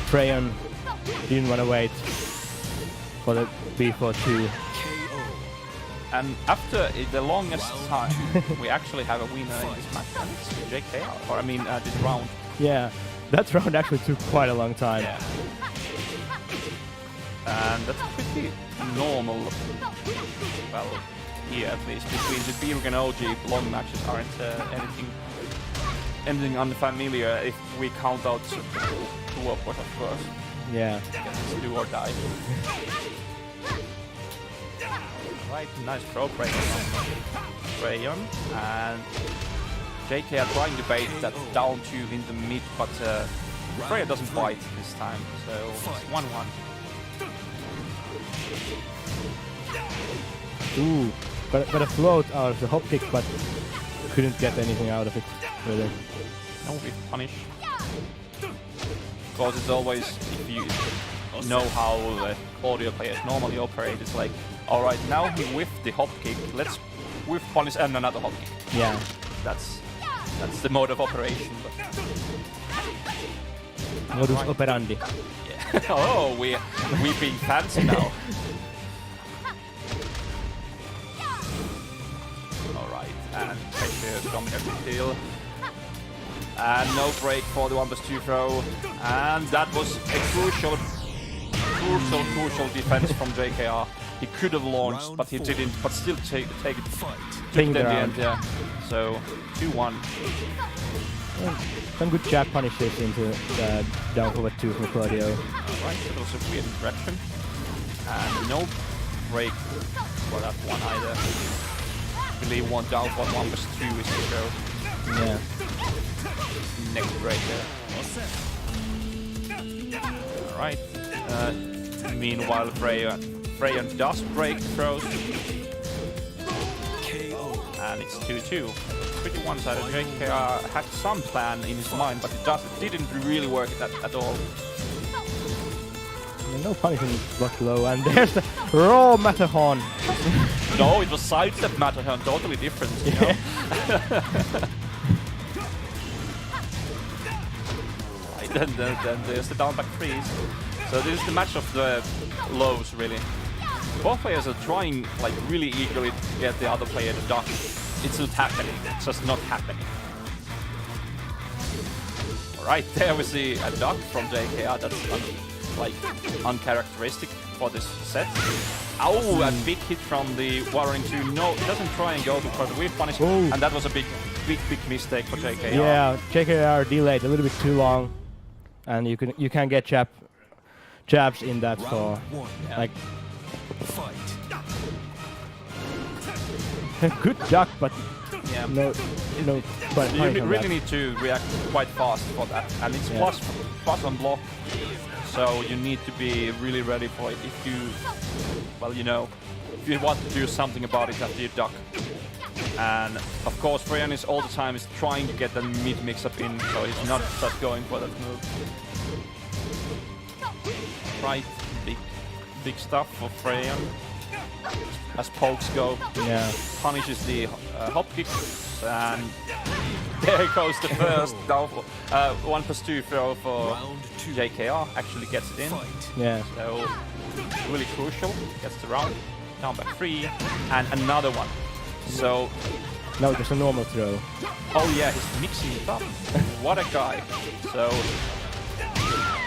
Freyon didn't want to wait for the B4-2. And after the longest time, we actually have a winner in this match. And it's JKR, or I mean this round. Yeah, that round actually took quite a long time. Yeah. And that's pretty normal. Well, here at least between the Biiruken and OG, long matches aren't anything unfamiliar if we count out two of course, of course. Yeah. It's do or die. Right, nice throw break from Freyon, and JK are trying to bait that down 2 in the mid, but Freya doesn't bite this time, so it's 1-1. Ooh, got a float out of the hop kick, but couldn't get anything out of it, really. No whiff punish. Of course, it's always, if you know how audio players normally operate, it's like, alright, now he whiffed the hop kick, let's whiff punish and another hop kick. Yeah. That's the mode of operation. Modus operandi. Yeah. Oh, we being fancy now. Alright, and take the dominant deal. And no break for the 1+2 throw. And that was a crucial defense from JKR. He could have launched, but he didn't, but still take it in the end, yeah. So 2-1. Some good jab punishes into the down forward 2 from Claudio. Alright, that was a weird interaction. And no break for that one either. I believe 1 down for 1+2 is the go. Yeah. Next break there. Alright. Meanwhile, Freyon does break the throws. And it's 2-2. Pretty one-sided. JK had some plan in his mind, but it didn't really work at all. Yeah, no punishing block low, and there's the raw Matterhorn. No, it was sidestep Matterhorn, totally different, you know? Right, then there's the down back freeze. So this is the match of the lows, really. Both players are trying like really eagerly to get the other player to duck. It's not happening. It's just not happening. Alright, there we see a duck from JKR. That's like uncharacteristic for this set. Oh, a big hit from the Warring 2. No, it doesn't try and go for the whip punish. Ooh. And that was a big mistake for JKR. Yeah, JKR delayed a little bit too long, and you can get jabs in that for like good duck, but Yeah. no. But You really need to react quite fast for that, and it's plus on block, so you need to be really ready for it if you, well, you know, if you want to do something about it after you duck. And of course, Freyon is all the time is trying to get the mid mix-up in, so he's not just going for that move. Right, big stuff for Freyon. As pokes go, Yeah. punishes the hop kicks and There goes the first downfall. 1+2 throw for Round 2. JKR. Actually gets it in. Fight. Yeah. So really crucial. Gets the round. Down by 3. And another one. So, Now just a normal throw. oh yeah, he's mixing it up. What a guy. So,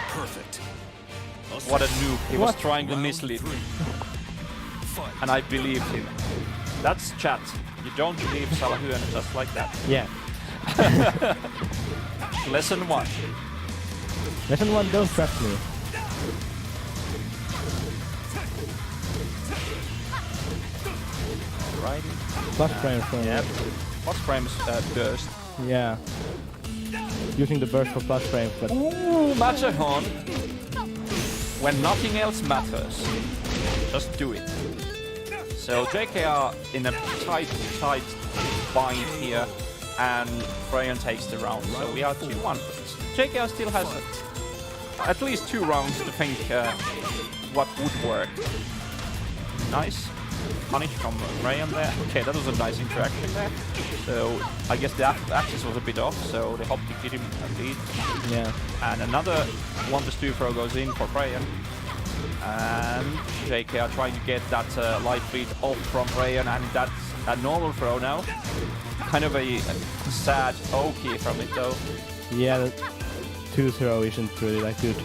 Perfect. what a noob. He was What? trying to Round mislead 3. me. Fight. And I believed him. That's chat. You don't believe Salahuan just like that. Yeah. Lesson 1. Lesson 1, don't trust me. Right. Plus frame from... Yep. Plus frames burst. Yeah. Using the burst for plus frames, but... Ooh, Matterhorn. When nothing else matters, just do it. So JKR in a tight bind here, and Freyan takes the round. So we are 2-1. JKR still has at least 2 rounds to think what would work. Nice. Punish from Freyan there. Okay, that was a nice interaction there. So I guess the axis was a bit off, so the hop kick did him a lead. Yeah. And another 1+2 throw goes in for Freyan. And JKR trying to get that light feed off from Freyan, and that's a normal throw now. Kind of a sad Oki from it though. Yeah, the 2 throw isn't really that good.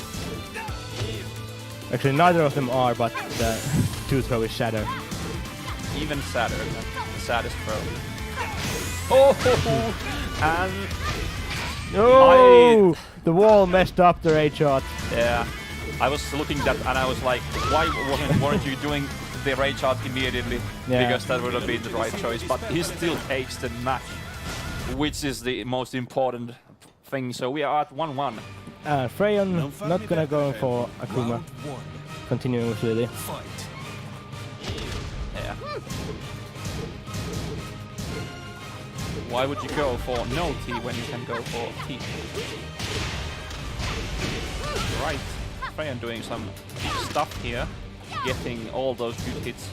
Actually, neither of them are, but the 2 throw is sadder. Even sadder than the saddest throw. Oh! And Oh! The wall messed up the rage shot. yeah, I was looking at and I was like, why weren't you doing the rage shot immediately? Yeah. Because that would have been the right choice. But he still takes the match, which is the most important thing. So we are at 1-1. Freyon not gonna go for Akuma. Round 1. Continuing with Lily. Fight. Yeah. Why would you go for no T when you can go for T? Right. Freyan doing some big stuff here. Getting all those good hits.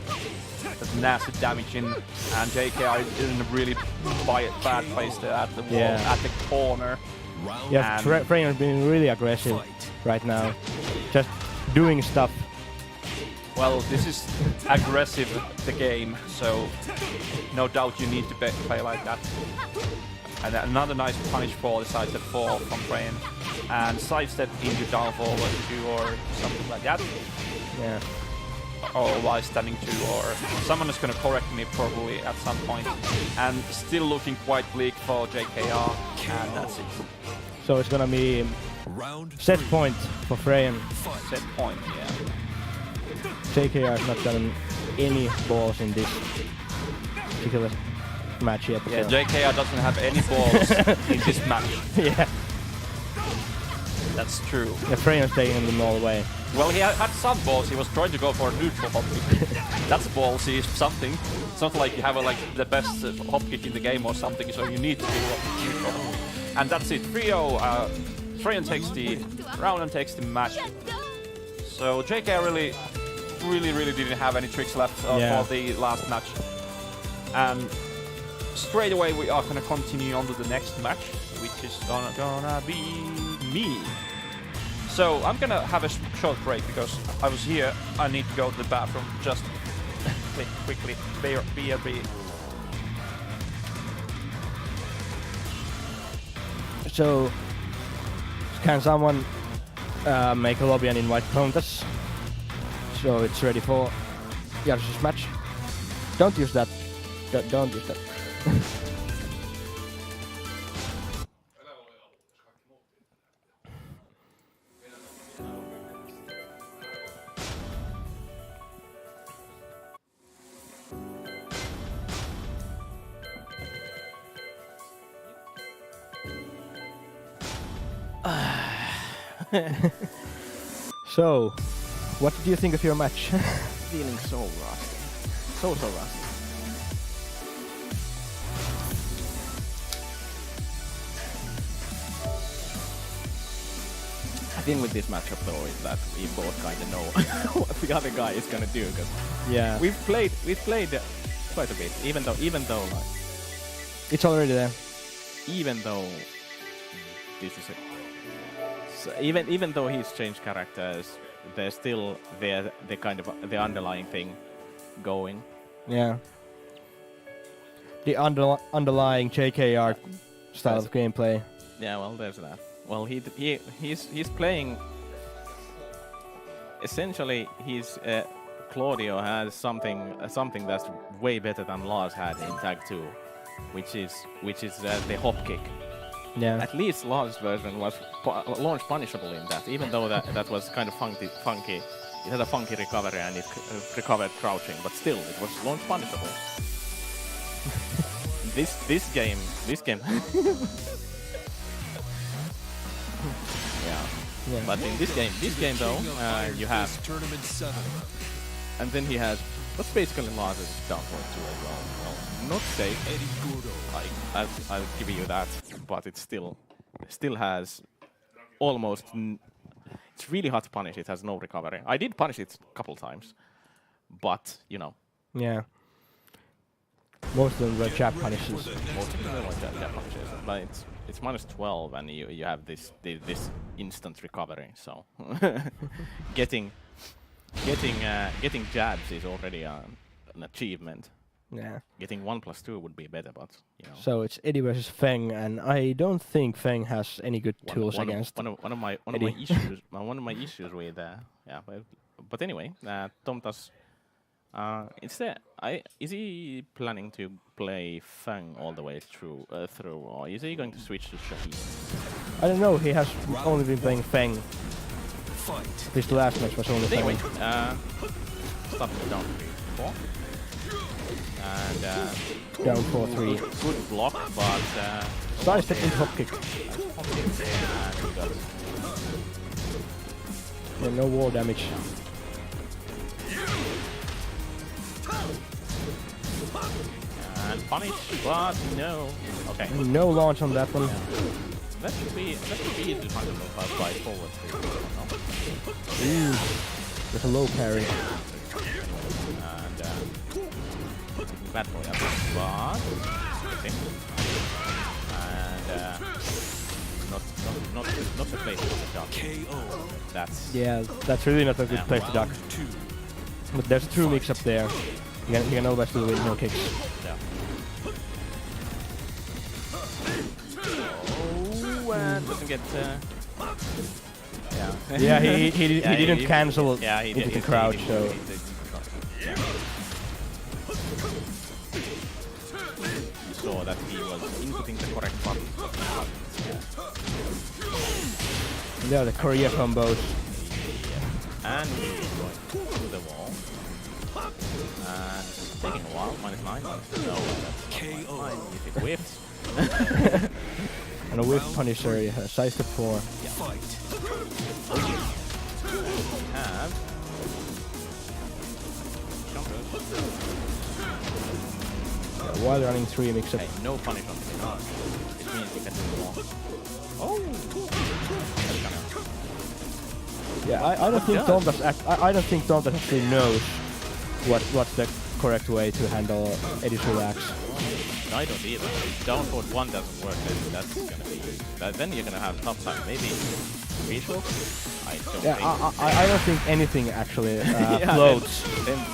That nasty damage in. And JK is in a really bad place there at the wall, Yeah. at the corner. Round Yeah, And- Freyon being really aggressive fight. right now. Just doing stuff. Well, this is aggressive, the game, so no doubt you need to play like that. And another nice punish for the sidestep 4 from Freyan. And sidestep into down forward 2 or something like that. Yeah. Or while standing 2, or someone is going to correct me probably at some point. And still looking quite bleak for JKR, and that's it. So it's gonna be Round set 3. point for Freyan. Set point, yeah. JKR has not gotten any balls in this particular match yet. Yeah, so- JKR doesn't have any balls in this match. yeah. That's true. Yeah, Freyan's taking them all away. Well, he had some balls. He was trying to go for a neutral hop kick. That's ballsy, something. It's not like you have the best hop kick in the game or something, so you need to do a neutral hop kick. And that's it. 3-0. Freyan takes the round and takes the match. So JK really didn't have any tricks left Yeah. for the last match. And straight away we are gonna continue on to the next match, which is gonna be me. So I'm gonna have a short break because I was here. I need to go to the bathroom just quickly. BRB. So, can someone make a lobby and invite Pontus? So it's ready for Jarsu's match. Don't use that. Don't use that. So, what did you think of your match? Feeling so rusty. So rusty. I think with this matchup though is that we both kind of know what the other guy is gonna do, because Yeah, we've played quite a bit, even though like it's already there. even though this is even though he's changed characters, there's still the kind of the underlying thing going. Yeah. The underlying JKR style of gameplay. Yeah, well, there's that. Well, he's playing. Essentially, Claudio has something that's way better than Lars had in Tag 2, which is the hop kick. Yeah. At least Lars' version was launch punishable in that, even though that was kind of funky. It had a funky recovery and it recovered crouching, but still, it was launch punishable. this game. Yeah. But in this game though, you have Tournament 7. and then he has what's basically Lars' downfall too as well. Well, not safe. Eddie Gordo. I'll give you that, but it still has almost. It's really hard to punish. It has no recovery. I did punish it a couple times, but you know. Yeah. Most of them were jab punishes. Most of them are jab punishes, but it's minus 12, and you have this instant recovery. So getting jabs is already an achievement. Yeah. Getting 1+2 would be better, but you know. So it's Eddie versus Feng, and I don't think Feng has any good tools against. One of my issues with yeah, but anyway, Tomtas. Is he planning to play Feng all the way through, or is he going to switch to Shaheen? I don't know. He has only been playing Feng. Fight. This last match was only Anyway, Feng. stop it down 3-4. And Down 4-3. good block, but Side step into hop kick. and he got it. Yeah, no wall damage. And punish, but no. Okay. No launch on that one. That should be easy punishable by forward. Ooh. There's a low parry. And bad boy up, but okay. And not the place to duck. KO. That's really not a good place to duck. 2. But there's a true mix up there. You can always do it, no kicks. Yeah. Oh, and doesn't get. Yeah. Yeah, he didn't cancel into the crouch, so. You saw that he was inputting the correct button. Yeah, the Korea combos. Yeah. And we're going to the wall. And it's taking a while. -9. No, that's KO. fine. If it whiffs. And a whiff punisher, yeah, side step 4. Fight. Have jumpers. Yeah, while running 3 mix up. Hey, no punish on the guard. It means you can do it all. Oh! That's kind of... Yeah, I don't think Tomtas I don't think Tomtas actually knows what's the correct way to handle Eddie's relax. I don't either. If down forward 1 doesn't work, then that's gonna be... then you're gonna have tough time. Maybe visual? I don't think. I don't think anything actually Yeah, floats.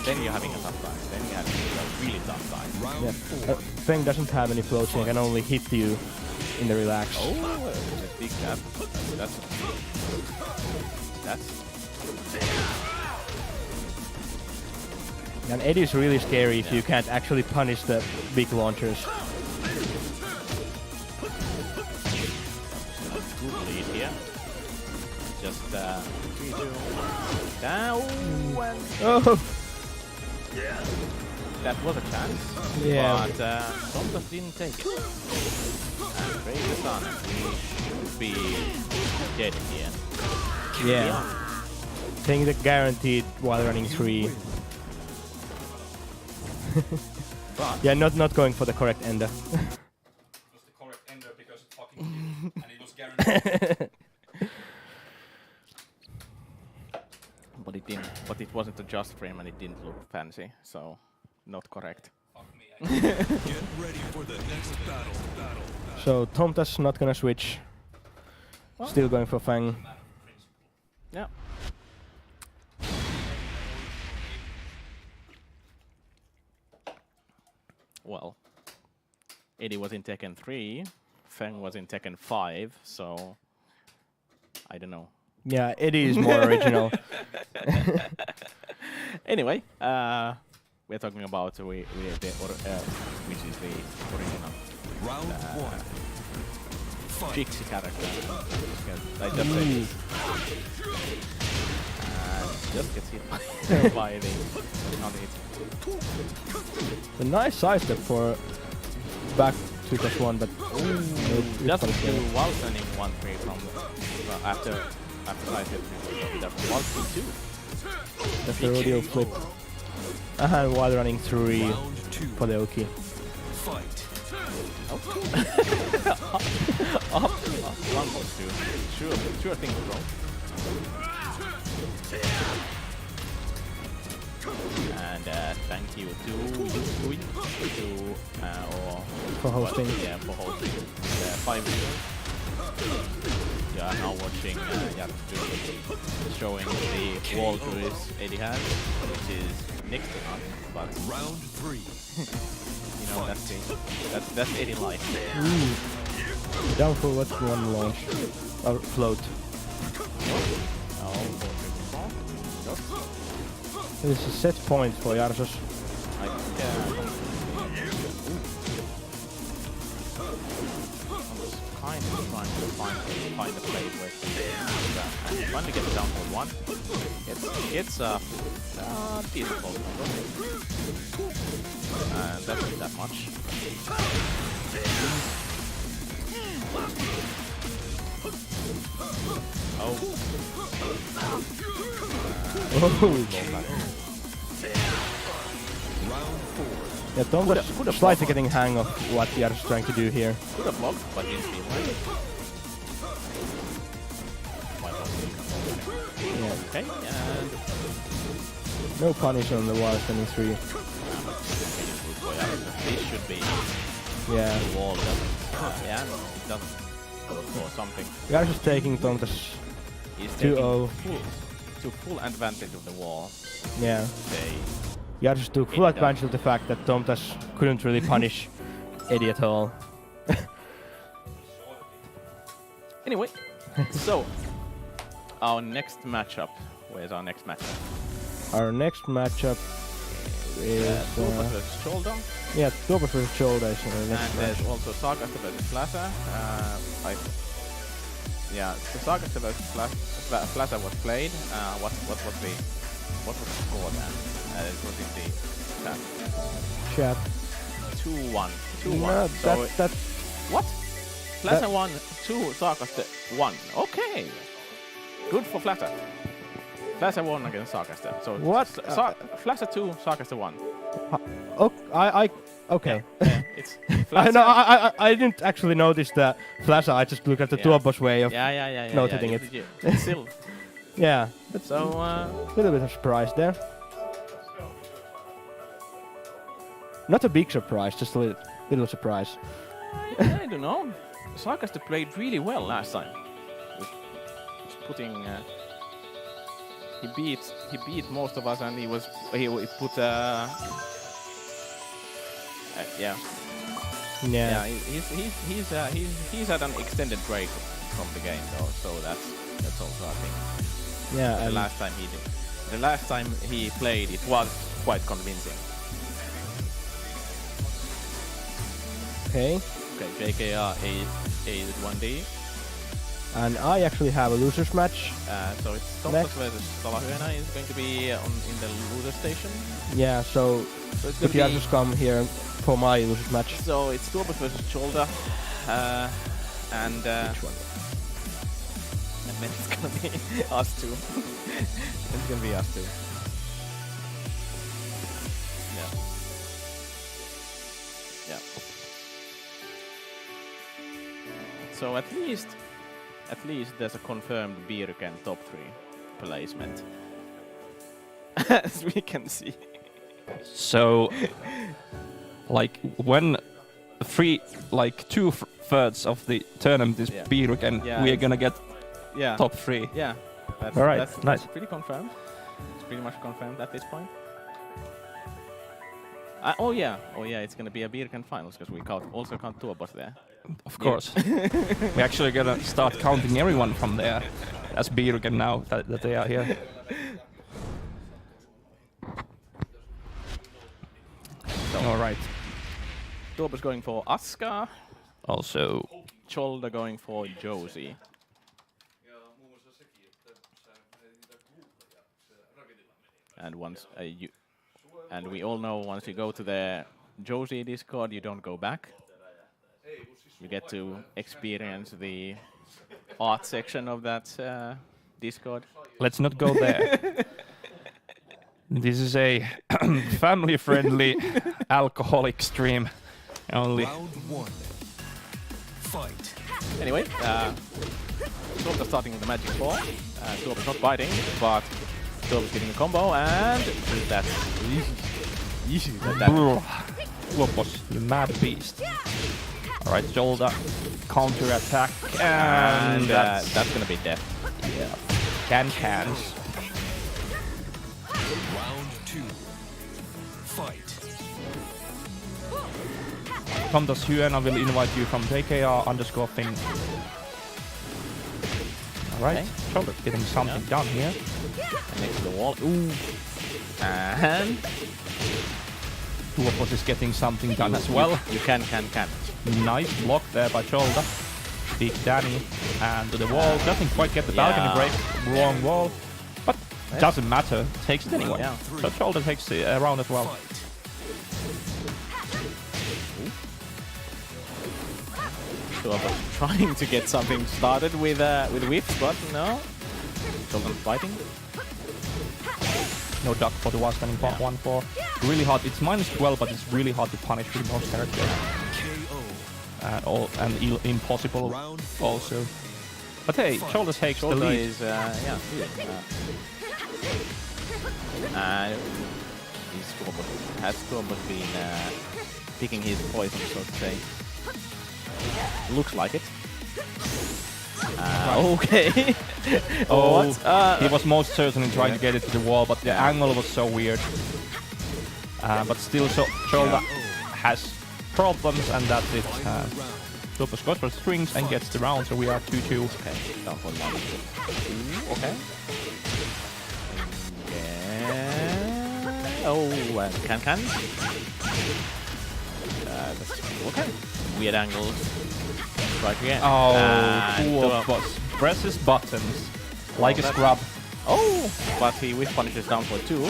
Then you're having a tough time. Then you're having a really tough time. Round Yeah. 4. Feng doesn't have any floats, he can only hit you in the relax. Oh, a big jab. That's... And Eddie's really scary if you can't actually punish the big launchers. Good lead here. Just 3-2. Down and Oh! that was a chance. Yeah. But Tomtas didn't take it. And break the sun. We should be dead in the end. Yeah. Thing that guaranteed while running 3. But Yeah, not going for the correct ender. It was the correct ender because it fucking did, and it was guaranteed. but it didn't. But it wasn't a just frame, and it didn't look fancy. So not correct. Fuck me. Get ready for the next battle. So Tomtas not gonna switch. Still going for Fang. Yeah. Well, Eddie was in Tekken 3, Feng was in Tekken 5, so I don't know. Yeah, Eddie is more original. Anyway, we're talking about which is the original Round one. Fight. Pixie character. I just say this. Just gets hit by the on it. A nice side step for back 2+1, but Just do wall turning 1-3 from after side step. That's wall 2. that's the rodeo flip. And while running 3 Round two. for the Oki. Fight. Up. 1+2. Sure thing, bro. And thank you to For hosting. Yeah, for hosting. 5 viewers. You are now watching showing the wall cruise Eddie has, which is next to us, but Round three. you know that's Eddie life. Down for what one launch? Or float. This is a set point for Jarsos. Kind of trying to find a place where and finally gets down for 1. It's decent close number. And that's not that much. Oh. Round four. Yeah, Tom was slightly getting hang of what Jarsos is trying to do here. Could have blocked, but didn't feel like it. Yeah. Okay, and No punish on the wall standing 3. this should be Yeah. the wall doesn't. Yeah, it doesn't. Or something. Jarsos taking Tomtas He's taking 2-0. full advantage of the wall. Yeah. They Jarsos took full advantage of the fact that Tomtas couldn't really punish Eddie at all. Anyway, so our next matchup. Where's our next matchup? Our next matchup is Tuomas versus Shoulder, yeah, Tuomas versus Shoulder is our next and there's match. also Sarkasta versus Plaza. The Sarkasta versus Plaza was played. What was the score then? It was in the chat. Chat. 2-1. 2-1. No, So that what? Plaza that- 1, 2, Sarkasta 1. Okay. Good for Plaza. Plaza 1 against Sarkasta. So What? Plaza 2, Sarkasta 1. oh, okay. Yeah, it's I Plaza. know. I didn't actually notice the flash. I just looked at the Yeah. Tuomas way of Yeah. notating it. Still. yeah. That's So a little bit of surprise there. Not a big surprise, just a little surprise. I don't know. Sarkasta played really well last time. Was putting. He beat most of us, and he put. Yeah. Yeah. He's had an extended break from the game though, so that's also I think. Yeah. The And last time he played, it was quite convincing. okay. Okay, JKR is 1D. And I actually have a losers match. So it's Tompas Next. versus Salahyena is going to be in the loser station. Yeah. So So it's could going to you be. just come here for my losers match? So it's Tompas versus Shoulder, and Which one? and then it's going to be us two. It's going to be us two. Yeah. Yeah. So at least there's a confirmed Biiruken top 3 placement. As we can see. So, like when like 2/3 of the tournament is Yeah. Biiruken, Yeah, we are gonna get Yeah. top 3. Yeah. That's, All right, that's nice. pretty confirmed. It's pretty much confirmed at this point. Oh yeah, it's gonna be a Biiruken finals because we also count Tuobos there. Of course. We're actually gonna start counting everyone from there as Biiruken now that they are here. All right. Tuobos going for Aska, Also, Cholda going for Josie. And and we all know once you go to the Josie Discord, you don't go back. You get to experience the art section of that Discord. let's not go there. This is a family-friendly alcoholic stream only. Round 1. Fight. Anyway, Tuobos starting with the magic ball. Tuobos not biting, but Tuobos getting a combo, and that's Tuobos, you mad beast. All right, shoulder, counter attack, and that's gonna be death. cans. Round 2. Fight. Come to Huen, I will invite you from JKR_Finn. Alright, Okay. shoulder getting something done here. Next to the wall. Ooh. And Tuobos is getting something done as well. you can. Nice block there by shoulder. Big Danny, and to the wall. Doesn't quite get the balcony Yeah. break. Wrong wall. But doesn't matter. Takes it anyway. Yeah. So shoulder takes the round as well. Fight. Tuobos trying to get something started with whips, but no. Shoulder fighting. No duck for the one standing part 1-4. Really hard. It's -12, but it's really hard to punish with most characters. KO. And impossible Round 4. also. But hey, shoulder takes the Shoulder lead. is has Tuobos been picking his poison, so to say? Looks like it. Okay. Oh, What? he was most certainly trying to get it to the wall, but the angle was so weird. But still, shoulder has problems, and that's it. Tuobos goes for strings and gets the round, so we are 2-2. Okay, down for 1. Ooh, okay. Yeah. Oh, and can. That's okay. Weird angles. Right again. Oh, And Tuobos presses buttons like a that's- scrub. Oh, but he whiff punishes down for 2,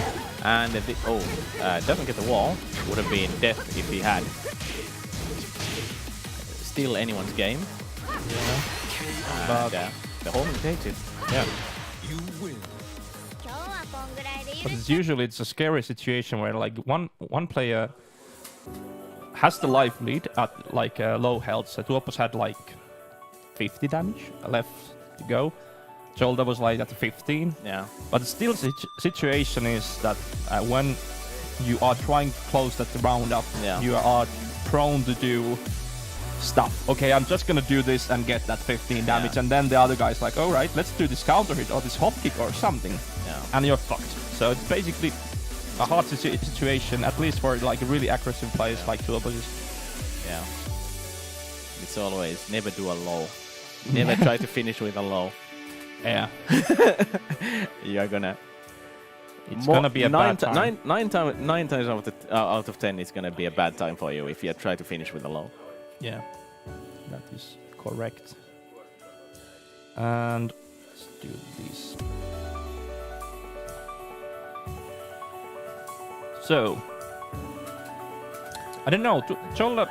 and doesn't get the wall. Would have been death if he had. Still anyone's game. But- And the home takes it. Yeah. You win. But it's a scary situation where like one player has the life lead at like low health. So Tuobos had like 50 damage left to go. Shoulder was like at 15. Yeah. But still, situation is that when you are trying to close that round up, you are prone to do stuff. Okay, I'm just gonna do this and get that 15 damage, and then the other guy's like, all right, let's do this counter hit or this hop kick or something, and you're fucked. So it's basically a hard situation, at least for like really aggressive players like Tuobos. Yeah. It's always never do a low. Never try to finish with a low. Yeah. You're gonna. It's gonna be a bad time. Nine times out of 10, it's gonna be a bad time for you if you try to finish with a low. Yeah, that is correct. And let's do this. So, I don't know. Jolla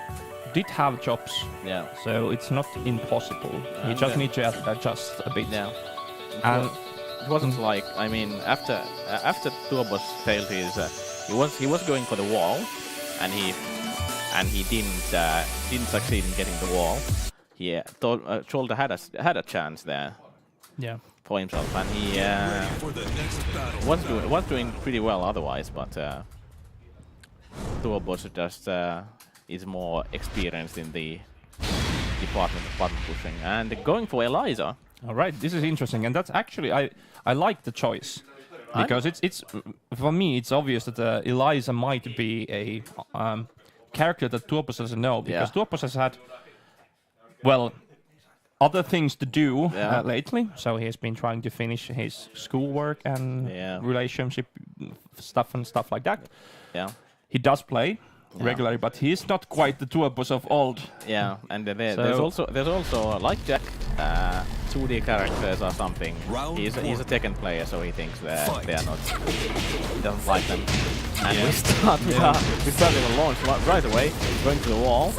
did have chops, Yeah. so it's not impossible. You just need to adjust a bit. Yeah. And It wasn't like, I mean, after Tuobos failed his, he was going for the wall, and he didn't succeed in getting the wall. He thought Shoulder had a chance there yeah, for himself, and he For the next battle. was doing pretty well otherwise, but Tuobos just is more experienced in the department of button pushing. And going for Eliza. All right, this is interesting, and that's actually I like the choice because it's for me it's obvious that Eliza might be a character that Tuopos doesn't know because Tuopos has had other things to do lately, so he's been trying to finish his schoolwork and relationship stuff and stuff like that. Yeah, he does play regularly, but he's not quite the Tuopos of old. Yeah, and there's also like Jack, 2D characters or something. He's a Tekken player, so he thinks that they are not. He doesn't like them. And we start with the launch right away, going to the wall.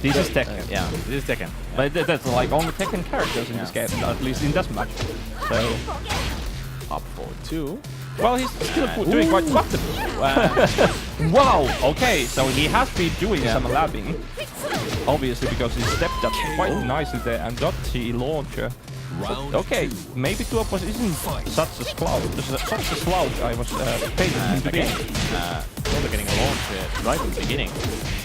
This is Tekken. Yeah, this is Tekken. But that's like only Tekken characters in this game, at least in this match. So up for 2. Well, he's still doing quite. What the? Wow. Okay, so he has been doing some labbing, obviously because he stepped up quite nicely there and got the launcher. Okay, maybe Tuopos isn't such a slouch. I was paid him to be. They're getting a launch right from the beginning.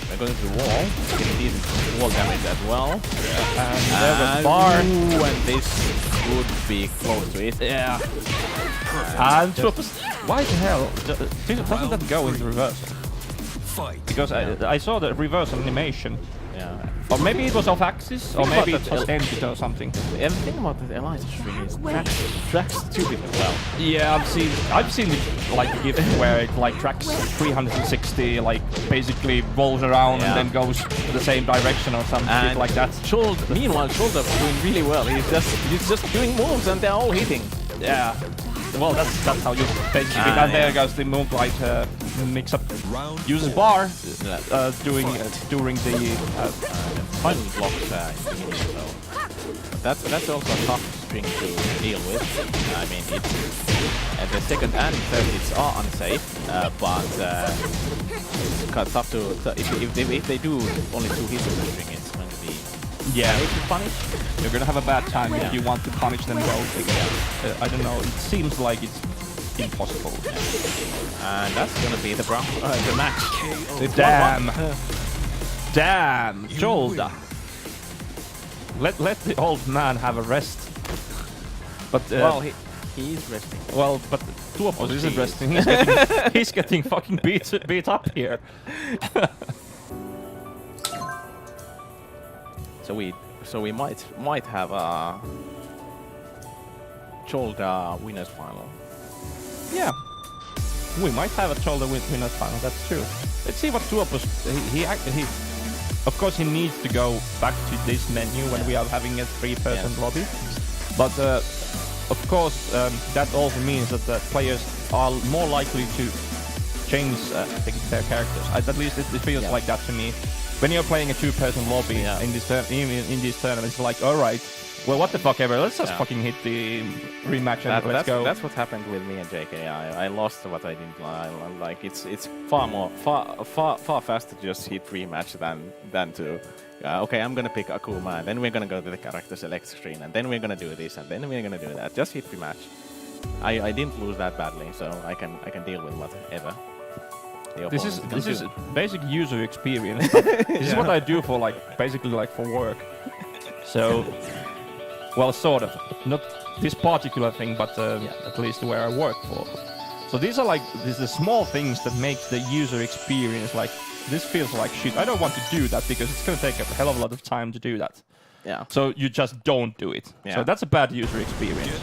They're going to the wall, getting decent wall damage as well. And there was bar. And this would be close to it. Yeah. And Tuopos, why the hell doesn't that go into reversal? Because I saw the reversal animation. Yeah. Or maybe it was off axis, or maybe it was ended or something. And the thing about the Eliza string is tracks stupid as well. Yeah, I've seen it like a GIF where it like tracks 360, like basically rolls around and then goes the same direction or some shit like that. Meanwhile, Shoulder's doing really well. He's just doing moves and they're all hitting. Yeah. Well, that's how you basically. And there goes the Moonlight mix-up. Uses bar during the final blocks in the beginning. So that's also a tough string to deal with. I mean, it's the second and third hits are unsafe, but it's tough to if they do only 2 hits with the string, it's going to be. Yeah, if you punish, you're gonna have a bad time if you want to punish them both. I don't know, it seems like it's impossible. And that's gonna be the match. Damn! Damn! Shoulder! Let the old man have a rest. But well, he's resting. Well, but Tuopos isn't resting. He's getting fucking beat up here. So we might have a shoulder winners final. Yeah, we might have a shoulder winners final. That's true. Let's see what Tuopos. He of course he needs to go back to this menu when we are having a 3-person lobby. But of course that also means that the players are more likely to change their characters. At least it feels like that to me. When you're playing a 2-person lobby in these tournaments, it's like, all right, well, what the fuck ever, let's just fucking hit the rematch and let's go. That's what happened with me and JK. I lost what I didn't like. It's far faster to just hit rematch than to. Okay, I'm gonna pick Akuma, and then we're gonna go to the character select screen, and then we're gonna do this, and then we're gonna do that. Just hit rematch. I didn't lose that badly, so I can deal with whatever. This is basic user experience. This is what I do for basically for work. So, well, sort of. Not this particular thing, but at least where I work for. So these are the small things that make the user experience this feels like shit. I don't want to do that because it's gonna take a hell of a lot of time to do that. Yeah. So you just don't do it. Yeah. So that's a bad user experience.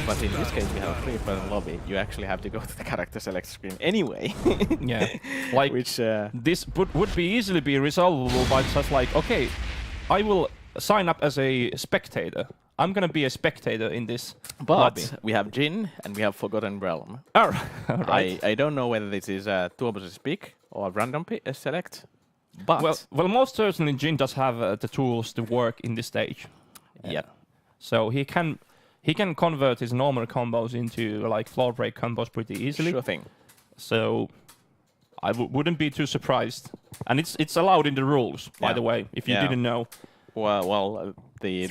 But in this case, we have a 3-person lobby. You actually have to go to the character select screen anyway. Yeah. Which this would easily be resolvable by just okay, I will sign up as a spectator. I'm gonna be a spectator in this lobby. We have Jin and we have Forgotten Realm. All right. I don't know whether this is Tuopos' pick or a random select. But well, most certainly Jin does have the tools to work in this stage. Yeah. So he can convert his normal combos into floor break combos pretty easily. Sure thing. So I wouldn't be too surprised, and it's allowed in the rules, by the way, if you didn't know. Well, we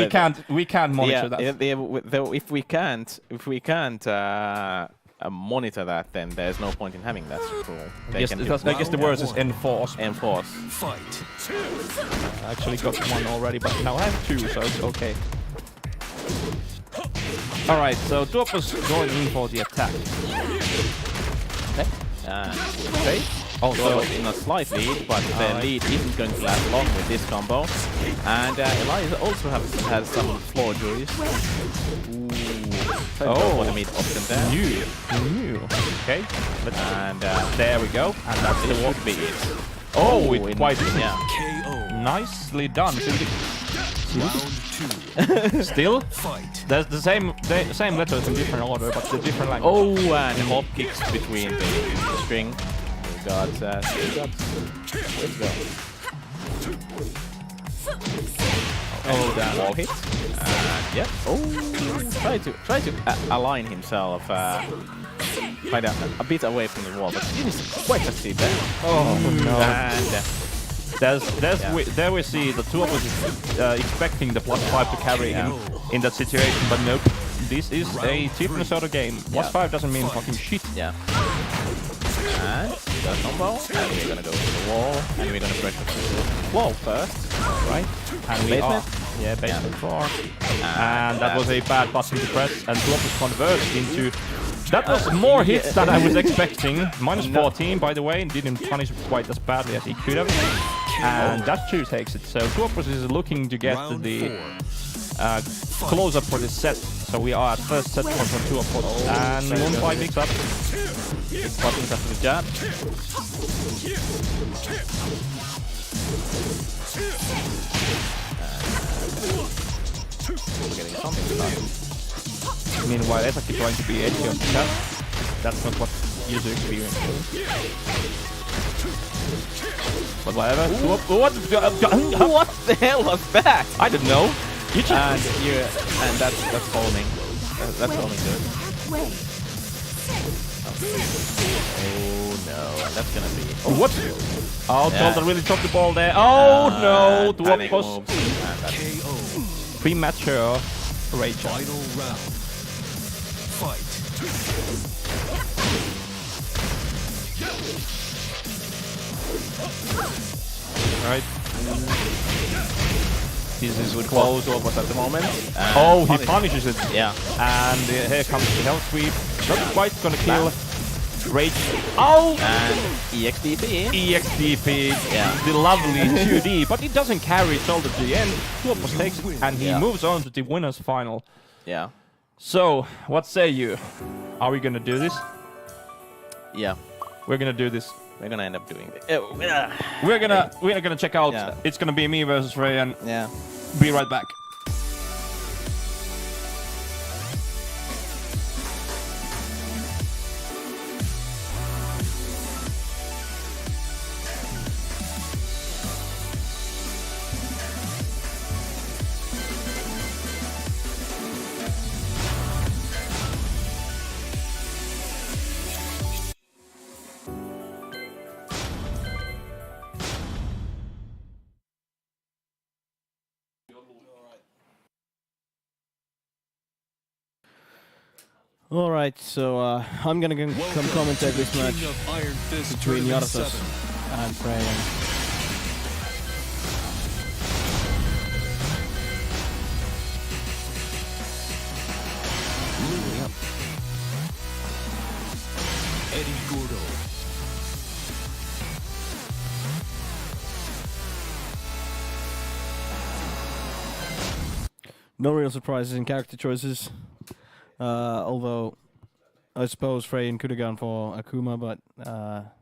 can't monitor that. If we can't monitor that, then there's no point in having that rule. They Yes, can I guess the word is enforce. enforce. Fight. I actually got one already, but now I have two, so it's okay. Alright, so Tuoppo's going in for the attack. Okay. Also, in a slight lead, but the lead isn't going to last long with this combo. And Elias also has some floor juries. For the mid option there. new. Okay, And there we go. And that's it the should be it. Oh, it quite yeah. KO. nicely done. Round 2. Still, Fight. there's the same letters in different order, but the different language. Oh, and hop kicks between the string. We got. Let's go. Oh, that wall hit. Yep. Oh, try to align himself. Kind of a bit away from the wall, but he didn't quite succeed there. Oh no! And There we see the two of us expecting the +5 to carry him in that situation, but nope. This is a different sort of game. +5 doesn't mean fucking shit. yeah. And got a combo, and we're gonna go to the wall, and we're gonna pressure the wall first, right? And we Basement. are, basement 4. And that was a bad button to press, and Tuoppo's converts into. That was more hits than I was expecting. -14, by the way, and didn't punish quite as badly as he could have. And that 2 takes it. So Tuoppos is looking to get Round the 4. close-up for this set. So we are at first set point for Tuoppos. And Moonfly picks up. Buttons after the jab. We're getting something done. Meanwhile, Esaki trying to be edgy on the chat. That's not what user experience is. But whatever. What the hell was that? I don't know. You just And that's foaming. That's foaming good. Oh no, that's gonna be. what? Oh, Yeah. Tolta really dropped the ball there. Oh no, Panic Tuoppos moves, and that's KO. premature rage. Final round. Fight. Alright. this is with close Tuoppos at the moment. Oh, he punishes it. Yeah. And here comes the hell sweep. Not quite gonna kill. Rage. Oh! And EXDP. EXDP, Yeah. the lovely 2D, but it doesn't carry Tolta to the end. Tuoppos takes it, and he Yeah. moves on to the winners final. Yeah. So, what say you? Are we gonna do this? Yeah. We're gonna do this. We're gonna end up doing it. We're gonna check out. Yeah. It's gonna be me versus Ray, and Yeah. be right back. All right, so I'm gonna come commentate this match King of Iron Fist between Tournament Yarsos 7. and Freya. Louis. Eddie Gordo. No real surprises in character choices, although I suppose Freyan could have gone for Akuma, but well,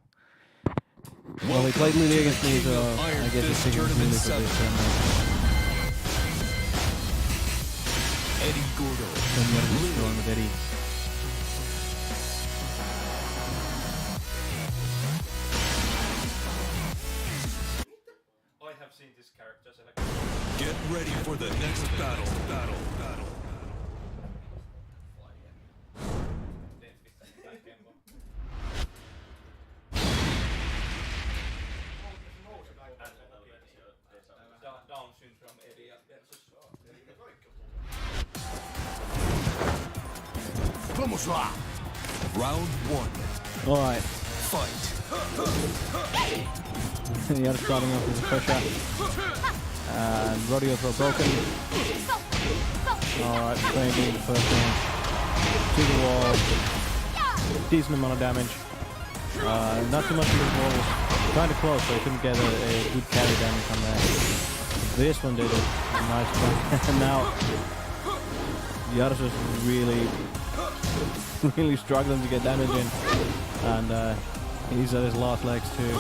he played Lily against me, so I guess he's taking Lily for this tournament. Eddie Gordo. So I'm gonna just go on with Eddie. I have seen this character select. Get ready for the next battle. Down syndrome Eddie versus. Vamos lá. Round one. Alright. Fight. Yaris starting off with a pressure. And Rodeo throw broken. Alright, Frame being the first one. To the wall. Decent amount of damage. Not too much of this wall was kind of close, so he couldn't get a good carry damage on there. This one did it. Nice one. And now Yaris is really struggling to get damage in. And he's at his last legs too.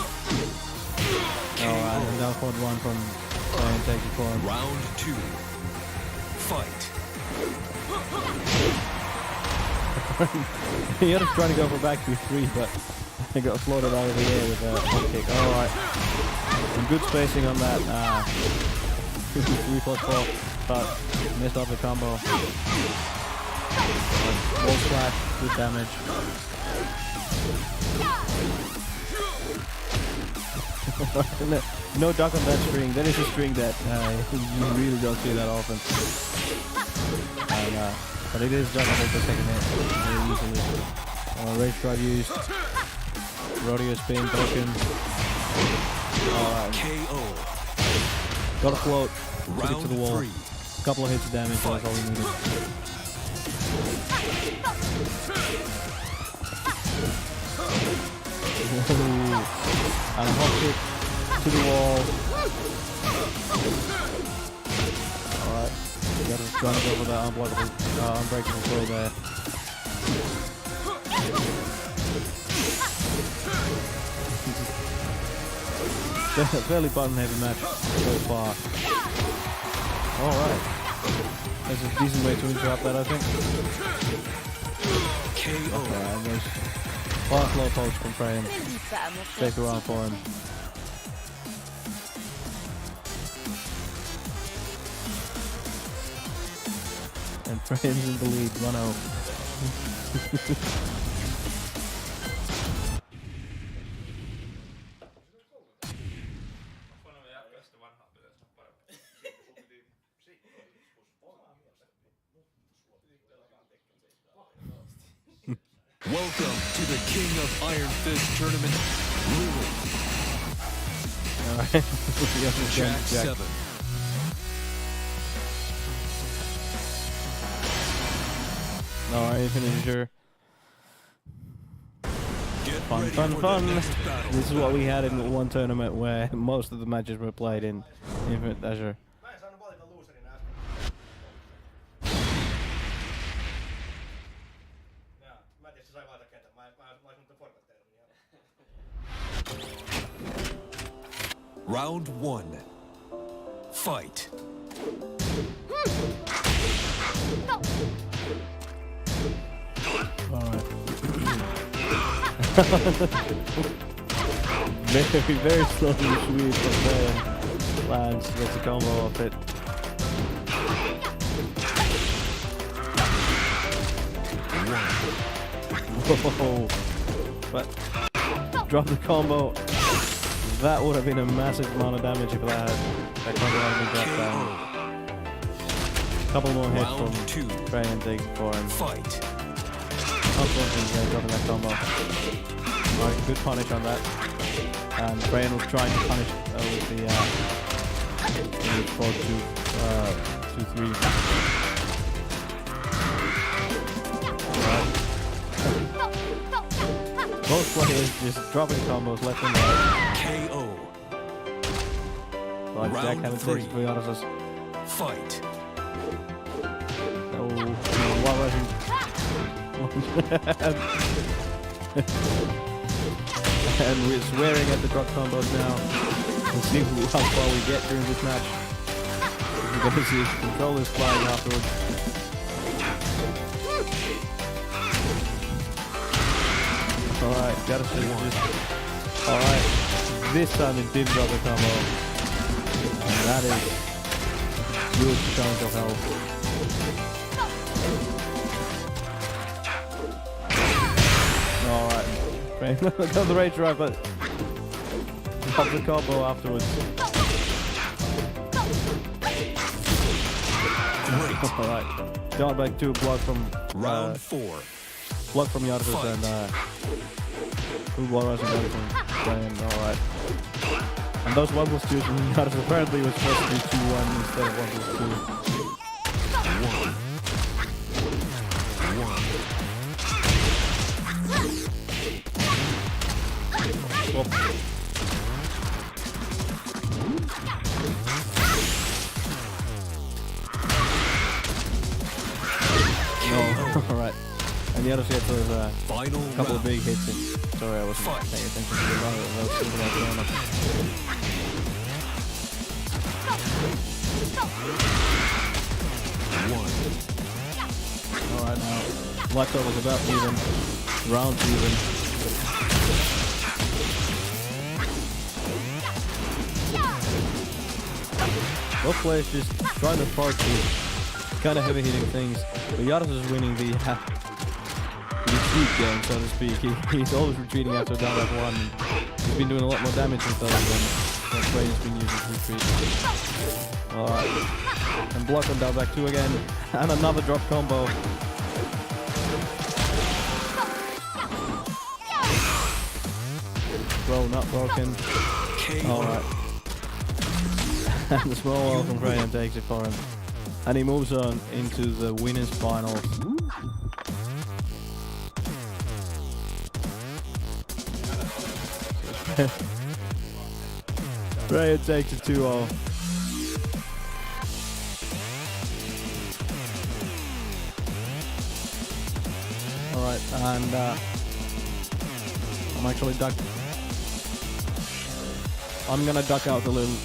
And down forward one from Brian takes it for him. Round two. Fight. Yaris trying to go for back 2-3, but he got floated out of the air with a front kick. Alright. Some good spacing on that. 3+4, but missed off the combo. Wall splash, good damage. No duck on that string. That is a string that you really don't see that often. But it is duckable for second hit very easily. Rage drive used. Rodeo spin broken. KO. Got a float. Took it to the wall. Three. Couple of hits of damage. That's all we needed. And a hot kick to the wall. Alright, got to try to go for that unblockable, unbreakable throw there. Fairly button heavy match so far. Alright. That's a decent way to interrupt that, I think. KO. Okay, and there's fast low post from Frame. Take around for him. And Frame's in the lead, 1-0. Welcome to the King of Iron Fist tournament, Biiruken. Alright. Track 7. Alright, finisher. Get Fun, ready fun, for fun. the next battle. This is what we had in one tournament where most of the matches were played in Infinite Azure. Round 1. Fight. Alright. very slowly sweep from there. Lands, gets a combo off it. Whoa. But drop the combo. That would have been a massive amount of damage if that combo had been dropped down. Couple more hits Round from 2. Trey and take it for him. Fight. Unfortunately, dropping that combo. Alright, good punish on that. And Brian was trying to punish with the 4-2-3. Both players just dropping combos left and right. KO. Like Jack Round having 3. takes to be honest. Fight. Oh, what was And we're swearing at the drop combos now. Let's see how far we get during this match. We're going to see if controllers flying afterwards. Alright, gotta see just. Alright, this time it did drop the combo. And that is good chunk of health. Alright, got the rage drive, but drop the combo afterwards. Great. Alright, got back 2 block from Round 4. block from Yarsus and good wall rush and everything. Playing alright. And those 1+2s from Yarsus apparently was supposed to be 2-1 instead of 1+2. Swap. No, alright. And the other set was a couple of big hits. Sorry, I wasn't paying attention to the run. I was thinking about going up. Alright, now Blacktail was about even. Round even. Both players just trying to park these kind of heavy hitting things. But Yarsus is winning the retreat game, so to speak. He's always retreating after down like one. He's been doing a lot more damage himself than Frey has been using retreat. Alright. And block on down back 2 again. And another drop combo. Throw not broken. Alright. And the small wall from Frey takes it for him. And he moves on into the winners finals. Frey takes it 2-0. Alright, and I'm actually I'm gonna duck out a little.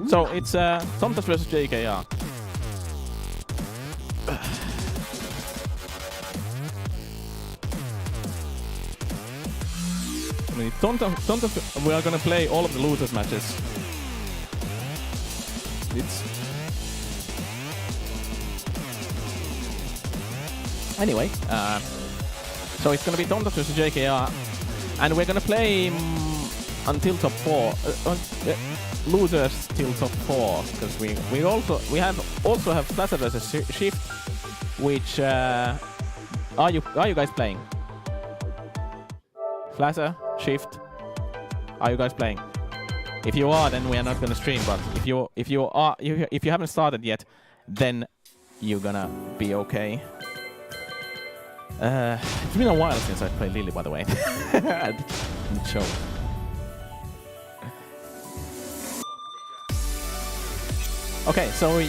So it's Tomtas versus JKR. I mean, Tomtas, we are gonna play all of the losers matches. Anyway, so it's gonna be Tomtas versus JKR, and we're gonna play until top 4. Losers till top 4, because we also have Flasher versus Shift, which are you guys playing? Flasher, Shift, are you guys playing? If you are, then we are not gonna stream. But if you haven't started yet, then you're gonna be okay. It's been a while since I played Lily, by the way. I didn't show. Okay, so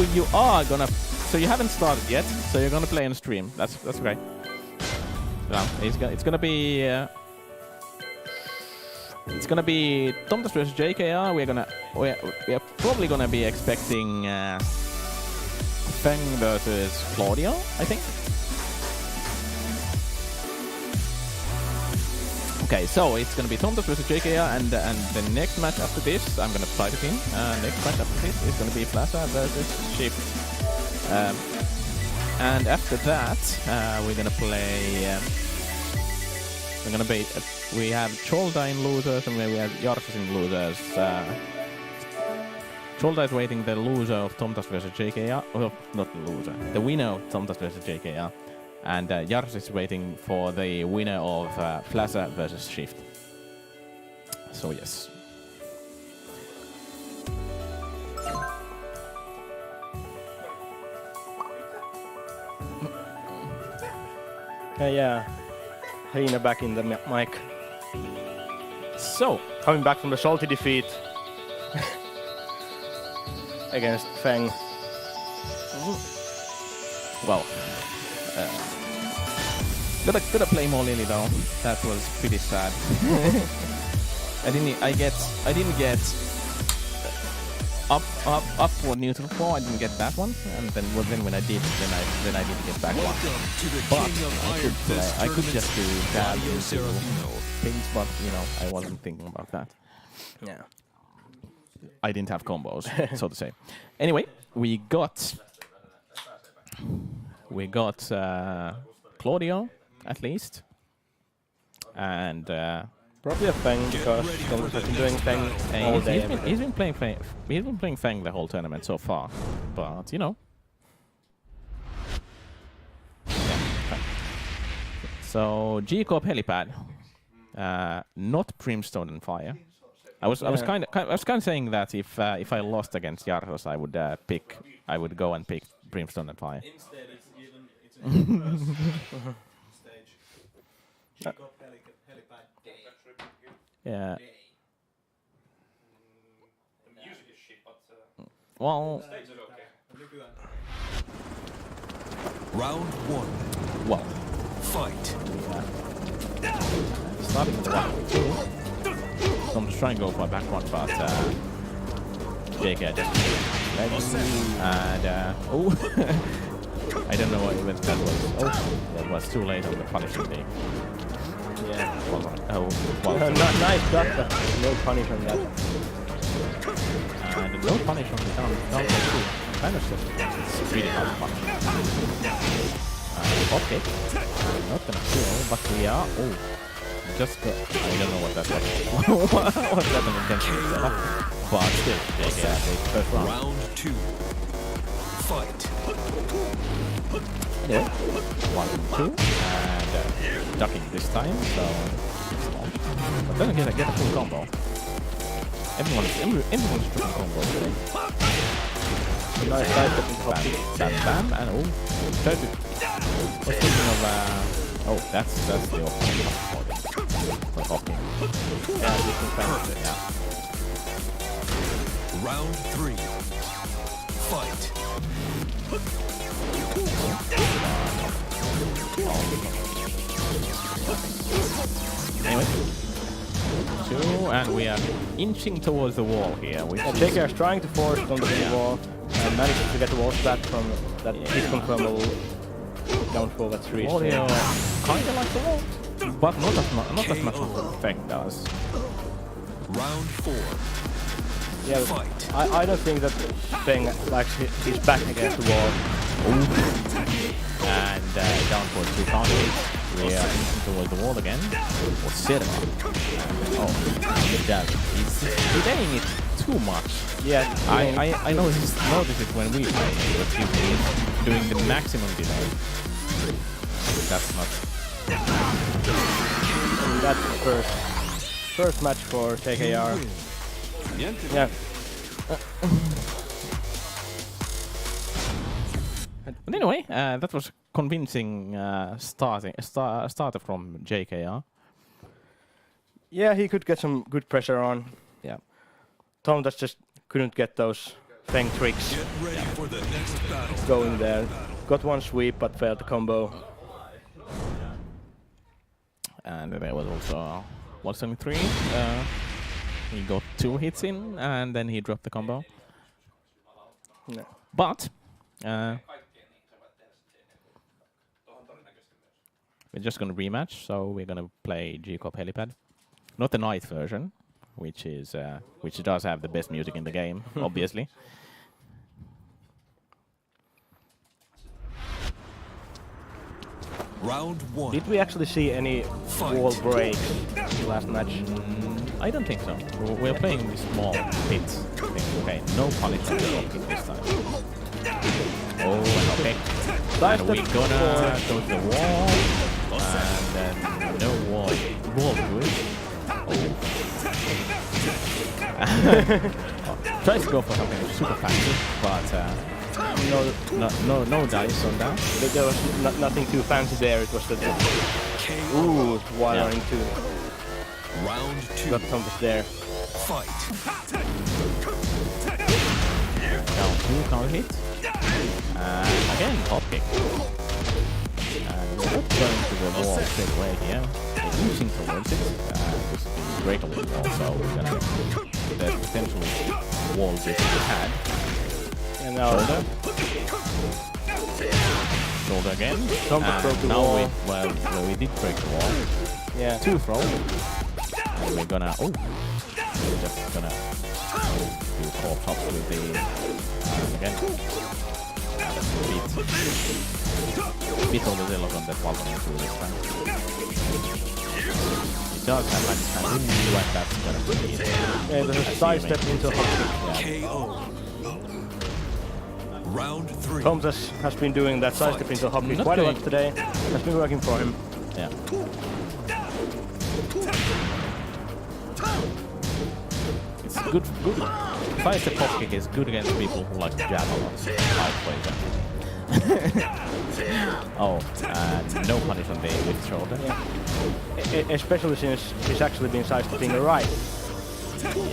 you haven't started yet, so you're gonna play on stream. That's great. Yeah, it's gonna be Tomtas versus JKR. We are probably gonna be expecting Feng versus Claudio, I think. Okay, so it's gonna be Tomtas versus JKR, and the next match after this, I'm gonna try to win. Next match after this is gonna be Flasher versus Shift. And after that, we're gonna play. We have Cholda in losers, and we have Yarsus in losers. Cholda is waiting the loser of Tomtas versus JKR. Well, not the loser, the winner of Tomtas versus JKR. And Yarsus is waiting for the winner of Flasher versus Shift. So yes. Yeah. Heina back in the mic. So, coming back from the salty defeat against Feng. Well, Gotta play more Lily though. That was pretty sad. I didn't get upward neutral 4. I didn't get that one, and then when I did, then I didn't get back one. Welcome to the But King of Iron Fist I could just do dab Mario into Serafino. things, but you know I wasn't thinking about that. Yeah. I didn't have combos, so to say. Anyway, we got Claudio at least, and Probably a Feng because ready Thomas for has the been doing next Feng battle. all day. he's been playing Feng the whole tournament so far, but you know. Yeah. So G-Corp helipad, not Brimstone and Fire. I was kind of saying that if I lost against Jarros, I would go and pick Brimstone and Fire. Instead, it's an stage. G-Cop helipad day. Yeah. Day. The music is shit, but Well, stage is okay. Round 1. well, Fight. starting with the round 2. So I'm just trying to go for a back one, but JK just legs and oh, I don't know what event that was. Oh, that was too late on the punishment day. Yeah. Well, Nice duck, but no punish on that. and no punish on the down too. Kind of stuff. It's really hard to punish. Okay, not gonna kill, but we are. Oh, just got. I don't know what that was. What that an intention setup? But still, JK takes first round. Round 2. Fight. Anyway, 1, 2, and ducking this time, so. But then again, I get a full combo. Everyone's triple combo today. Nice side step into Bam, hockey. bam, bam, and oh, try to. Was thinking of oh, that's the opposite for hockey. Yeah, different fence. Yeah. Round 3. Fight. Anyway, 2, and we are inching towards the wall here. Which Yeah, is JK is trying to force on the Yeah. wall and manages to get the walls back from that disconfirmable down forward 3 Audio stage. kind of like the wall, but not as much as effect does. Round 4. Yeah, Fight. I don't think that Feng likes his back against the wall. And down for 2 counters. We are inching towards the wall again. Or Sirma. Oh, that he's delaying it too much. Yeah, I noticed it when we play, but he's doing the maximum delay. That's not. that's the first match for JKR. Yeah. But anyway, that was convincing starter from JKR. Yeah, he could get some good pressure on. Yeah. Tom just couldn't get those Feng tricks Get ready for the next battle. going there. Got one sweep but failed the combo. And there was also 173. He got 2 hits in, and then he dropped the combo. No. But we're just gonna rematch, so we're gonna play G-Cop helipad, not the night version, which does have the best music in the game, obviously. Round 1. Did we actually see any Fight. wall breaks last match? I don't think so. We're playing with small hits. Okay, no punishment kick this time. Oh, and okay. And we're gonna go to the wall, and then no wall good. Oh. Tries to go for something super fancy, but no dice on that. There was nothing too fancy there. It was the KO. wiring Yeah. too. Round 2. Got something there. Fight. Down 2 counter hit. And again, hop kick. And we're not going to the wall straight away here. We're using towards it. This is the breakable wall, so we're gonna. There's potentially wall bit to be had. And now Shoulder again. Somebody broke the now wall. we did break the wall. Yeah. 2 throw. And we're gonna. Oh! We're just gonna do top chops with the. Again. Beat all the zealot on that bottom through this time. It does have like kind of like that's gonna be it. Yeah, there's a side step into a hop kick. KO. Round 3. Holmes has been doing that side step into a hop kick Not quite a doing- lot today. Has been working for him. Yeah. It's good. Side step hop kick is good against people who like to jab a lot. I play that. Oh, no punish on the lift shoulder. Especially since he's actually been side stepping right.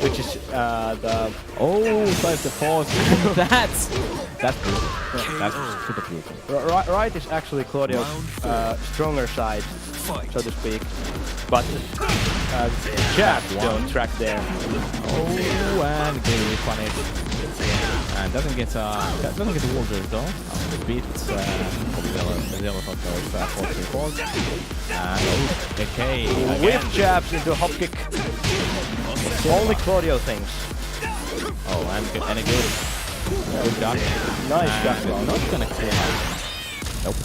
Which is the... Oh, side step force. That's brutal. That's super brutal. Right is actually Claudio's stronger side, Fight. so to speak. But jabs don't track there. Oh, and getting punished. And doesn't get Walter though. Beat Zella from those 4-3-4s. And okay, again. With jabs into a hop kick. Only Claudio thinks. Oh, and a good duck. Nice duck. And not gonna kill him. Nope.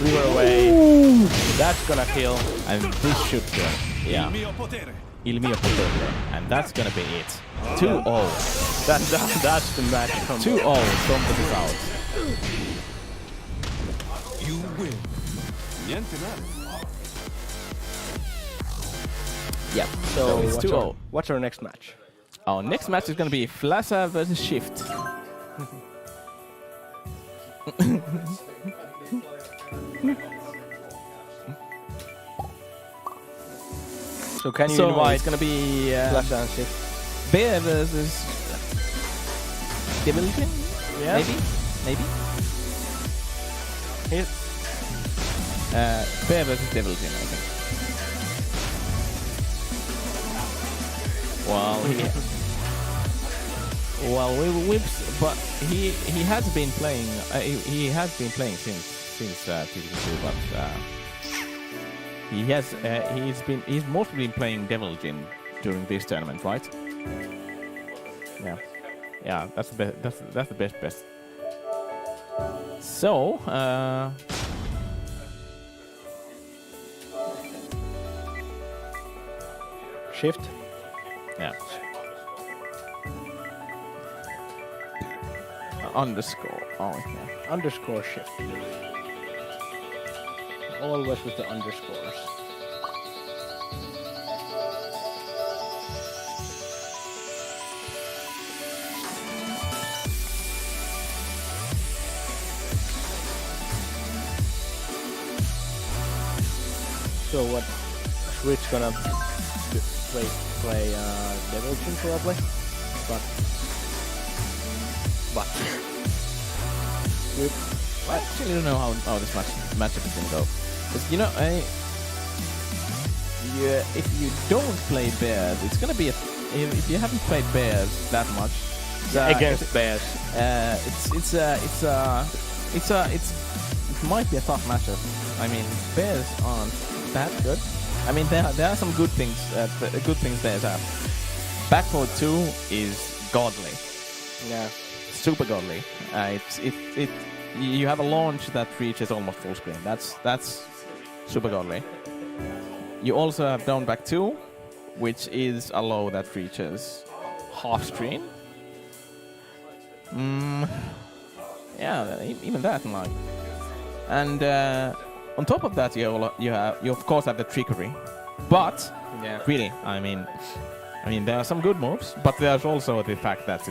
River away. That's gonna kill. And this should kill. Yeah. Il mio potere. And that's gonna be it. 2-0. That's the match. 2-0. Something is out. You win. Niente male. Yep. So it's 2-0. what's our next match? Our next match is gonna be Flasa versus Shift. So can you So invite it's gonna be Flash and Shift? Bear versus Biiruken? Yeah. Maybe. Bear versus Biiruken, I think. But he has been playing. He has been playing since TTC2, but he's mostly been playing Devil Jin during this tournament, right? Yeah. That's the best. So Shift. yeah. Underscore. Oh, yeah. Underscore shift. Always with the underscores. So what? Switch gonna play Devil Jin probably, but I actually don't know how this matchup is gonna go. Because if you don't play bears, it's gonna be if you haven't played bears that much against bears. It might be a tough matchup. I mean, bears aren't that good. I mean, there are some good things bears have. Back forward 2 is godly. Yeah. Super godly. You have a launch that reaches almost full screen. That's super godly. You also have down back 2, which is a low that reaches half screen. Yeah, even that like. And on top of that, you of course have the trickery. But really, I mean there are some good moves, but there's also the fact that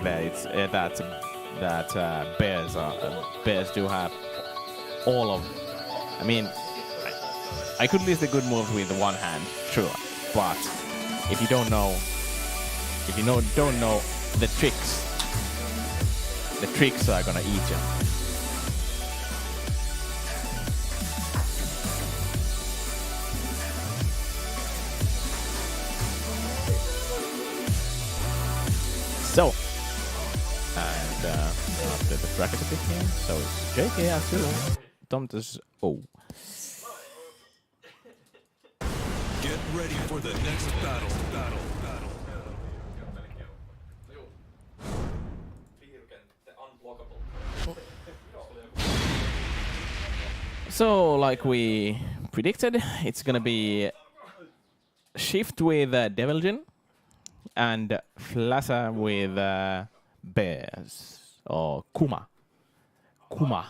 bears do have all of. I mean, I could list the good moves with one hand, sure, but if you don't know the tricks are gonna eat you. So, and after the bracket pick here, so it's JK at 2, Tomtas O. Get ready for the next battle. So, like we predicted, it's gonna be Shift with Devilgen and Flasa with Bears or Kuma. Kuma.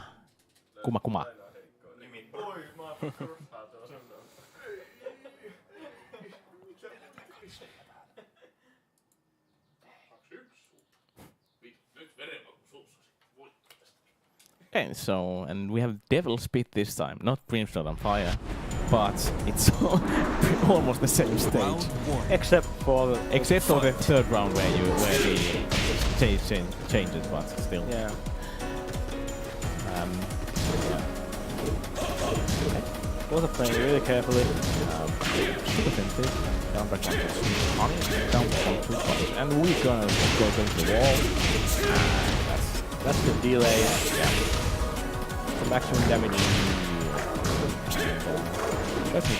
Okay, so, and we have Devil Spit this time, not Brimstone on Fire, but it's almost the same stage. Round 1. Except for The third round where the stage changes, but still. yeah. Both are playing really carefully. Super sensitive. Down back 1 to 2 punish, down back 1 to 2 punish, and we're gonna go into the wall. That's the delay. Yeah. The maximum damage. That's it.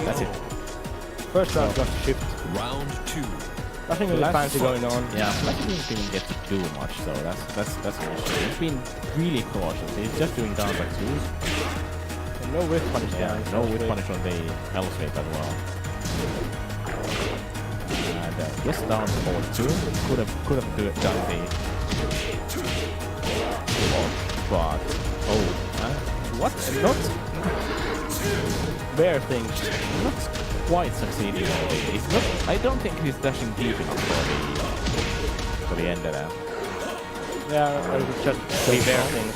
That's it. First round got shift. Round 2. Nothing really Last fancy going on. Yeah, Flash didn't even get to do much, so that's an issue. He's been really cautious. He's just doing down back 2s. And no whiff punish Yeah, down. no whip punish on the Hell Sweep as well. And just down forward 2. Could have done the but what? Not Bear things not quite succeeding on the it's not I don't think he's dashing deep enough for the end of that. Yeah, just three bear things.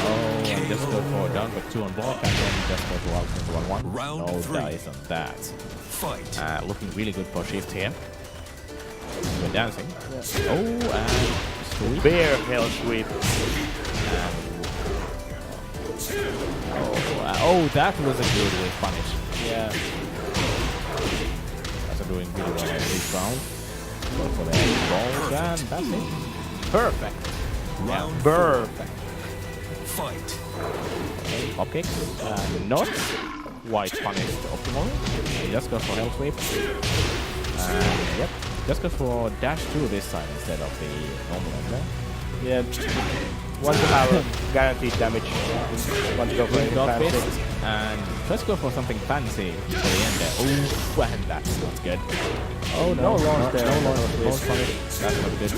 Oh, and just go for down back 2 on block and then just go to out into 1-1. Round No 3. dice on that. Fight. Looking really good for shift here. We're dancing. Yeah. Oh, and sweep. Bear hell sweep. Oh, that was a good way punish. Yeah. That's doing really well in this round. Go for the balls and that's it. Perfect. Round Perfect. Fight. Okay, hop kicks. Not quite punished optimally. Just go for hell sweep. Yep. Just go for dash 2 this time instead of the normal ender. Yeah. Want to have guaranteed damage. Want to go for anything Dog fancy. fist. And let's go for something fancy for the ender. Oh, and that's not good. Oh no, launch there. No launch launch there. punish. That's not good.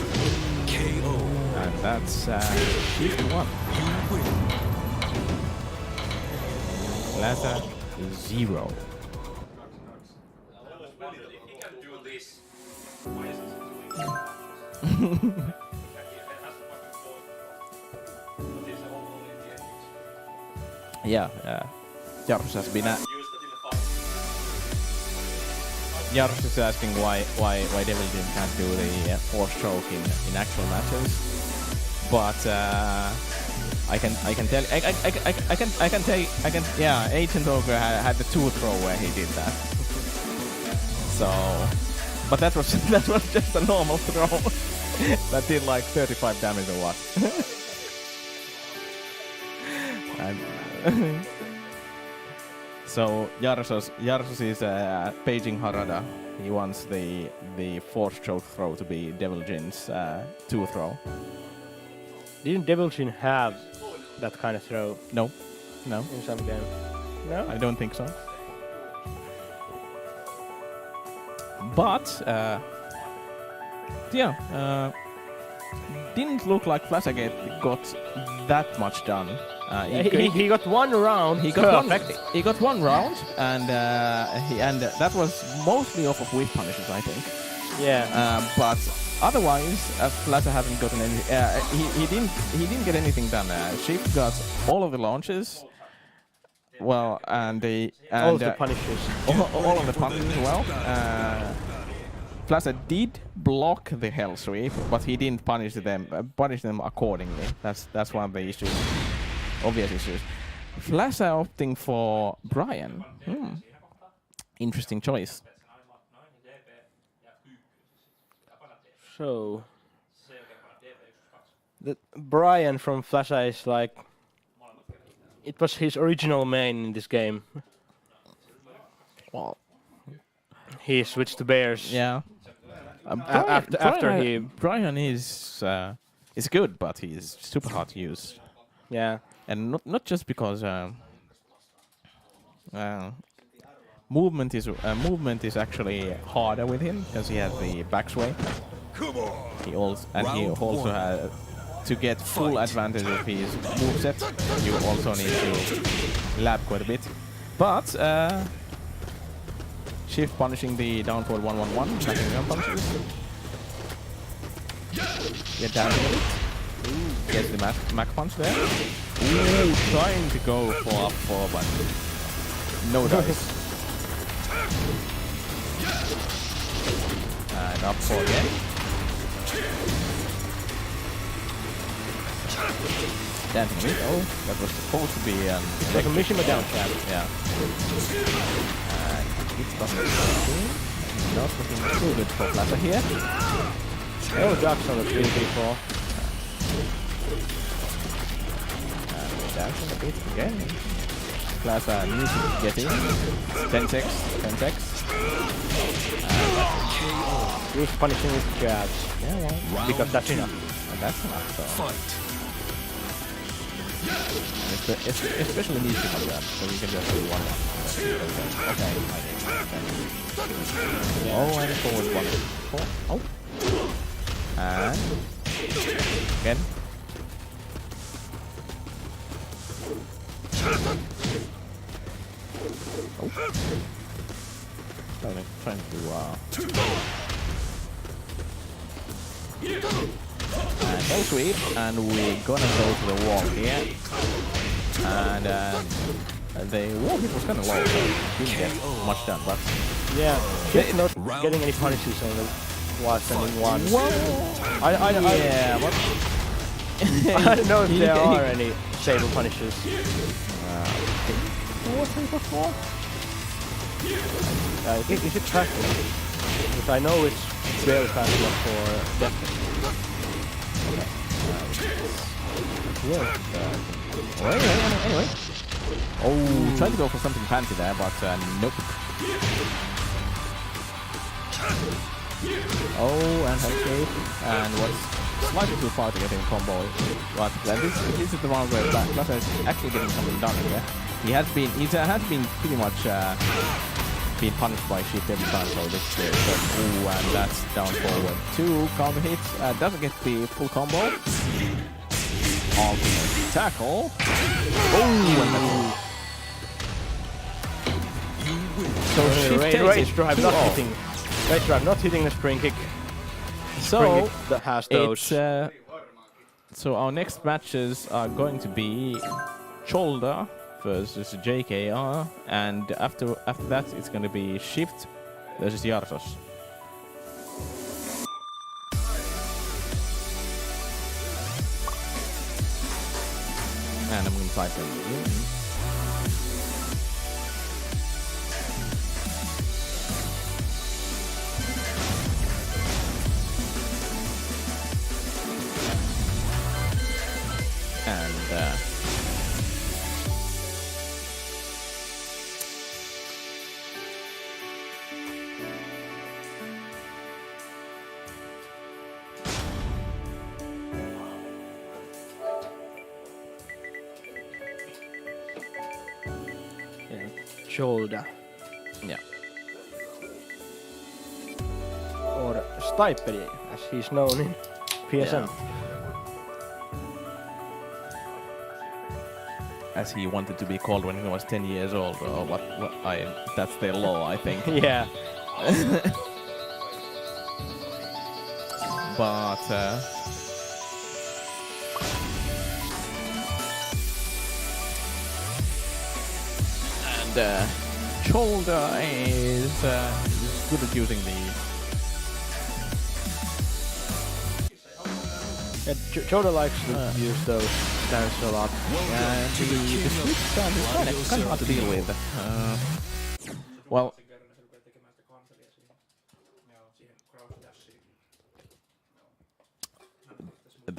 KO. And that's shift 1. Laza 0. Yeah, Jarvis has been Jarvis is asking why Devilgen can't do the force choke in actual matches, but yeah, Agent Ogre had the 2 throw where he did that. So, but that was just a normal throw that did like 35 damage or what. So Jarsos is paging Harada. He wants the force choke throw to be Devilgen's 2 throw. Didn't Devilgen have that kind of throw No, in some game? No? I don't think so. But didn't look like Flashagate got that much done. He got 1 round. He got one round, and that was mostly off of whip punishes, I think. Yeah. But otherwise, Flatter hasn't gotten any. He didn't get anything done. Shift got all of the launches. Well, and all of the punishes. all of the punishes as well. Flatter did block the hell sweep, but he didn't punish them accordingly. That's one of the issues. Obvious issues. Flasher opting for Brian. Interesting choice. So the Brian from Flasha is like it was his original main in this game. Well, He switched to Bears. yeah. Brian is good, but he's super hard to use, Yeah. and not just because movement is actually harder with him because he has the backsway. He also has to get full advantage of his moveset. You also need to lab quite a bit, but shift punishing the down forward 1-1-1, attacking gun punches. Get down a bit. Gets the Mac punch there. Ooh, trying to go for up 4, but no dice. And up 4 again. Dancing a bit. Oh, that was supposed to be Like a Mishima down tap. yeah. It's not looking too good for Plaza here. Oh, ducks on the 3v4. Dancing a bit again. Plaza needs to get in. 10-6, 10-6. Use punishing with jabs. Yeah, well, Because that's enough. and that's enough. So. Especially needs to come down, so we can just do one. Okay. Oh, and forward 1-4. Oh. And again. Oh. Trying to and no sweep, and we're gonna go to the wall here. And the wall hit was kind of low, so didn't get much done, but Yeah. Just not getting any punishes on the while sending one. yeah, but I don't know if there are any saber punishes. Is it fast enough? Because I know it's very fast enough for death. anyway. Oh, tried to go for something fancy there, but nope. Oh, and escape, and was slightly too far to get him combo. But this is the one where Plaza is actually getting something done here. He has been pretty much been punished by shift every time, so this is ooh, and that's down forward 2 counter hits. Doesn't get the full combo. Ultimate tackle. Oh, and so Rage drive not hitting. Rage drive not hitting the spring kick. So That has those. So our next matches are going to be Shoulder versus JKR, and after that it's going to be Shift versus Yarsos. And I'm going to type them in. Shoulder. Yeah. Or Stipedy, as he's known in PSN. As he wanted to be called when he was 10 years old, or that's their law, I think. Yeah. But Shoulder is good at using the. Yeah, Shoulder likes to use those stands a lot. And the switch stand is kind of hard to deal with. Well,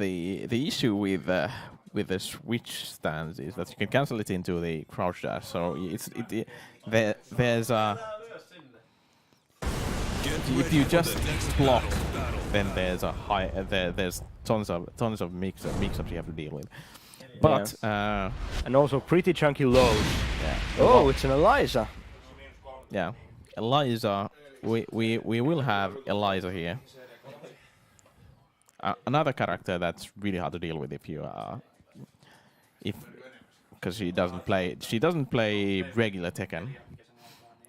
the issue with the switch stance is that you can cancel it into the crouch dash. So there's a if you just block, then there's a high there's tons of mix-ups you have to deal with. But and also pretty chunky lows. yeah. Oh, it's an Eliza. Yeah, Eliza. We will have Eliza here. Another character that's really hard to deal with if you because she doesn't play regular Tekken.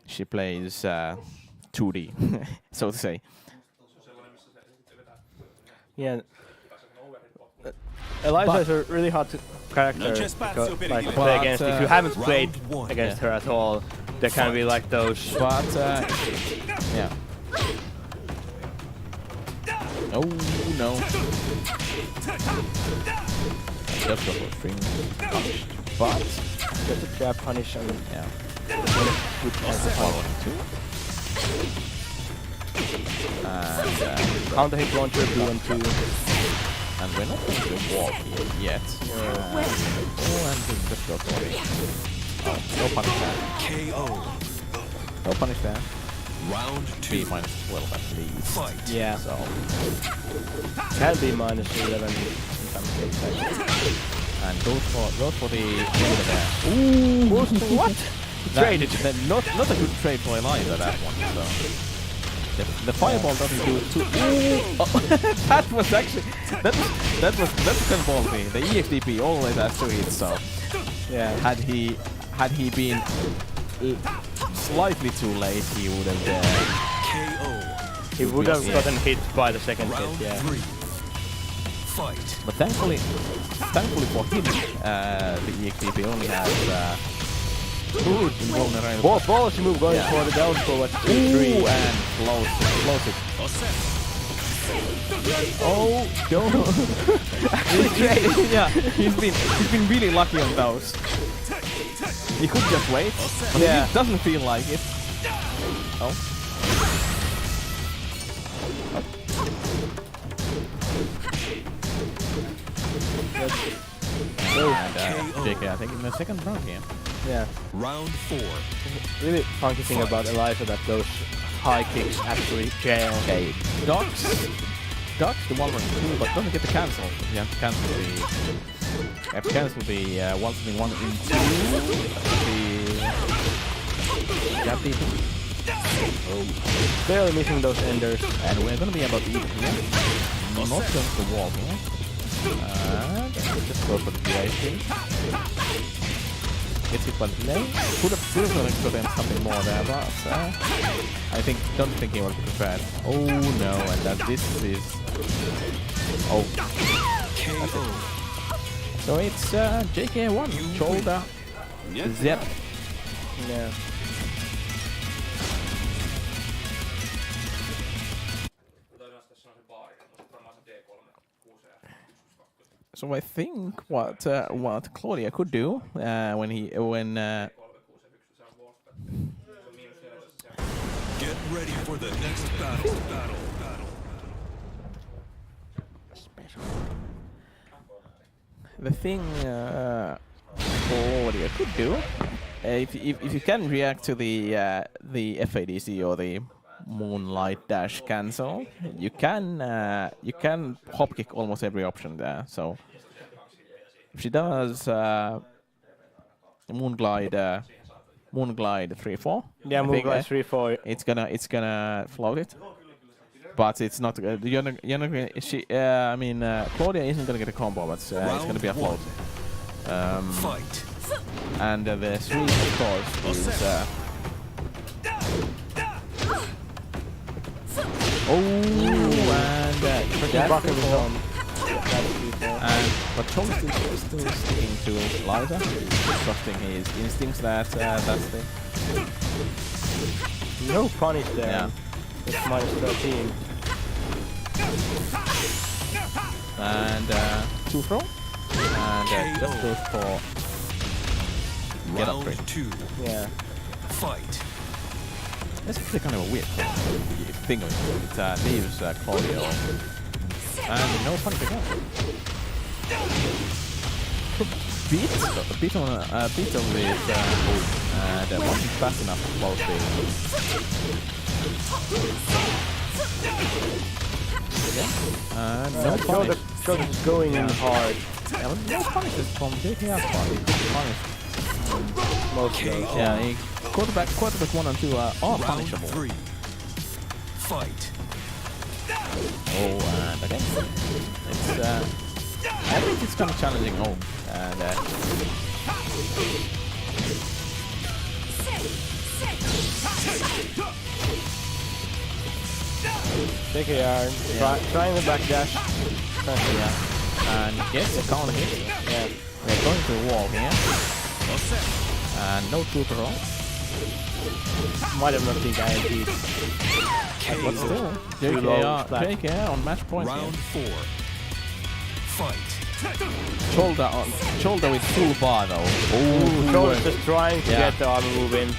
She plays 2D, so to say. Yeah. Eliza is a really hard character to play against. If you haven't played against her at all, there can be like those. But yeah. Oh no! Just go for string punish, but Just a trap punish and yeah. good And counter hit launcher, B1 2. and we're not going to walk here yet. And just go for it. Oh, no punish there. KO. No punish there. Round B 2. minus 12 at least. Fight. Yeah. So Can be minus 11 in some cases. and goes for the there. Ooh! What? Traded. Not a good trade for Eliza, that one. So the fireball doesn't do too. Ooh! Oh, that was actually that's kind of ballsy. The EXDP always has 2 hits. So Yeah. had he been slightly too late, he would have. KO. He would have gotten hit by the second hit, Round yeah. 3. Fight. But thankfully for him, the EXDP only has good invulnerable. Ballsy move going for the down forward 2-3. Ooh, and close it. Oh, don't. Actually, yeah, he's been really lucky on those. He could just wait, but Yeah. it doesn't feel like it. Oh. And JK, I think in the second round here. Yeah. Round 4. Really funky thing about Eliza that those high kicks actually jail. Okay, Docs the 1 1 2, but doesn't get the cancel. You have to cancel the. You have to cancel the 1 in 2. That beat him. Barely missing those enders. And we're gonna be about to eat here. Not going to the wall here. And just go for the DIC. Gets hit by the delay. Could have gotten something more there, but don't think he was prepared. Oh no, and that this is. Oh. KO. So it's JK1, shoulder, zip. Yeah. So I think what Claudia could do when Get ready for the next battle. the thing Claudia could do if you can react to the FADC or the Moonlight Dash cancel, you can hop kick almost every option there. So if she does Moonglide 3-4, Yeah, move like 3-4. it's gonna float it. But it's not. You're not gonna, Claudia isn't gonna get a combo, but it's gonna be a float. Fight. And the sweep, of course, is. And but Tom is still sticking to Liza, trusting his instincts that that's the. No punish there. Yeah. It's minus 13. And 2 throw. And just goes for get up Round 2. Yeah. Fight. That's actually kind of a weird thing of it. It leaves Claudia And no punish again. Bit on with move, and wasn't fast enough to close the. And no punish. Shoulder is going in hard. Yeah, but no punishes from JKR's part. He couldn't punish most of those. Yeah, quarterback 1 and 2 are Round punishable. 3. Fight. Oh, and again, it's I think it's kind of challenging home, and JKR trying the back dash. yeah, and gets a counter hit. Yeah. We're going to the wall here, and no trooper roll. Might have not been guaranteed. But still, Too low flat. JKR on match point. Round 4. Fight. Shoulder with full bar though. Ooh, Shoulder's just trying to get the armor move in.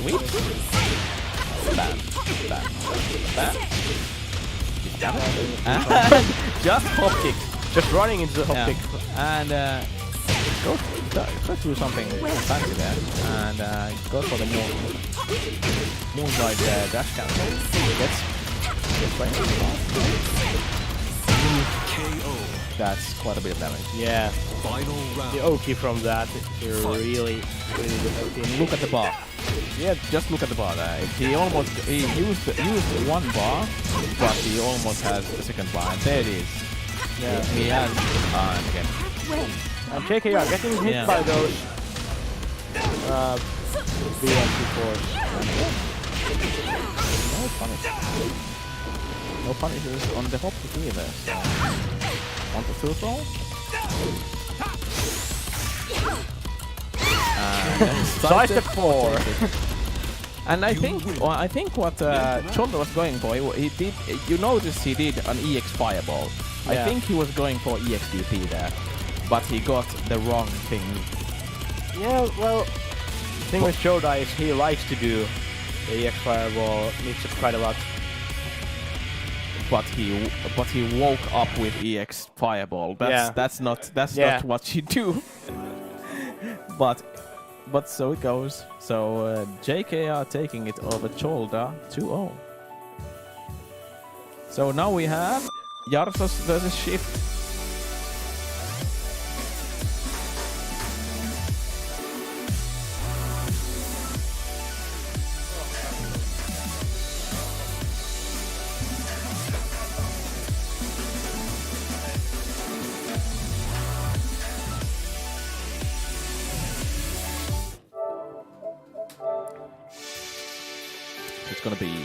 Sweep. Bam. Bam. Bam. And just hop kick. Just running into the hop Yeah. kick. And go through something fancy there. And go for the moonlight dash cancel. Gets right. KO. That's quite a bit of damage. Yeah. Final round. The Oki from that is really good. Look at the bar. Yeah, just look at the bar there. He used one bar, but he almost has the second bar, and there it is. Yeah. He has and again. And JKR getting hit Yeah. by those BMP force. No punish. No punishes on the hop kick either. So on the through throw. And Sidestep 4. And I think what Shoulder was going for, he did. You notice he did an EX Fireball. I Yeah. think he was going for EXDP there, but he got the wrong thing. Yeah, well, the thing with Shoda is he likes to do the EX Fireball, mix it quite a lot. But he woke up with EX Fireball. That's not what you do. But so it goes. So JKR taking it over Shoulder 2-0. So now we have Jarsos versus Shift. It's gonna be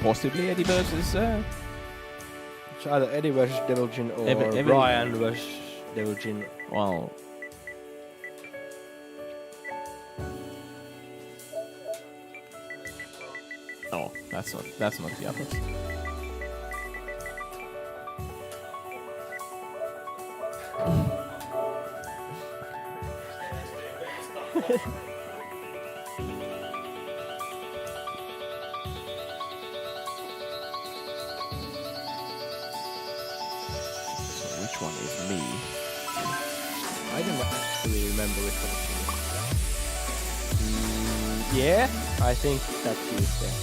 possibly Eddie versus It's either Eddie versus Devil Jin or Ryan versus Devil Jin. well. Oh, that's not the opposite. So which one is me? I don't actually remember which one it is. Yeah, I think that's you there.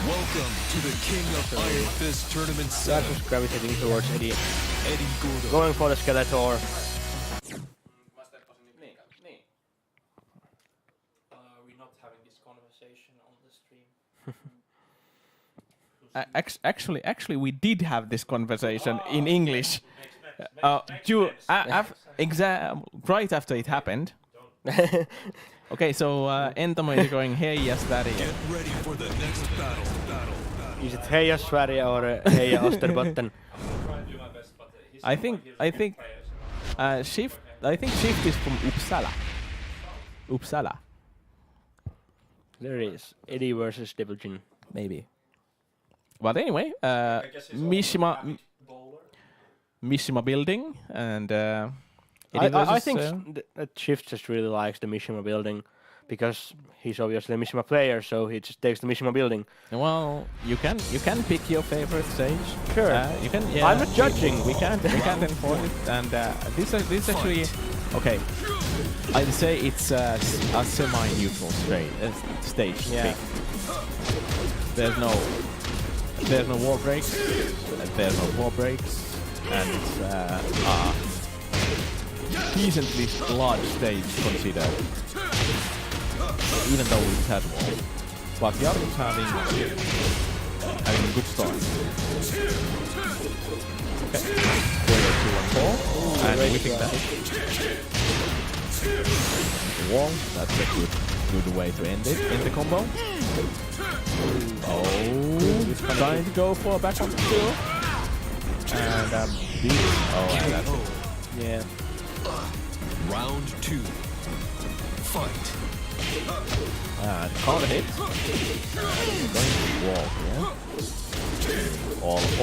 Welcome to the King of Iron Fist Tournament That's 7. just gravitating towards Eddie. Eddie Gordo. Going for the Skeletor. We're not having this conversation on the stream. Actually, we did have this conversation in English. Right after it happened. Okay, so Entamo is going, hey, yes, daddy. Get ready for the next battle. Is it Heija Sverige or Heija Osterbotten? I think Shift is from Uppsala. Uppsala. There is Eddie versus Devil Jin. Maybe. But anyway, guess he's also a rapid bowler. Mishima building and I think that Shift just really likes the Mishima building because he's obviously a Mishima player, so he just takes the Mishima building. well, you can pick your favorite stage. Sure. You can. Yeah, I'm not judging. We can't enforce it. And this actually, okay. I'd say it's a semi-neutral stage. to Yeah. pick. There's no wall breaks. There's no wall breaks, and it's decently large stage considered. Even though we've had walls, but the other is having a good start. Okay, player 2 and 4, and whipping that. Wall, that's a good way to end it in the combo. Oh, trying to go for a back on still. And and that's it. Yeah. Round 2. Fight. Can't hit. Going to wall here.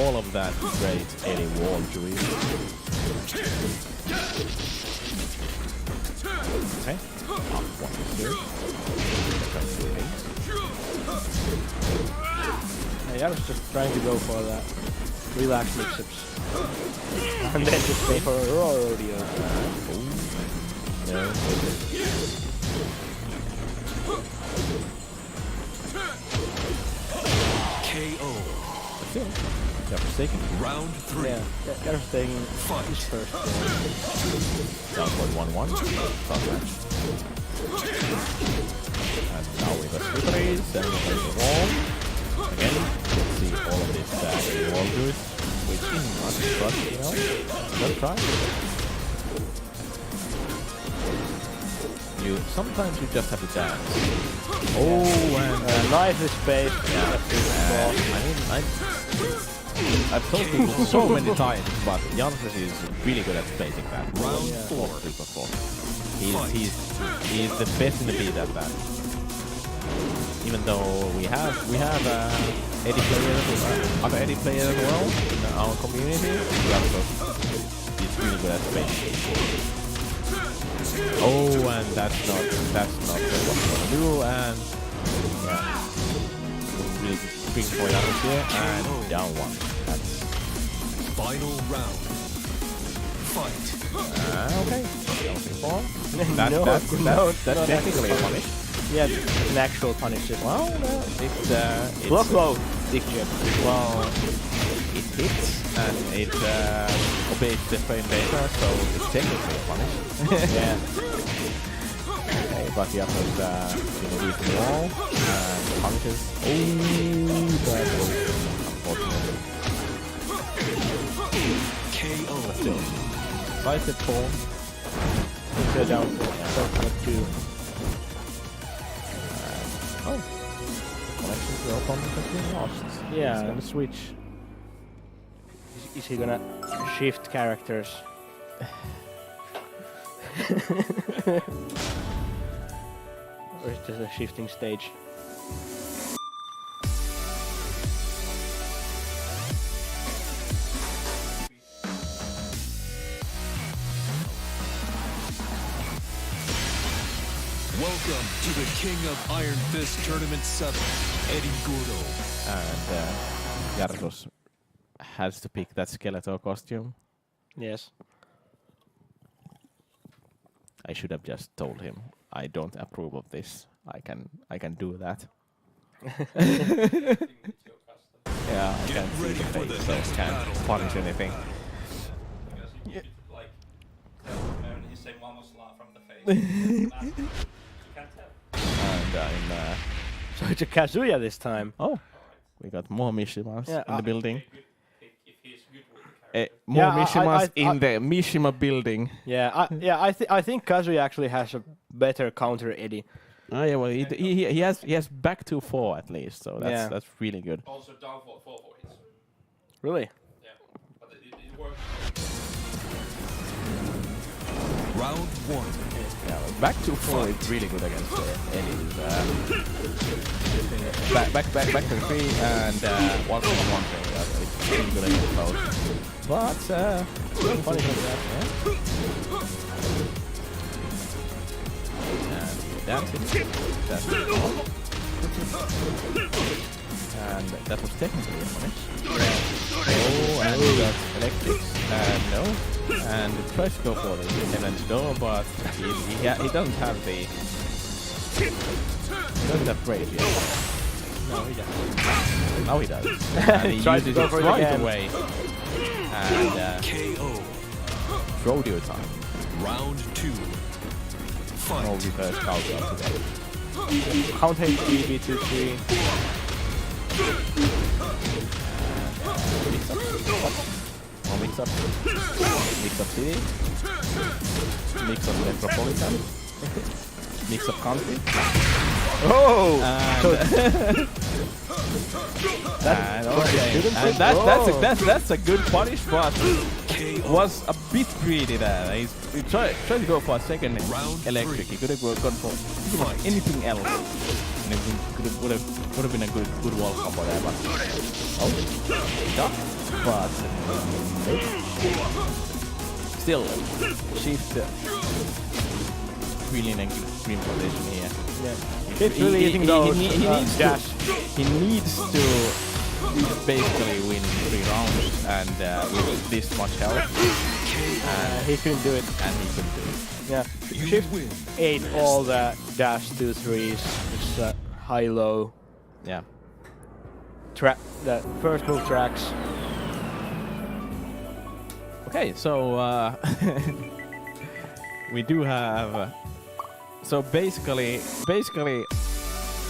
All of that great Eddie wall to it. Okay. Up one here. I was just trying to go for that relax mix-ups. And then just stay for a raw rodeo. No. KO. Devastating. Round 3. Yeah, Gareth's taking his first. Down 1-1. Start match. And now with the slipperies, and there's the wall. Again, you can see all of this wall good, which is not, but you know, let's try. Sometimes you just have to dance. Oh, and Nicely spaced. I've told people so many times, but Janssens is really good at spacing that. Round 4. He's the best in the beat at that. Even though we have Eddie players, other Eddie players as well in our community, he's really good at spacing. Oh, and that's not what we're gonna do, and yeah, really good big for Janssens here, and down one. That's Final round. Fight. okay. That's technically a punish. Yeah, an actual punish. Well, it's Block low, dick chip. well, it hits and it obeys the frame data, so it's technically a punish. Yeah. Okay, but the other is in a decent wall and punishes. Oh, that was unfortunately. KO. But still, slice it full. Go down for 2. Oh, connection to your opponent has been lost. Yeah. He's gonna switch. Is he gonna shift characters? Or is it just a shifting stage? Welcome to the King of Iron Fist Tournament 7, Eddie Gordo. And Jarros has to pick that Skeletor costume. Yes. I should have just told him I don't approve of this. I can do that. Yeah, I Get can't see ready the for the face, so next can't battle. punish anything. Because you could, like, tell when he's saying vamos la from the face. You can't tell. And So it's a Kazuya this time. oh, we got more Mishimas Yeah, in the building. Good pick if he's good with the character. More Yeah, Mishimas I- in the Mishima building. Yeah, I think Kazuya actually has a better counter Eddie. Oh yeah, well he has back to 4 at least, so that's really good. Also down for 4 points. Really? Yeah. But it works. Round one. Yeah, back to 4 is really good against enemies. Back to 3 and 1 thing. It's really good against those. But funny from that, yeah. And that's it. That's it. And that was technically a punish. Oh, and we got electrics. And no. And it tries to go for the heaven's door, but he doesn't have the... He doesn't have praise yet. No, he doesn't. Now he does. And he Tries to uses go it for it right again. away. And KO. rodeo time. Round two. No Fight. reverse counter today. Count HP, B2-3. Mix up. More mix up. Mix up city. Mix up metropolitan. Mix up country. Oh! And that's a good punish, but was a bit greedy there. He tried to go for a second Round electric. He could have gone for anything else. And it would have been a good wall combo there, but duck. But still, shift really in a green position here. Yeah. It's really eating those dash. He needs to basically win 3 rounds and with this much health. He couldn't do it. And he couldn't do it. Yeah. You Shift win. 8 all the dash 2-3s. It's high-low. Yeah. The first move tracks. Okay, so we do have. So basically,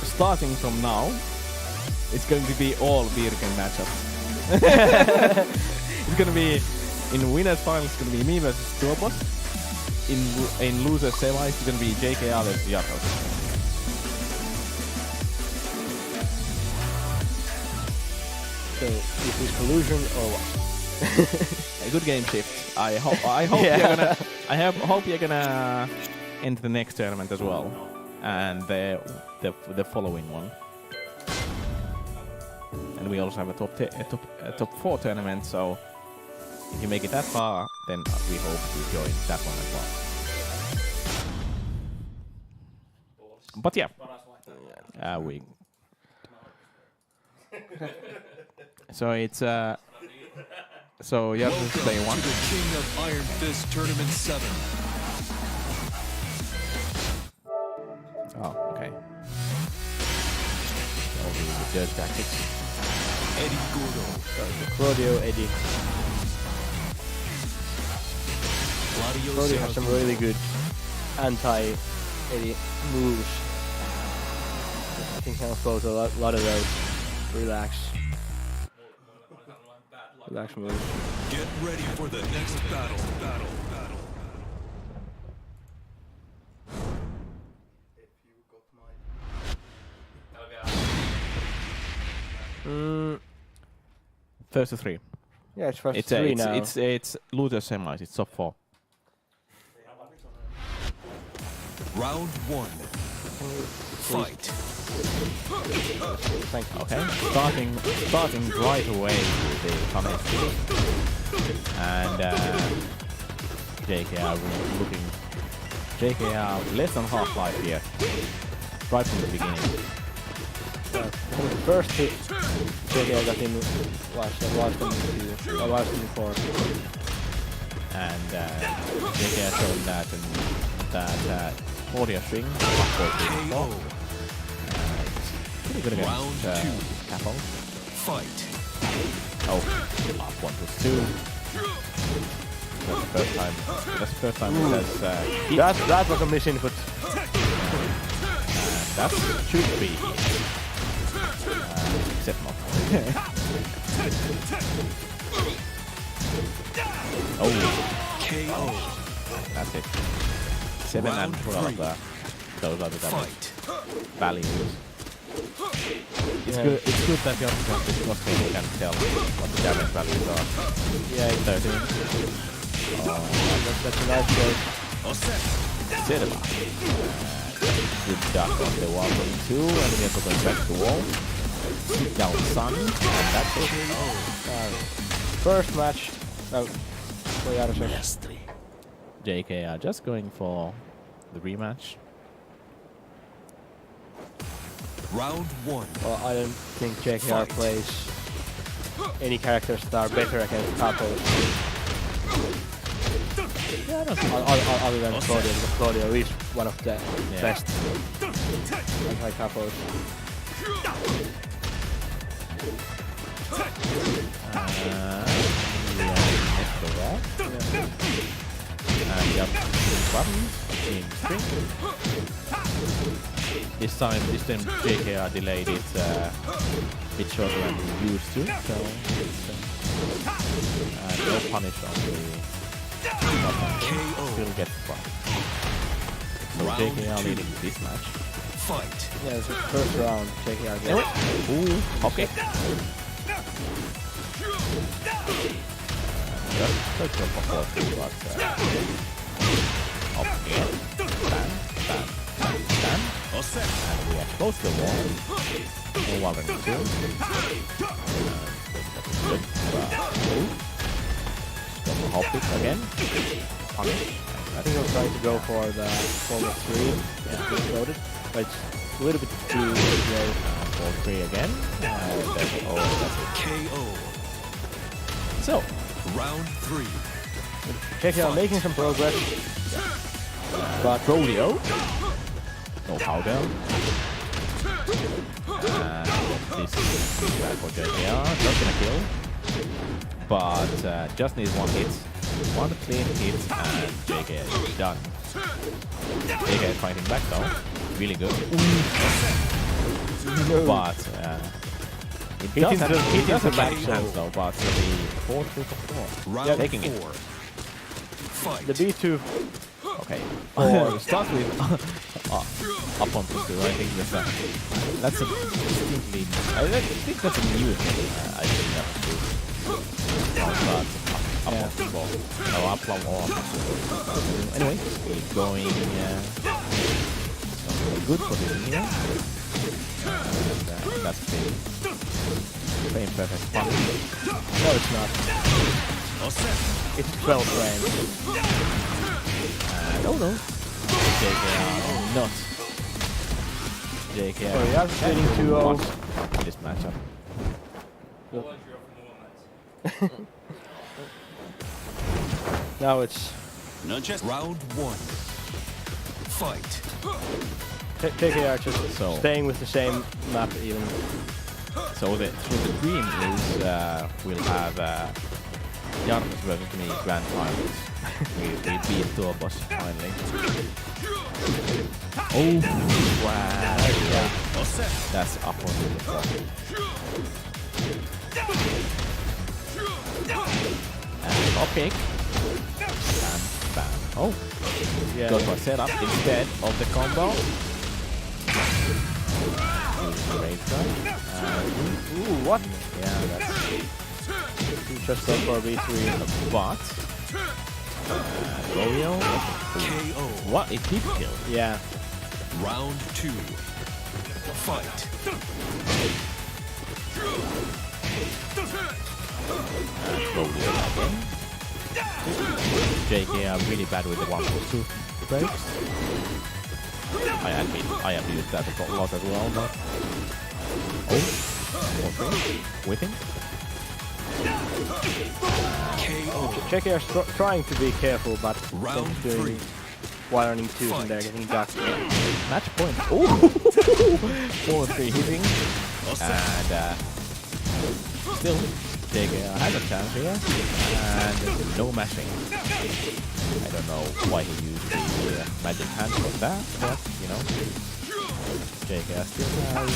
starting from now, it's going to be all Biiruken matchups. It's going to be in winners final. It's going to be me versus Tuopos. In losers semi, it's going to be JKR versus Jarros. So, is this collusion or what? A good game shift. I hope you're gonna enter the next tournament as well, and the following one. And we also have a top 4 tournament. So if you make it that far, then we hope to join that one as well. But yeah, we. So it's so you have to Welcome play 1. to the King of Iron Fist Tournament 7. Oh, okay. All the dirt tactics. Eddie Gordo. Rodeo Eddie. Gladio Rodeo has some really good anti-Eddie moves. I think I'll go to a lot of those. Relax moves. Get ready for the next battle. First to 3. Yeah, it's first It's 3 now. it's loser semis. It's top 4. Round 1. Fight. Thank you. Okay. Starting right away with the Kame skill. And JKR looking. JKR less than half life here. Right from the beginning. The first hit JK got in last in 4. And JKR showing that audio string. Pretty good against Round 2. Capo. Fight. Oh, up 1 plus 2. That's the first time. That's the first time it says That was a misinput. that should be except not. Oh, KO. that's it. 7 and 12. Those are the damage Fight. values. It's good that you have this costing you can tell what the damage values are. Yeah, 13. that's a nice joke. Silva. Good duck on the wall going too, and we have to go back to wall. Sit down, son. And that's it. First match. No. For Jarosov. JK are just going for the rematch. Round 1. Well, I don't think JKR plays any characters that are better against Capos. Yeah, I don't think Other than Claudio, because Claudio is one of the best anti-Capos. Jump buttons in string. This time JKR delayed it a bit shorter than we used to, so no punish on the still get fun. So JKR leading this match. Fight. Yeah, it's the first round, JKR gets. Ooh, okay. Just a jump of course, but up here. Stand. And we expose the wall. No one can kill. Stop hop it again. Punish. I think I'll try to go for the forward 3. Yeah, loaded. But it's a little bit too late. Forward 3 again. That's it. KO. So, Round 3. JKR making some progress. But Rodeo. No powder. This is bad for JKR. Not gonna kill. But just needs one hit. One clean hit and JKR is done. JKR fighting back though. Really good. But it does have back chance though, but the 4-3-4. Round Taking 4. it. Fight. the B2 Okay. Start with up on plus 2. I think that's a distinctly. I think that's a new thing. I think that's true. Up on plus 4. No, up on or up on 2. Anyway, we're going good position here. And that's frame perfect fun. No, it's not. It's 12 frames. No. JKR not. JKR. So we are leading 2-0. In this matchup. Now it's Round 1. Fight. JKR just So- staying with the same map even. So the dream is we'll have Jarvis versus me grand finals. we beat Turbos finally. Oh wow! Yeah. That's up on the top. And top pick. Bam. Oh, Yeah. got my setup instead of the combo. Great guy. Ooh, what? Yeah, that's Just go for B3. but Romeo. KO. What? It did kill. Yeah. Round 2. Fight. Romeo again. JK are really bad with the 1+2 breaks. I admit, I have used that a lot as well, but... Oh, okay. Whipping. JKR trying to be careful, but Round doing 3. wiring 2s and they're getting ducked. Match point. Oh! 4-3 hitting. And still, JKR has a chance here. And no mashing. I don't know why he used the magic hand for that, but you know. JKR still has.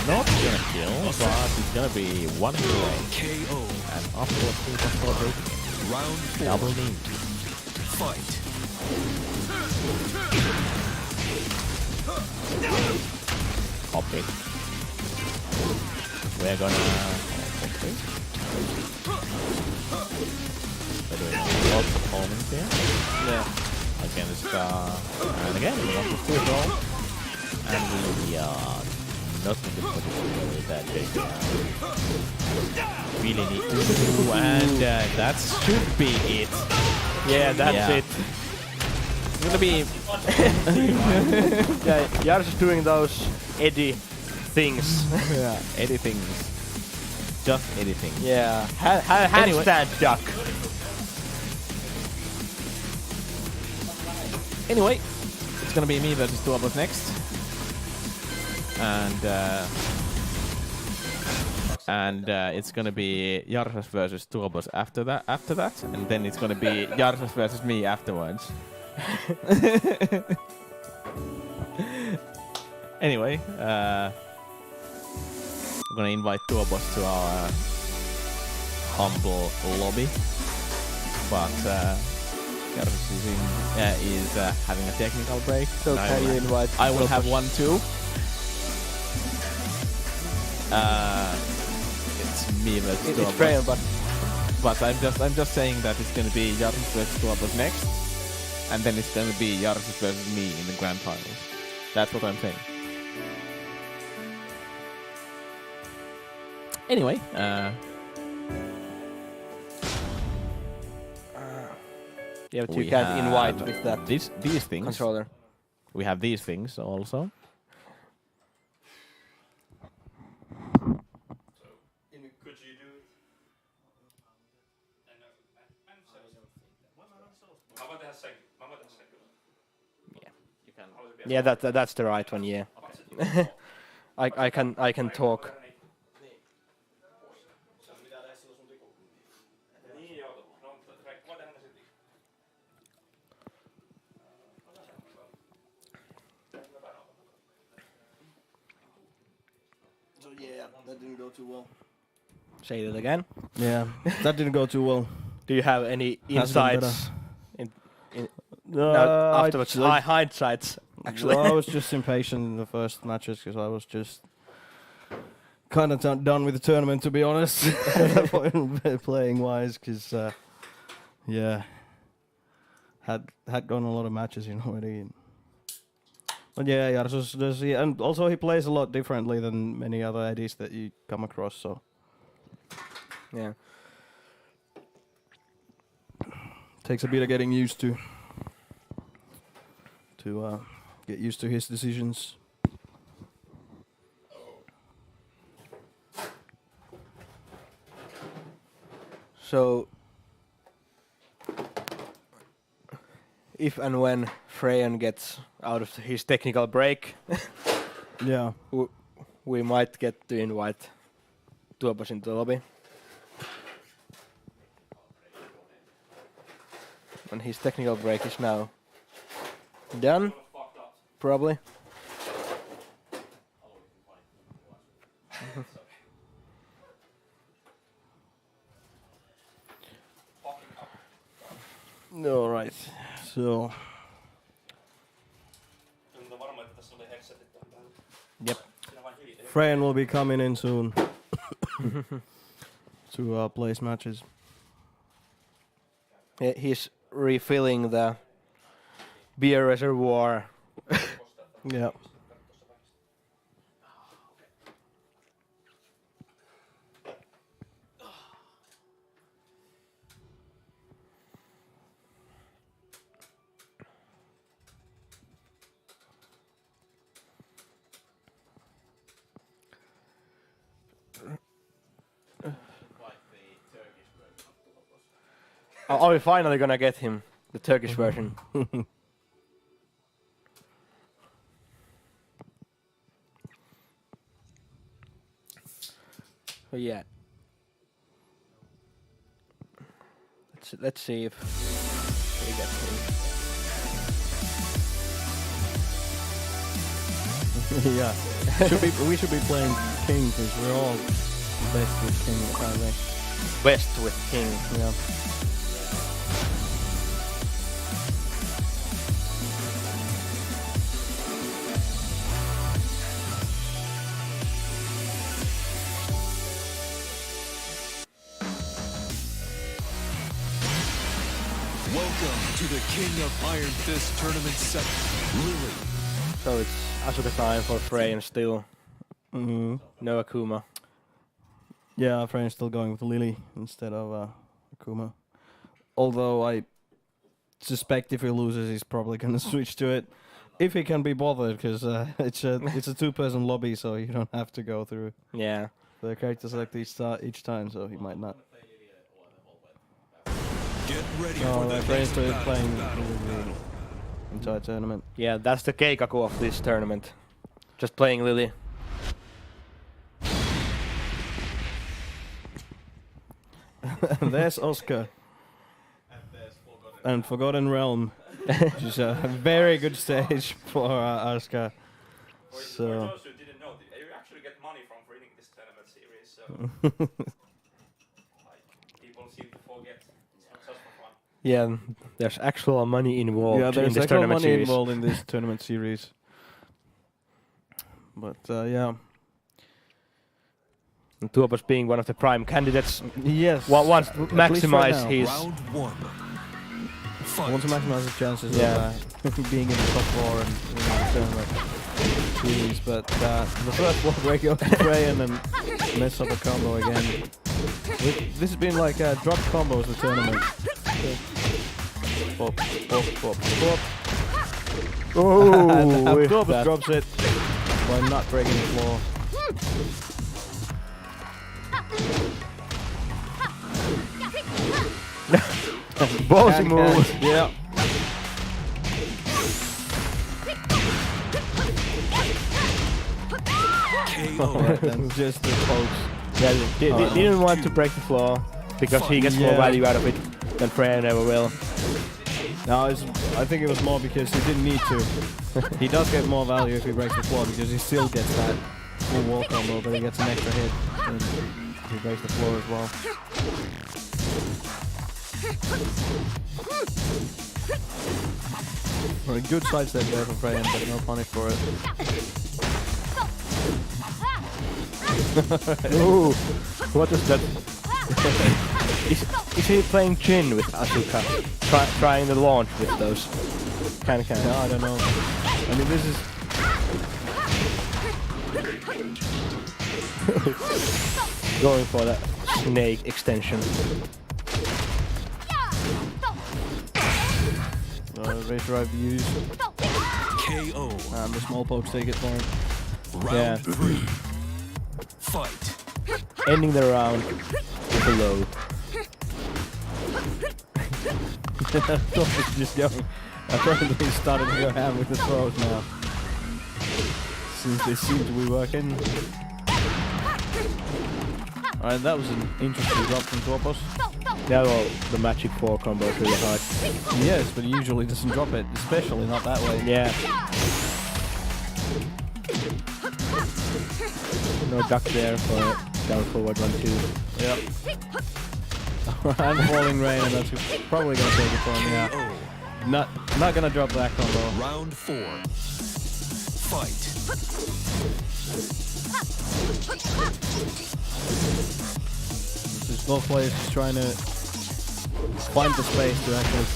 Not gonna kill, but it's gonna be one hit away. KO. And of course, he was for taking it. Round 4. Double knee. Fight. Copy. We're gonna. Okay. We're doing lots of homings here. against and again 1+2 as well. And we are not in the position that they really need to do, and that should be it. Yeah, that's it. It's gonna be Yeah, Jars is doing those Eddie things. yeah, anything, just anything. Yeah, Anyway. handstand duck. Anyway, it's gonna be me versus Tuopos next, and it's gonna be Jarsas versus Tuopos after that, and then it's gonna be Jarsas versus me afterwards. Anyway, I'm gonna invite Tuopos to our humble lobby, but Jarsas is having a technical break. So and can you invite? I will have one too. It's me versus It's Tuopos. Freya, But I'm just saying that it's gonna be Jarsas versus Tuopos next, and then it's gonna be Jarsas versus me in the grand finals. That's what I'm saying. Anyway, yeah, but we you can't invite have with that these things. controller. We have these things also. Could you do it? Mä voin tehdä sen. Yeah, you can. Yeah, that's the right one. Yeah, I can talk. Niin joo. No, voi tehdä ne sitten. So yeah, that didn't go too well. Say that again. Yeah, that didn't go too well. Do you have any Has been insights afterwards? Hindsights, actually. Well, I was just impatient in the first matches because I was just kind of done with the tournament, to be honest, playing wise. Because yeah, had gone a lot of matches in already. But yeah, Jarsos does, and also he plays a lot differently than many other Eddies that you come across. So Yeah. takes a bit of getting used to get used to his decisions. So, if and when Freyan gets out of his technical break, Yeah, we might get to invite Tuopos into the lobby. And his technical break is now done, probably. all right. So Tuntuu varmaan, että tässä oli headsetit tähän päälle. Yep. Siinä vain hiljaa. Freyan will be coming in soon to place matches. He's refilling the beer reservoir. Yeah. Are we finally gonna get him the Turkish version? But yeah. Let's see if we get him. Yeah. We should be playing King because we're all best with King apparently. West with King. Yeah. Welcome to the King of Iron Fist Tournament 7, Lily. So it's Asuka time for Frey and still Mm-hmm. no Akuma. Yeah, Frey's still going with Lily instead of Akuma. Although I suspect if he loses, he's probably gonna switch to it. If he can be bothered, because it's a two-person lobby, so you don't have to go through Yeah. the character select each time, so he might not. Get ready No, for the Frey's next battle. playing battle. the entire tournament. Yeah, that's the Keikaku of this tournament. Just playing Lily. And there's Oscar. And Forgotten Realm, which is a very good stage for Oscar. For So those who didn't know, you actually get money from winning this tournament series. So like people seem to forget it's not just for fun. Yeah, there's actual money involved yeah, in there's this actual tournament money series. involved in this tournament series. But yeah, And Tuopas being one of the prime candidates, yes. wants to At least right maximize now. his. Round 1. I want to Fight. maximize his chances Yeah. of being in the top 4 and winning the tournament series. But the first wall break goes to Frey and then mess up a combo again. This has been like drop combos the tournament. Pop, pop, pop, pop. Oh, And Tuopas drops it by not breaking the floor. ballsy move. Yeah. KO. Then just the pokes. Yeah, they didn't want to break the floor because he gets more Yeah. value out of it than Freya never will. No, I think it was more because he didn't need to. He does get more value if he breaks the floor because he still gets that full wall combo, but he gets an extra hit and he breaks the floor as well. Well, a good sidestep there from Freyan, but no punish for it. Ooh, what is that? is he playing Jin with Asuka? Trying the launch with those? Kind of. No, I don't know. I mean, this is... Going for that snake extension. Razor I've used, KO. and the small pokes take it for him. Round Yeah. 3. Fight. Ending the round with a low. Top is just going. Apparently he's starting to go ham with the throws now. Since they seem to be working. Alright, that was an interesting drop from Tuopas. Yeah, well, the Magic 4 combo is really hard. Yes, but he usually doesn't drop it, especially not that way. Yeah. No duck there for down forward 1-2. Yep. And falling rain, and that's probably gonna take it for him. Yeah. KO. Not gonna drop that combo. Round 4. Fight. Just both players just trying to find the space to actually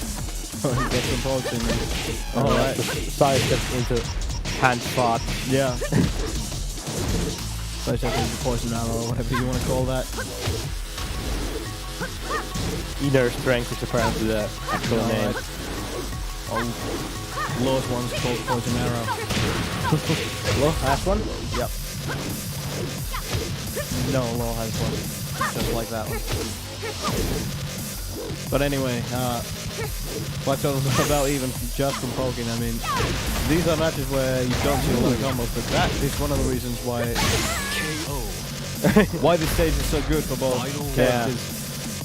get some pokes in there. Alright. Side step into hand spot. Yeah. Side into poison arrow, or whatever you want to call that. Inner strength is apparently the actual name. Oh, lowest one's called poison arrow. Last one? Yep. No, Law has one. Just like that one. But anyway, watch out about even just from poking. I mean, these are matches where you don't see a lot of combos, but that is one of the reasons why KO. why this stage is so good for both Final characters.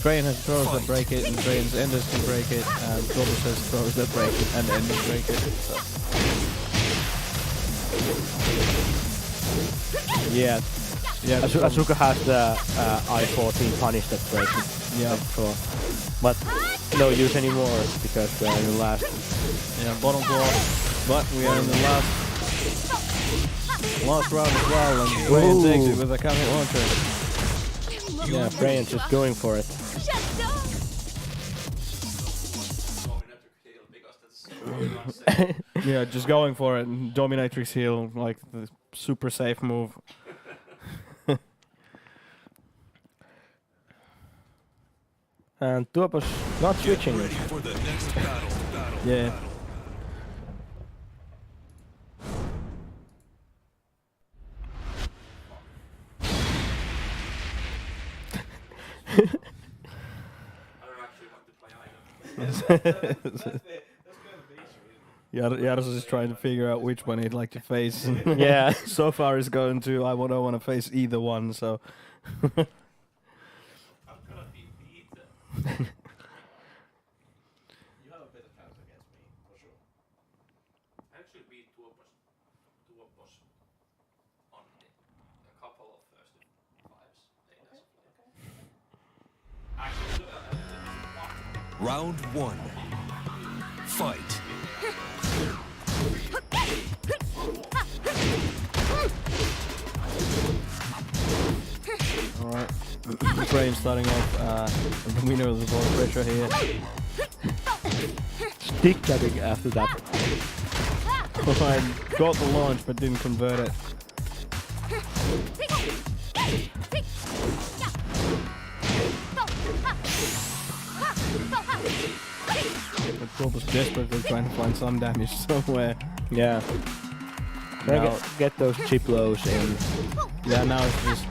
Freyan has throws that break it, and Freyan's enders can break it, and Tuopas has throws that break it, and enders break it. So. Yeah. Yeah, Asuka has the I-14 punish that breaks it. Yeah. Before. But no use anymore because we are in the last. yeah, bottom floor. But we are in the last round as well, and Freyan takes it with a counter launcher. Yeah, Freyan's just going for it. Yeah, just going for it. Dominatrix heal, like the super safe move. And Tuopo's not switching. Ready for the next battle. Yeah. I don't actually want to play either. Jaros is trying to figure out which one he'd like to face. Yeah. So far he's going to, I don't want to face either one, so. I'm gonna be beaten. You have a better chance against me, for sure. I actually beat Tuopos on a couple of first fives. Actually, Round 1. Fight. Alright. Frame starting off the winner of the ball pressure here. Stick cutting after that. Alright, got the launch but didn't convert it. But Bob was desperately trying to find some damage somewhere. Yeah. Gotta Now, get those chip lows in. yeah, now it's just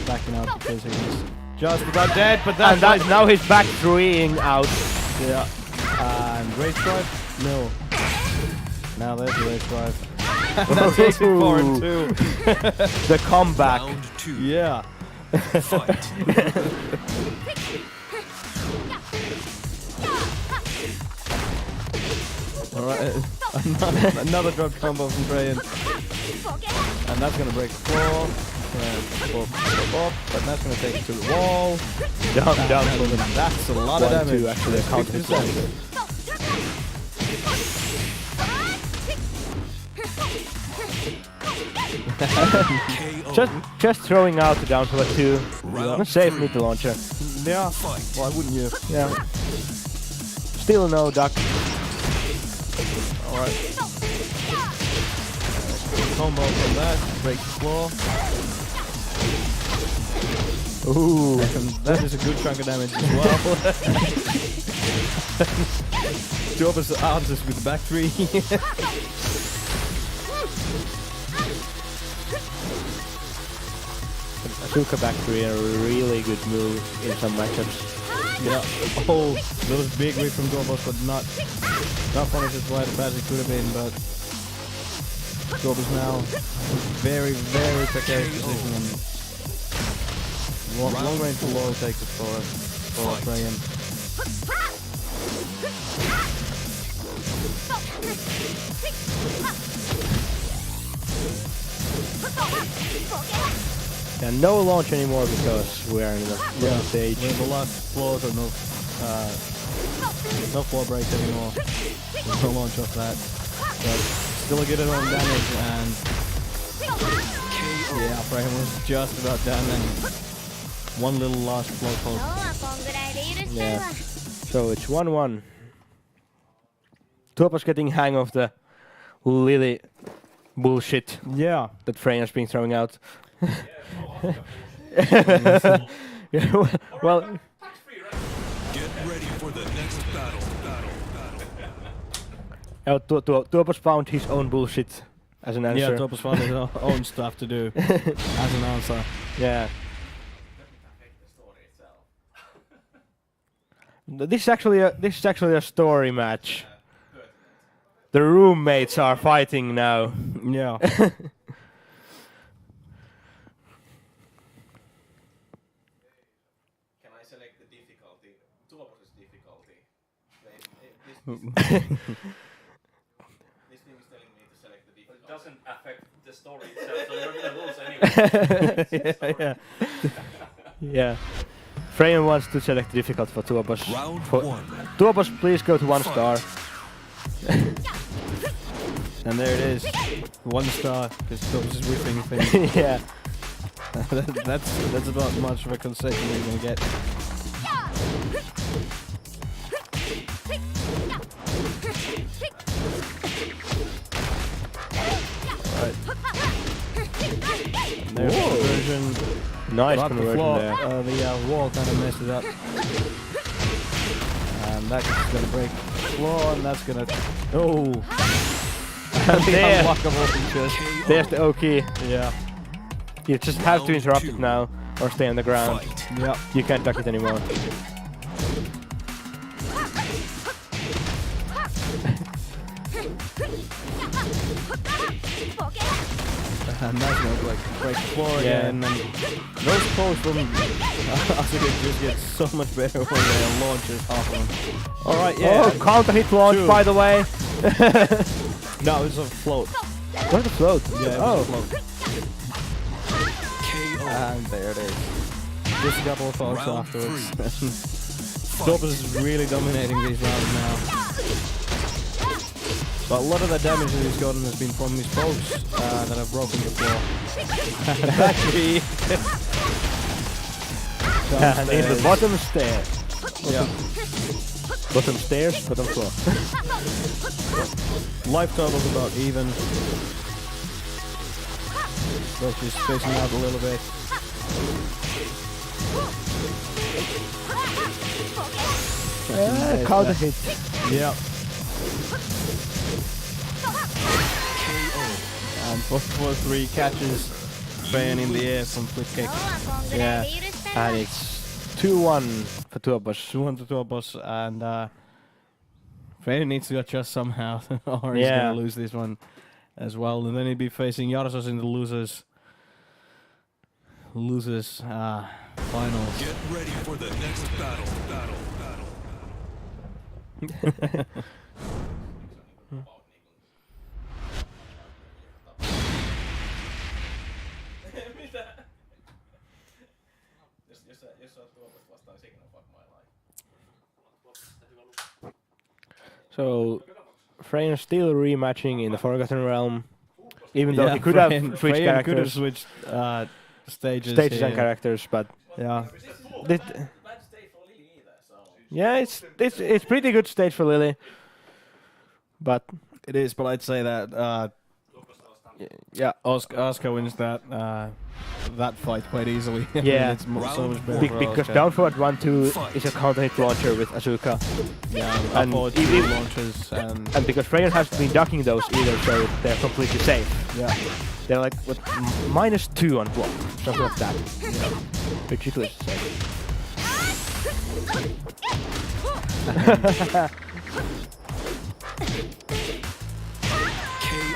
backing out because he's just about dead, but that's And now he's back 3ing out. yeah. And race drive? No. Now there's the race drive. That takes it 4 and 2. The comeback. Round 2. Yeah. Fight. Alright. Another drop combo from Trajan. And that's gonna break the floor. Up, but that's gonna take it to the wall. Down. That's a lot of 1, damage. 2 actually a counter hit. 50%. KO. Just throwing out the down to a 2. Round Save 3. me the launcher. Yeah. Fight. Why wouldn't you? Yeah. Still no duck. Alright. Combo from that. Break the floor. Ooh. That is a good chunk of damage as well. Two opposite answers with the back 3. Suka back 3, a really good move in some matchups. Yeah. Oh, that was big whip from Gorbos, but not punish as wide as it could have been, but Gorbos now very, very precarious position and long range low takes it for Trajan. And no launch anymore because we're in the middle stage. We're in the last floor, so no floor breaks anymore. There's no launch off that. But still a good amount of damage and yeah, Frame was just about done and one little last floor hold. Yeah. So it's 1-1. Tuopo's getting hang of the Lily bullshit Yeah. that Frey has been throwing out. Well, Get ready for the next battle. Tuopos found his own bullshit as an answer. Yeah, Topos found his own stuff to do as an answer. Yeah. This is actually a story match. The roommates are fighting now. Yeah. Can I select the difficulty? Tuopos's difficulty. This thing is telling me to select the But it difficulty. doesn't affect the story itself, so you're gonna lose anyway. Yeah. Freyan wants to select difficult for Tuopos. Round For 1. Tuopos, please go to 1 star. And there it is. 1 star, because Topos is whipping things. Yeah. That's about much of a concession you're gonna get. Nice But the conversion floor, there. the wall kind of messed it up. And that's gonna break the floor, and that's gonna. Oh! And The there, unlockable features. there's the Oki. Yeah. You just have to interrupt it now, or stay on the ground. Fight. Yeah. You can't duck it anymore. And that's gonna break the floor Yeah. again. And those pros from Asuka just get so much better when they launches off them. Alright, yeah. Oh, counter hit launch, Two. by the way. No, it's a float. Where's the float? Yeah, oh. it was a float. KO. And there it is. Just a couple of folks Round afterwards. Fight. Topaz is really dominating these rounds now. But a lot of the damage that he's gotten has been from his pokes that have broken the floor. Actually, And in the bottom stair. yeah. Bottom stairs, bottom floor. Life total's about even. So she's spacing out a little bit. Counter hit. Yeah. And 4-4-3 catches Bayon in the air from flip kick. Yeah. And it's 2-1 for Tuopos. 2-1 to Tuopos, and Bayon needs to adjust somehow, or he's Yeah. gonna lose this one as well. And then he'd be facing Jarsos in the losers finals. Get ready for the next battle. So, Freyr still rematching in the Forgotten Realm. Even though Yeah, he could have Freyr switched could have characters, switched stages stages and here. characters, but Yeah. yeah, it's pretty good stage for Lily. But It is, but I'd say that yeah, Asuka wins that fight quite easily. I mean, Yeah. it's so much better for because Asuka. down forward 1-2 is a counter hit launcher with Asuka, Yeah, and upward even- launches and and because Freyr hasn't been ducking those either, so they're completely safe. yeah. They're like what -2 on block, something like that. Ridiculous safe.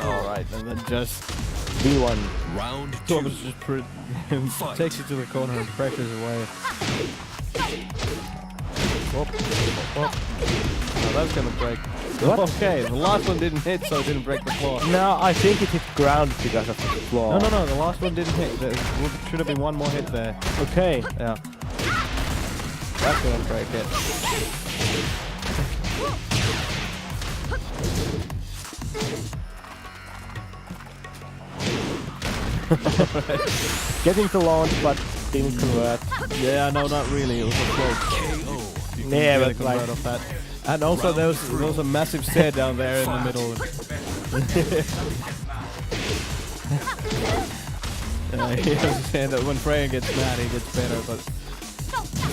All right, and then just V1. Round Thomas 2. just takes it to the corner and pressures away. Whoop, whoop. Now that's gonna break. What? Okay, the last one didn't hit, so it didn't break the floor. No, I think it hit ground because of the floor. No, the last one didn't hit. There should have been one more hit there. Okay. Yeah. That's gonna break it. Getting to launch, but didn't convert. Yeah, no, not really. It was a float. KO. You Yeah, really but like- convert off that. And also there was a massive stair down there in the middle. He was saying that when Freya gets mad, he gets better, but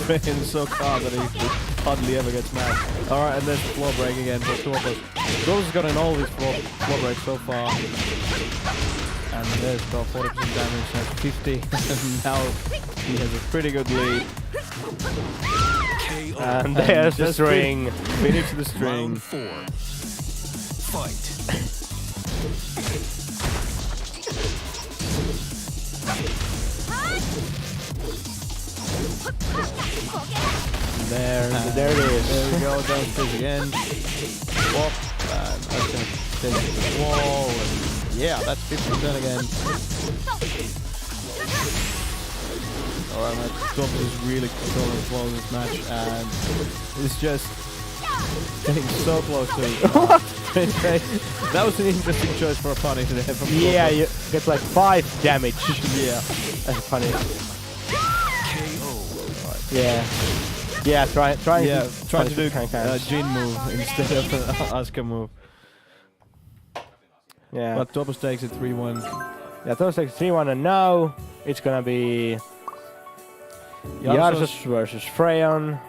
Freya is so calm that he hardly ever gets mad. Alright, and there's the floor break again for Tuopos. Tuopos has gotten all his floor breaks so far. And there's about 40% damage, has 50, and now he has a pretty good lead. KO. And there's the just string. Finish the string. Round 4. Fight. There it is. There we go, downstairs again. Whoop, and that's gonna take it to the wall. And yeah, that's 50% again. Alright, that top is really controlling the flow of this match, and it's just getting so close to it. That was an interesting choice for a punish there from Yeah, Tuopos. you get like 5 damage. Yeah. That's funny. KO. Yeah. Yeah, try Yeah, try to do can. Jin move instead of Asuka move. Yeah. But Topos takes it 3-1. Yeah, those like 3-1, and now it's gonna be Yarsus versus Freyon.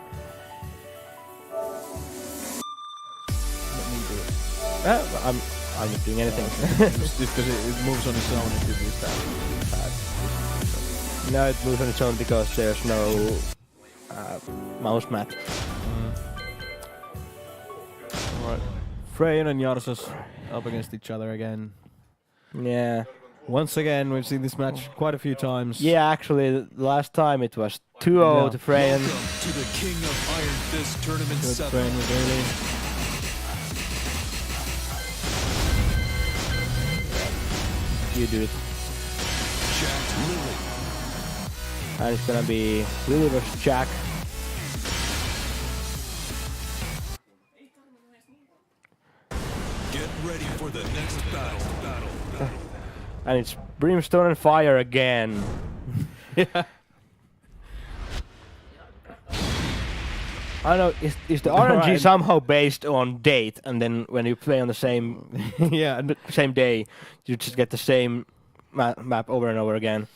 I'm not doing anything. Just because it moves on its own if you use that. No, it moves on its own because there's no mouse mat. Alright. Freyon and Yarsus up against each other again. Yeah. Once again, we've seen this match quite a few times. Yeah, actually, the last time it was 2-0 to Freyon. Welcome to the King of Iron Fist Tournament Good 7. Freyon with early. You do it. Jack Lily. And it's gonna be Lily versus Jack. Get ready for the next battle. And it's Brimstone and Fire again. Yeah. I don't know, is the RNG Right. somehow based on date, and then when you play on the same Yeah. same day, you just get the same map over and over again?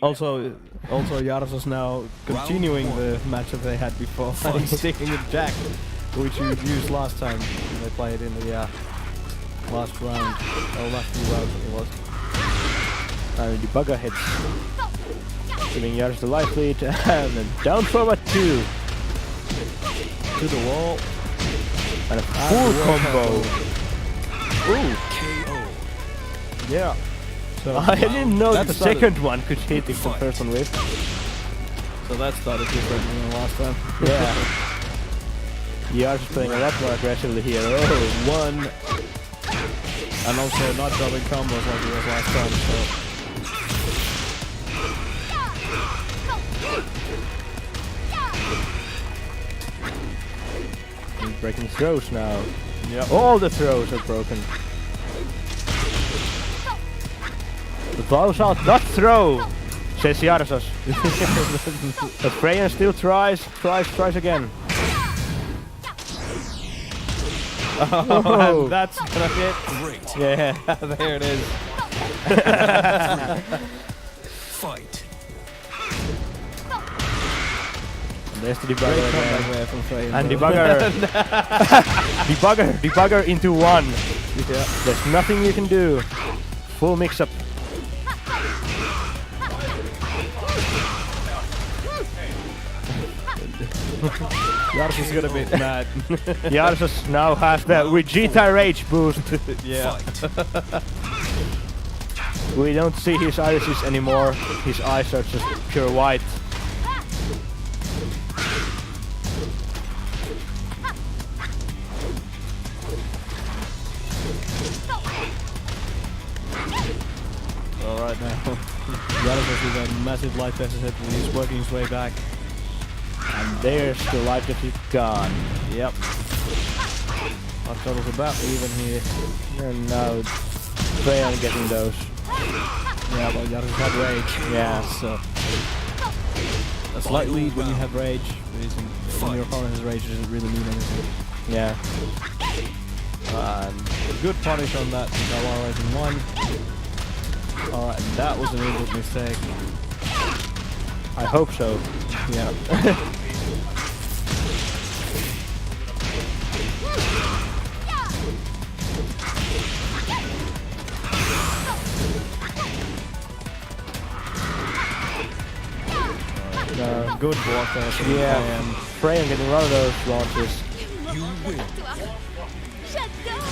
Also Yarsus now continuing the match that they had before. He's sticking with Jack, which you used last time when they played in the last round. Oh, last few rounds it was. And the debugger hits, giving Yarsus the life lead, and then down forward 2. To the wall. And a full combo. Ooh, KO. Yeah. So I didn't know that the started- second one could hit if the first one whiffed. So that started different than the last time. Yeah. Yarsus playing a lot more aggressively here. Oh, One. And also not dropping combos like it was last time. So he's breaking throws now. yeah. All the throws are broken. The throws out, not throw, says Yarsus. But Freyon still tries again. Oh, and that's gonna hit. Great. Yeah. There it is. Fight. There's the Great debugger comeback again. there from Freyon. And though. debugger into 1. Yeah. There's nothing you can do. Full mix-up. Yarsus is gonna be mad. Yarsus now has the Vegeta Rage boost. Yeah. Fight. We don't see his irises anymore. His eyes are just pure white. Alright now. Yarsus with a massive life deficit and he's working his way back. And there's the life deficit gone. Yep. Our total's about even here. And now Freyon getting those. Yeah, but Yarsus had rage. Yeah. So a slight lead when you have rage. When your opponent has rage, it doesn't really mean anything. Yeah. And a good punish on that. Galar in 1. Alright, that was an input mistake. I hope so. Yeah. Good block there from Yeah. Freyon getting a lot of those launches. You win. Shut down.